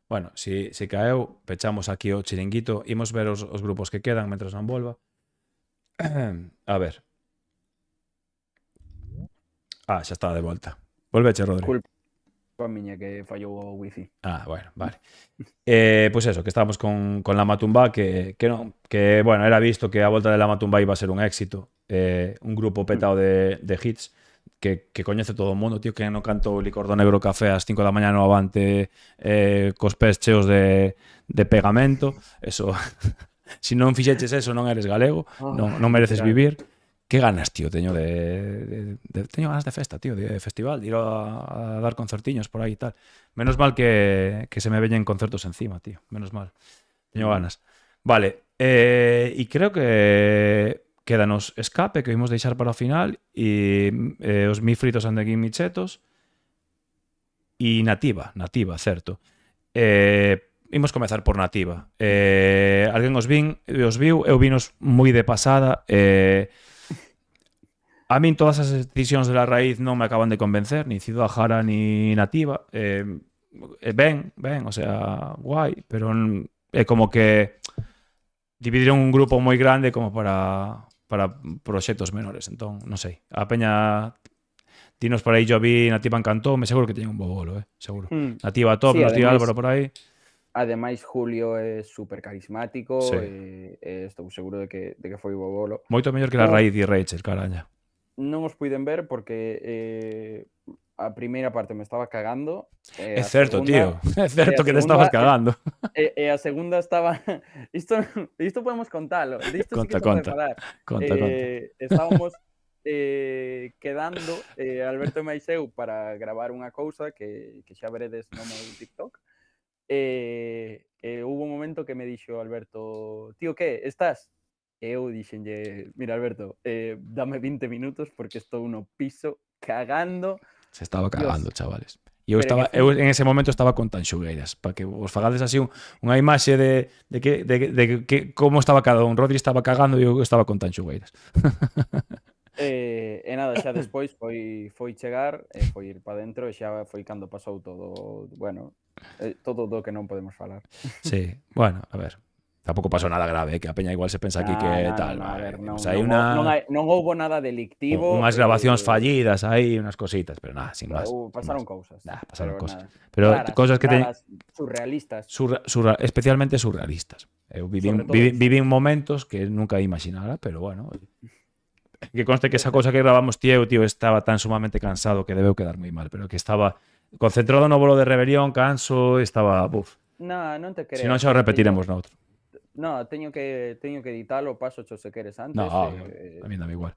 Bueno, si caeu, pechamos aquí o chiringuito. Imos ver os grupos que quedan mentras non volva. A ver. Xa está de volta. Volveche, Rodri. Culpa miña que fallou o wifi. Bueno, vale. Pois eso, que estábamos con Lama Tumba, que bueno, era visto que a volta de Lama Tumba iba a ser un éxito. Un grupo petado de hits que coñece todo o mundo, tío, que non canto Licor do Negro Café ás 5 da mañá no Avante, cos pés cheos de pegamento. Eso, si non fixeches eso non eres galego, non mereces vivir. Que ganas, tío, teño teño ganas de festa, tío, de festival, de ir a dar concertiños por aí e tal. Menos mal que se me veñen concertos encima, tío, menos mal. Teño ganas. Vale, e creo que quédanos Escape, que vimos deixar para o final, e os Mi Fritos and the Gimme Chetos, e Nativa, certo. Imos comezar por Nativa. Alguén os viu, eu vinos moi de pasada, a min todas as decisións de La Raíz non me acaban de convencer, ni Ciudad Jara ni Nativa. Ben, o sea, guai, pero é como que dividiron un grupo moi grande como para proxectos menores, entón, non sei. A peña, dinos por aí, yo vi Nativa encantou, me seguro que teñen un bo bolo, seguro. Nativa top, Sí, nos di ademais- Álvaro por aí. Ademais, Julio é super carismático, Sí. e estou seguro de que foi o bolo. Moito mellor que La Raíz e Rachel, caraña. Non os puiden ver porque a primeira parte me estaba cagando. É certo, tío. É certo que te estabas cagando. E a segunda estaba... Isto podemos contalo. Disto sí que se pode falar. Conta. Estábamos quedando, Alberto e máis eu, para gravar unha cousa que xa veredes no meu TikTok. Hubo un momento que me dixo Alberto: tío, que, estás? Eu dixenlle: mira, Alberto, dame 20 minutos porque estou no piso cagando. Se estaba cagando, Dios. chavales. E eu en ese momento estaba con tanxugueiras, para que vos fagades así unha imaxe de que como estaba cada un. Rodri estaba cagando e eu estaba con tanxugueiras. E nada, xa despois foi chegar, foi ir para dentro, e xa foi cando pasou todo, bueno, todo do que non podemos falar. Sí, bueno, a ver. Tampouco pasou nada grave, que a peña igual se pensa aquí que tal. A ver, O sea, hai unha... non houbo nada delictivo. Unhas grabacións fallidas aí, unas cositas, pero nada, sin máis. Pasaron cousas. Pasaron cosas. Pero raras, cosas que surrealistas. Especialmente surrealistas. Eu vivín momentos que nunca imaginara, pero bueno, que conste que esa cousa que grabamos tío, estaba tan sumamente cansado que debeu quedar moi mal, pero que estaba concentrado no bolo de rebelión, canso, estaba, non te Se non creas, xa o repetiremos noutro. teño que editalo, paso cho se queres No, antes, a mí dame igual.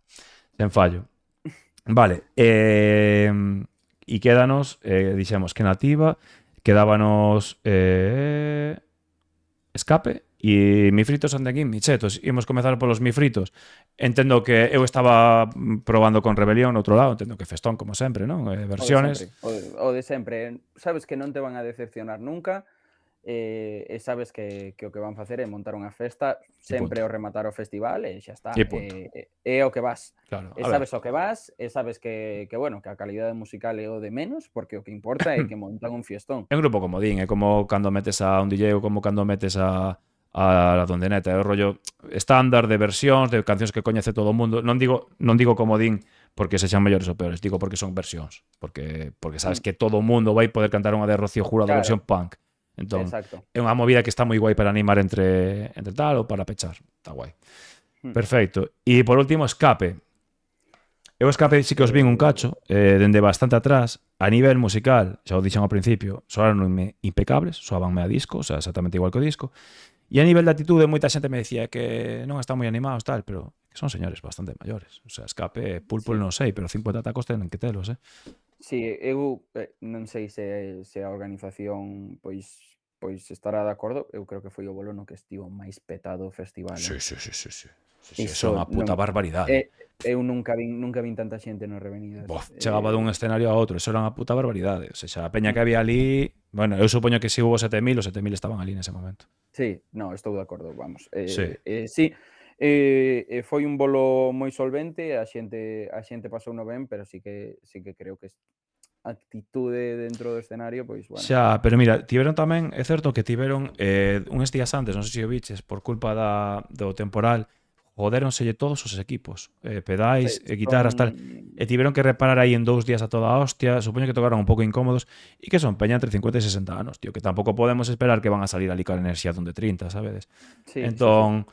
Sen fallo. Vale. E quédanos, dixemos que nativa, quedábanos escape e mifritos and aquí michetos. Imos comezar polos mifritos. Entendo que eu estaba probando con Rebelión no outro lado, entendo que festón como sempre, non? o de Versiones. sempre, o de sempre. Sabes que non te van a decepcionar nunca, e sabes que o que van facer é montar unha festa sempre punto. ao rematar o festival e xa está. E punto. É o que vas. Claro, E a ver. sabes o que vas, e sabes que bueno, que a calidade musical é o de menos, porque o que importa é que montan un fiestón. É un grupo comodín, é como cando metes a un DJ ou como cando metes a donde neta, é o rollo estándar de versións, de cancións que coñece todo o mundo. Non digo comodín porque sexan mellores ou peores, digo porque son versións, porque sabes que todo o mundo vai poder cantar unha de Rocío Jurado Claro. versión punk. Entón, Exacto. é unha movida que está moi guai para animar entre tal ou para pechar. Está guai. Perfecto. E por último, Escape. Eu Escape sí que os vin un cacho, dende bastante atrás, a nivel musical, xa o dixen ao principio, soaronme impecables, soabanme a disco, o sea, exactamente igual que o disco. E a nivel de atitude, moita xente me dicía que non están moi animados, tal, pero que son señores bastante maiores. O sea, Escape, Pulpul non sei, pero 50 tacos tenen que telos, Sí, eu non sei se a organización pois estará de acordo. Eu creo que foi o bolo no que estivo máis petado o festival. Sí. Iso Son a puta non- barbaridade. Eu nunca vin tanta xente no Revenidas. Chegaba dun escenario a outro, eso era unha puta barbaridade. O sea, a peña que había ali, bueno, eu supoño que si hubo 7.000, os 7.000 estaban ali nese momento. Sí, no, estou de acordo, vamos. Sí. Sí, foi un bolo moi solvente, a xente pasouno ben, pero sí que creo que a actitude dentro do escenario, pois, bueno. Xa, pero mira, tiveron tamén, é certo que tiveron uns días antes, non sei se o biches, por culpa do temporal, jodéronselle todos os equipos, pedais, guitarras, tal, e tiveron que reparar aí en 2 días a toda a hostia, supoño que tocaron un pouco incómodos, e que son peña entre 50 e 60 anos, tío, que tampouco podemos esperar que van a salir ali con a enerxía dun de 30, sabedes? Sí, Entón,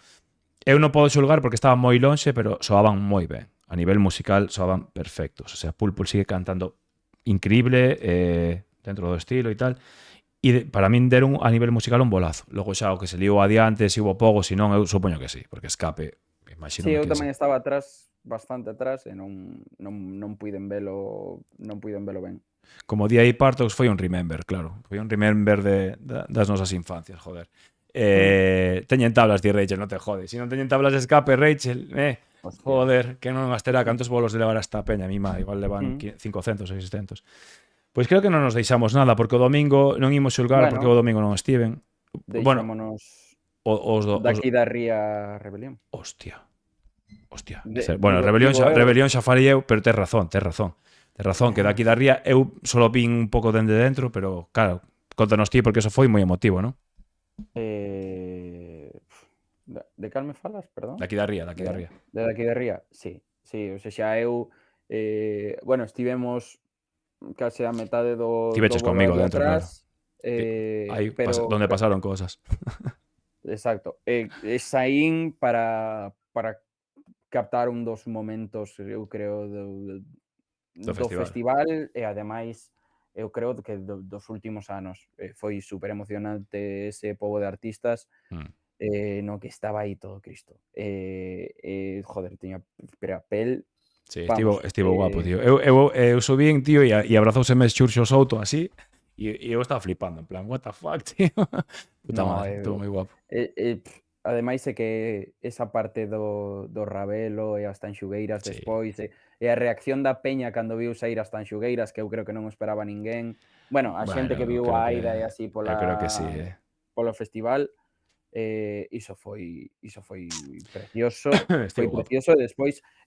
eu non podo xulgar porque estaban moi lonxe, pero soaban moi ben. A nivel musical soaban perfectos. O sea, Pulpul sigue cantando increíble dentro do estilo e tal. E para min deron a nivel musical un bolazo. Logo xa o que se liou adiante, se hubo pogo, se non, eu supoño que sí, porque Escape, imagino Sí, eu que tamén sí. estaba atrás, bastante atrás, e non puiden velo ben. Como di aí Partox foi un remember, claro. Foi un remember das nosas infancias, joder. Teñen tablas, di Rachel, non te jodes. Se non teñen tablas de Escape, Rachel, Hostia. joder, que non as terá. Cantos bolos de levar a esta peña, mi má, igual levan 500 ou 600. Pois creo que non nos deixamos nada, porque o domingo non imos xulgar, Bueno. porque o domingo non estiven. Bueno, Deixámonos os daqui da Ría Rebelión. Hostia. Digo Bueno, Rebelión eu. xa falei eu, pero tes razón, que daqui da Ría eu solo vin un pouco dende dentro, pero claro, contanos ti, porque eso foi moi emotivo, non? De cal me falas, perdón? Daqui da Ría. De daqui da Ría, sí. O sea, eu bueno, estivemos case a metade do Tiveches bolo comigo aí dentro, atrás, Aí pero donde pasaron cosas. exacto. Saín para captar un dos momentos, eu creo, do festival, e ademais eu creo que dos últimos anos. Foi super emocionante ese pobo de artistas no que estaba aí todo Cristo. Joder, tiña a pel. Sí, Vamos, estivo guapo, tío. Eu subín, tío, e abrazouseme Xurxo Souto así, e eu estaba flipando, en plan, what the fuck, tío. Puta madre, estuvo moi guapo. Ademais é que esa parte do Ravelo e as Tanxugueiras Sí. despois, e a reacción da peña cando viu saír as Tanxugueiras, que eu creo que non o esperaba ninguén. Bueno, a xente que viu a Aida e así Eu creo que sí, polo festival, iso foi precioso. Foi Estivo guapo. precioso, e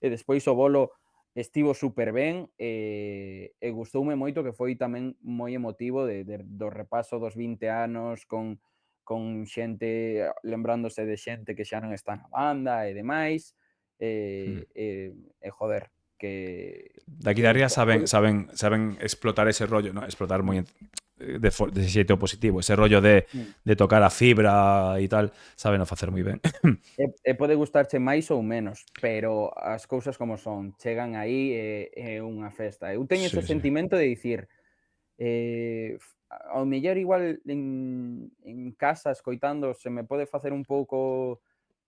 despois o bolo estivo super ben, e gustoume moito que foi tamén moi emotivo do repaso dos 20 anos con xente lembrándose de xente que xa non está na banda e demais, joder, que Daqui da Ría saben explotar ese rollo, ¿no? Explotar moi de xeito positivo, ese rollo de tocar a fibra e tal, saben a facer moi ben. E pode gustarche máis ou menos, pero as cousas como son, chegan aí e é unha festa. Eu teño ese sentimento de dicir, ao mellor igual en casa escoitando se me pode facer un pouco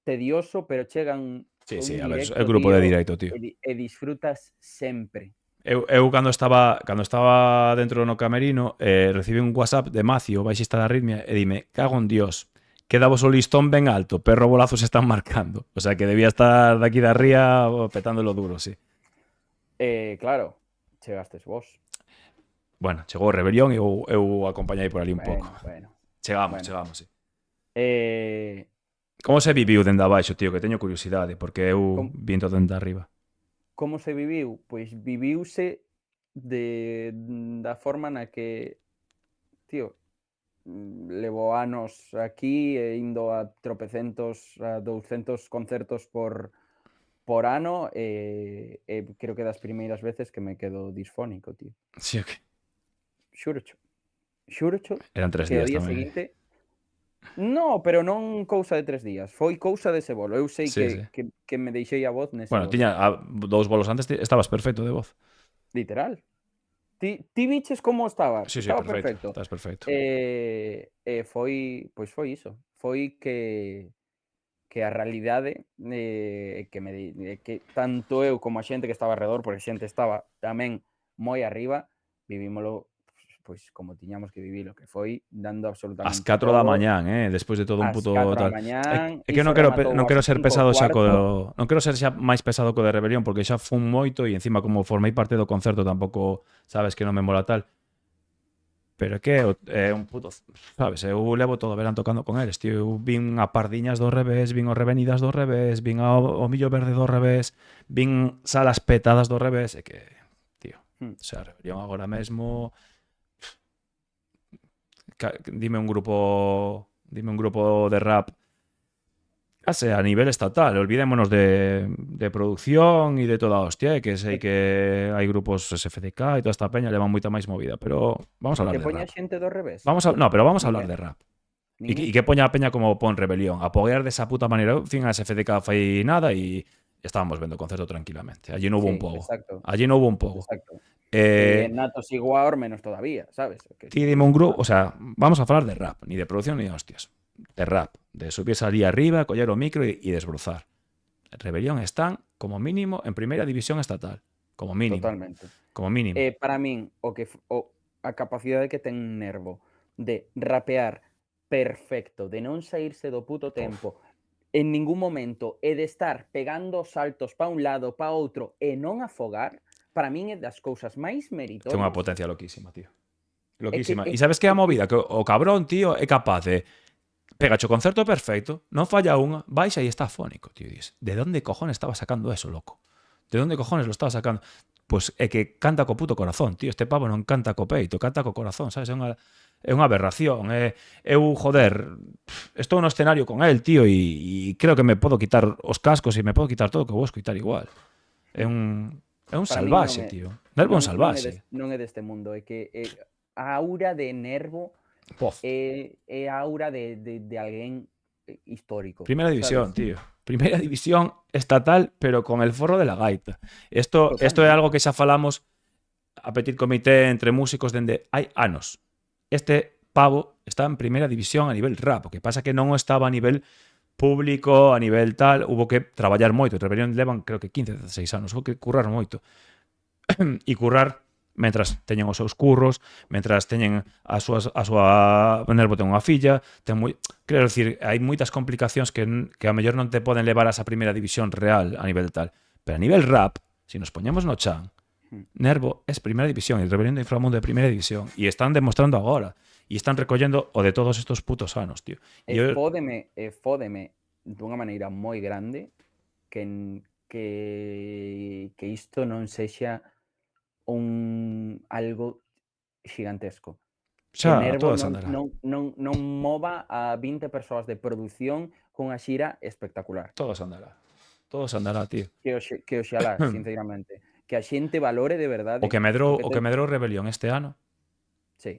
tedioso, pero chegan Sí, un sí, a ver, é directo, grupo de tío, directo, tío. e disfrutas sempre. Eu cando estaba dentro no camerino, recibí un WhatsApp de Macio, baixista da Arritmia, e dime, cago en Dios, quedamos o listón ben alto, perro bolazo se están marcando. O sea, que debía estar daqui da ría petándolo duro, sí. Claro, chegastes vos. Bueno, chegou o Rebelión e eu acompañei por ali un pouco. Bueno. Chegamos, sí. Eh, Como se viviu dende abaixo, tío? Que teño curiosidade, porque eu vin todo dende arriba. Como se viviu? Pois viviuse da forma na que, tío, levo anos aquí e indo a 200 concertos por ano e creo que das primeiras veces que me quedo disfónico, tío. Sí, o que? Xúrocho Eran 3 que ao días día tamén. seguinte... No, pero non cousa de 3 días. Foi cousa dese bolo. Eu sei Sí, sí. que me deixei a voz nese Bueno, bolo. tiña 2 bolos antes, estabas perfecto de voz. Literal. Ti viches como estaba? Sí, Estaba perfecto. perfecto. Estás perfecto. Foi iso. Foi que a realidade que tanto eu como a xente que estaba alrededor, porque a xente estaba tamén moi arriba, vivímolo pois como tiñamos que vivilo, que foi dando absolutamente Ás 4 da todo. mañán, despois de todo un Ás puto 4 da tal. mañán, É que iso non quero rematou non ás quero ser 5 pesado xa co cuarto. non quero ser xa máis pesado co de Rebelión, porque xa fun moito e encima como formei parte do concerto tampouco, sabes, que non me mola tal. Pero é que é un puto, sabes, eu levo todo o verán tocando con eles, tío. Eu vin a Pardiñas do revés, vin o Revenidas do revés, vin o Millo Verde do revés, vin salas petadas do revés, é que, tío, o sea, Rebelión agora mesmo dime un grupo de rap a nivel estatal, olvidémonos de producción e de toda a hostia, que sei que hai grupos SFDK e toda esta peña levan moita máis movida, pero vamos a hablar Que de poña rap. xente do revés. Vamos a hablar Ninguén. de rap. Ninguén. E que poña a peña como pon Rebelión, apoiar desa puta maneira. Eu fin a SFDK fai nada e estábamos vendo o concerto tranquilamente. Allí non hubo un pogo. Exacto. Allí non hubo un pogo. Exacto. Natos igual menos todavía, sabes? Ti dime un grupo, o sea, vamos a falar de rap, ni de producción ni de hostias. De rap, de subirse ali arriba, coller o micro e desbrozar. Rebelión están, como mínimo, en primeira división estatal. Como mínimo. Totalmente. Como mínimo. Para min, a capacidade que ten Nervo de rapear perfecto, de non saírse do puto tempo en ningún momento e de estar pegando saltos pa un lado, pa outro e non afogar, para min é das cousas máis meritorias. Ten unha potencia loquísima, tío. Loquísima. E É que- sabes que é a movida? Que o cabrón, tío, é capaz de pegacho o concerto perfecto, non falla unha, baixa e está afónico, tío. Dices, de onde cojones estaba sacando eso, loco? De onde cojones lo estaba sacando? Pois é que canta co puto corazón, tío. Este pavo non canta co peito, canta co corazón, sabes? É unha aberración. Eu, joder, estou no escenario con el, tío, e creo que me podo quitar os cascos e me podo quitar todo, que vou escoitar igual. É un salvaxe, tío. Nervo é un salvaxe. Non é deste mundo, é que a aura de Nervo é a aura de alguén histórico. Primera división, sabes? tío. Primera división estatal, pero con el forro de la gaita. Esto é algo que xa falamos a petit comité entre músicos dende hai anos. Este pavo está en primeira división a nivel rap, o que pasa que non estaba a nivel público, a nivel tal, hubo que traballar moito. Rebelión levan, creo que 15, 16 anos, hubo que currar moito. E currar mentras teñen os seus curros, mentras teñen a súa Nervo ten unha filla, quero dicir, hai moitas complicacións que a mellor non te poden levar a esa primeira división real a nivel tal. Pero a nivel rap, se nos poñemos no chan, Nervo es primeira división e Rebelión do Inframundo é primeira división e están demostrando agora e están recollendo o de todos estos putos anos, tío. Fódeme dunha maneira moi grande que isto non sexa algo xigantesco. Xa, que Nervo todas andará. non mova a 20 persoas de produción cunha xira espectacular. Todos andará, tío. Que oxalá, sinceramente. Que a xente valore de verdade. O que medrou Rebelión este ano. Sí.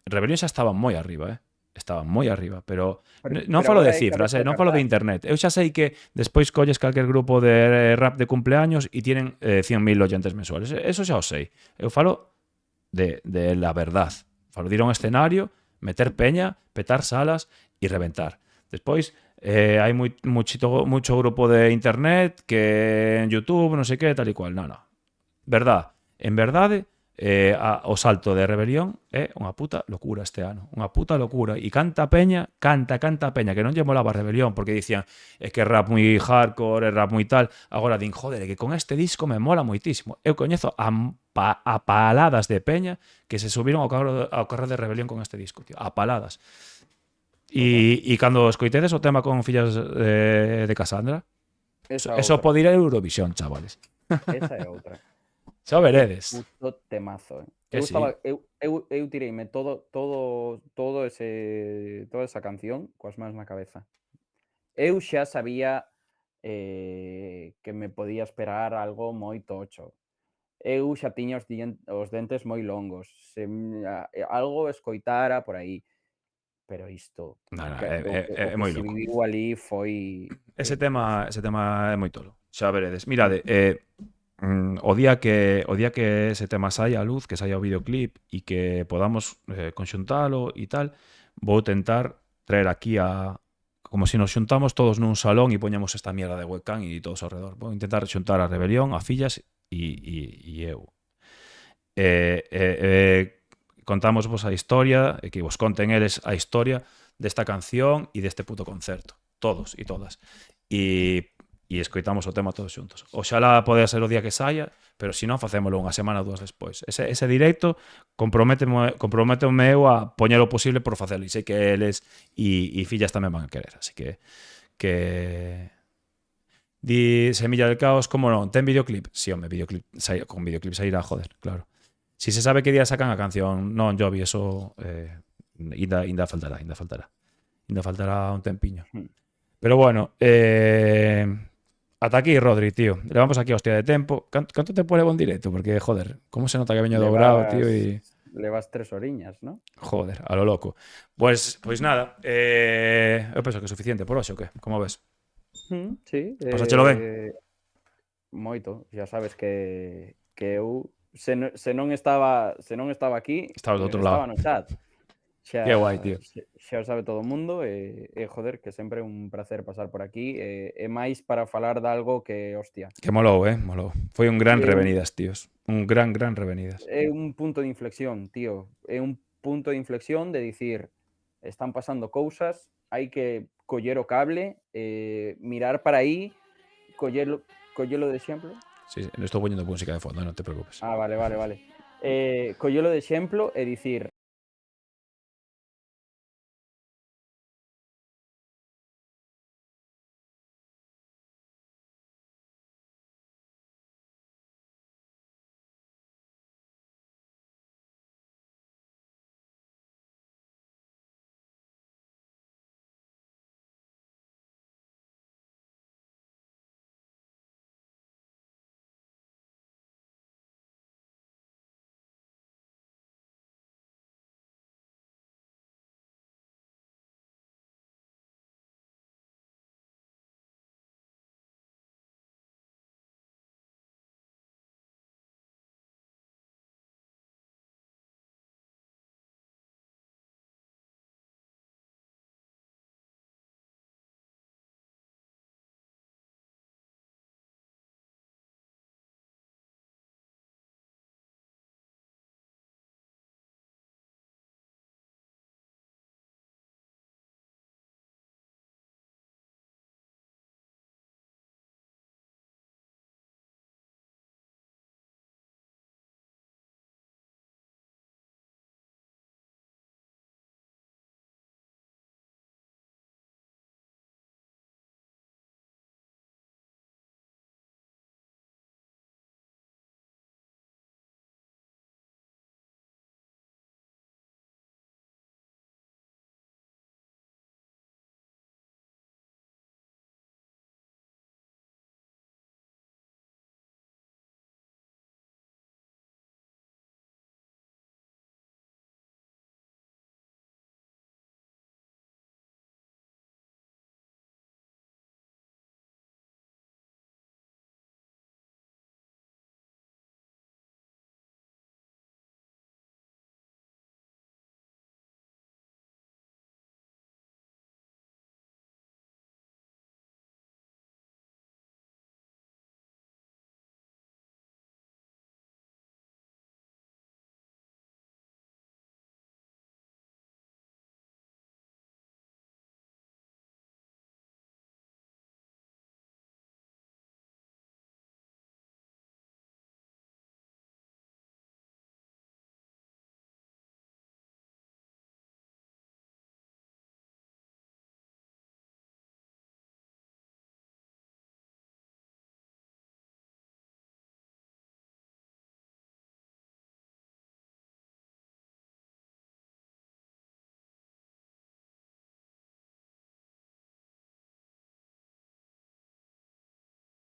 Rebelión xa estaba moi arriba, Estaba moi arriba, pero non falo de cifras, non falo de internet. Eu xa sei que despois colles calquer grupo de rap de cumpleaños e tienen 100.000 oyentes mensuales. Eso xa o sei. Eu falo de la verdad. Faludir a un escenario, meter peña, petar salas e reventar. Despois, hai mucho grupo de internet que en YouTube, non sei que, tal e cual. No. Verdad. En verdade, o salto de Rebelión é unha puta locura este ano. Unha puta locura. E canta peña que non lle molaba Rebelión porque dicían é que é rap moi hardcore, é rap moi tal. Agora din, joder, é que con este disco me mola moitísimo. Eu coñezo a paladas de peña que se subiron ao carro de Rebelión con este disco, tío. A paladas. E cando escoitedes o tema con Fillas de Cassandra, eso outra. pode ir a Eurovisión, chavales. Esa é outra. Xa veredes. Puto temazo, Que sí. Eu tireime toda esa canción coas mans na cabeza. Eu xa sabía que me podía esperar algo moi tocho. Eu xa tiña os dentes moi longos. Algo escoitara por aí. Pero isto, No, o é que moi se loco. viviu ali foi... Ese tema é moi tolo. Xa veredes. Mirade, o día que ese tema saia a luz, que saia o videoclip e que podamos conxuntalo e tal, vou tentar traer aquí como se nos xuntamos todos nun salón e poñamos esta mierda de webcam e todos ao redor. Vou intentar xuntar a Rebelión, a Fillas e eu. Contamos vos a historia e que vos conten eles a historia desta canción e deste puto concerto. Todos e todas. E escoitamos o tema todos xuntos. Oxalá pode ser o día que saia, pero se non, facémolo unha semana ou dúas despois. Ese directo comprométome eu a poñer o posible por facelo. E sei que eles e Fillas tamén van a querer. Así que di Semilla del Caos, como non? Ten videoclip? Si, home, con videoclip sairá, joder, claro. Si se sabe que día sacan a canción, non, Jovi, eso ainda faltará. Ainda faltará un tempiño. Pero bueno, ata aquí, Rodri, tío. Levamos aquí hostia de tempo. Canto tempo levo en directo? Porque, joder, como se nota que veño dobrado, tío, e... Levas 3 horiñas, ¿no? Joder, a lo loco. Pues nada, eu penso que é suficiente por hoxe, o que? Como ves? Sí. Pasáchelo ben? Moito. Ya sabes que eu se non estaba aquí, Estaba do outro lado. estaba no chat. Que guai, tío. Xa o sabe todo o mundo e joder, que sempre é un placer pasar por aquí e máis para falar de algo que, hostia. Que molou, molou. Foi un gran revenidas, tíos. Un gran revenidas. É un punto de inflexión, tío. É un punto de inflexión de dicir, están pasando cousas, hai que coller o cable, mirar para aí, collelo de exemplo. Sí, estou poñendo música de fondo, non te preocupes. Vale. Collelo de exemplo e dicir,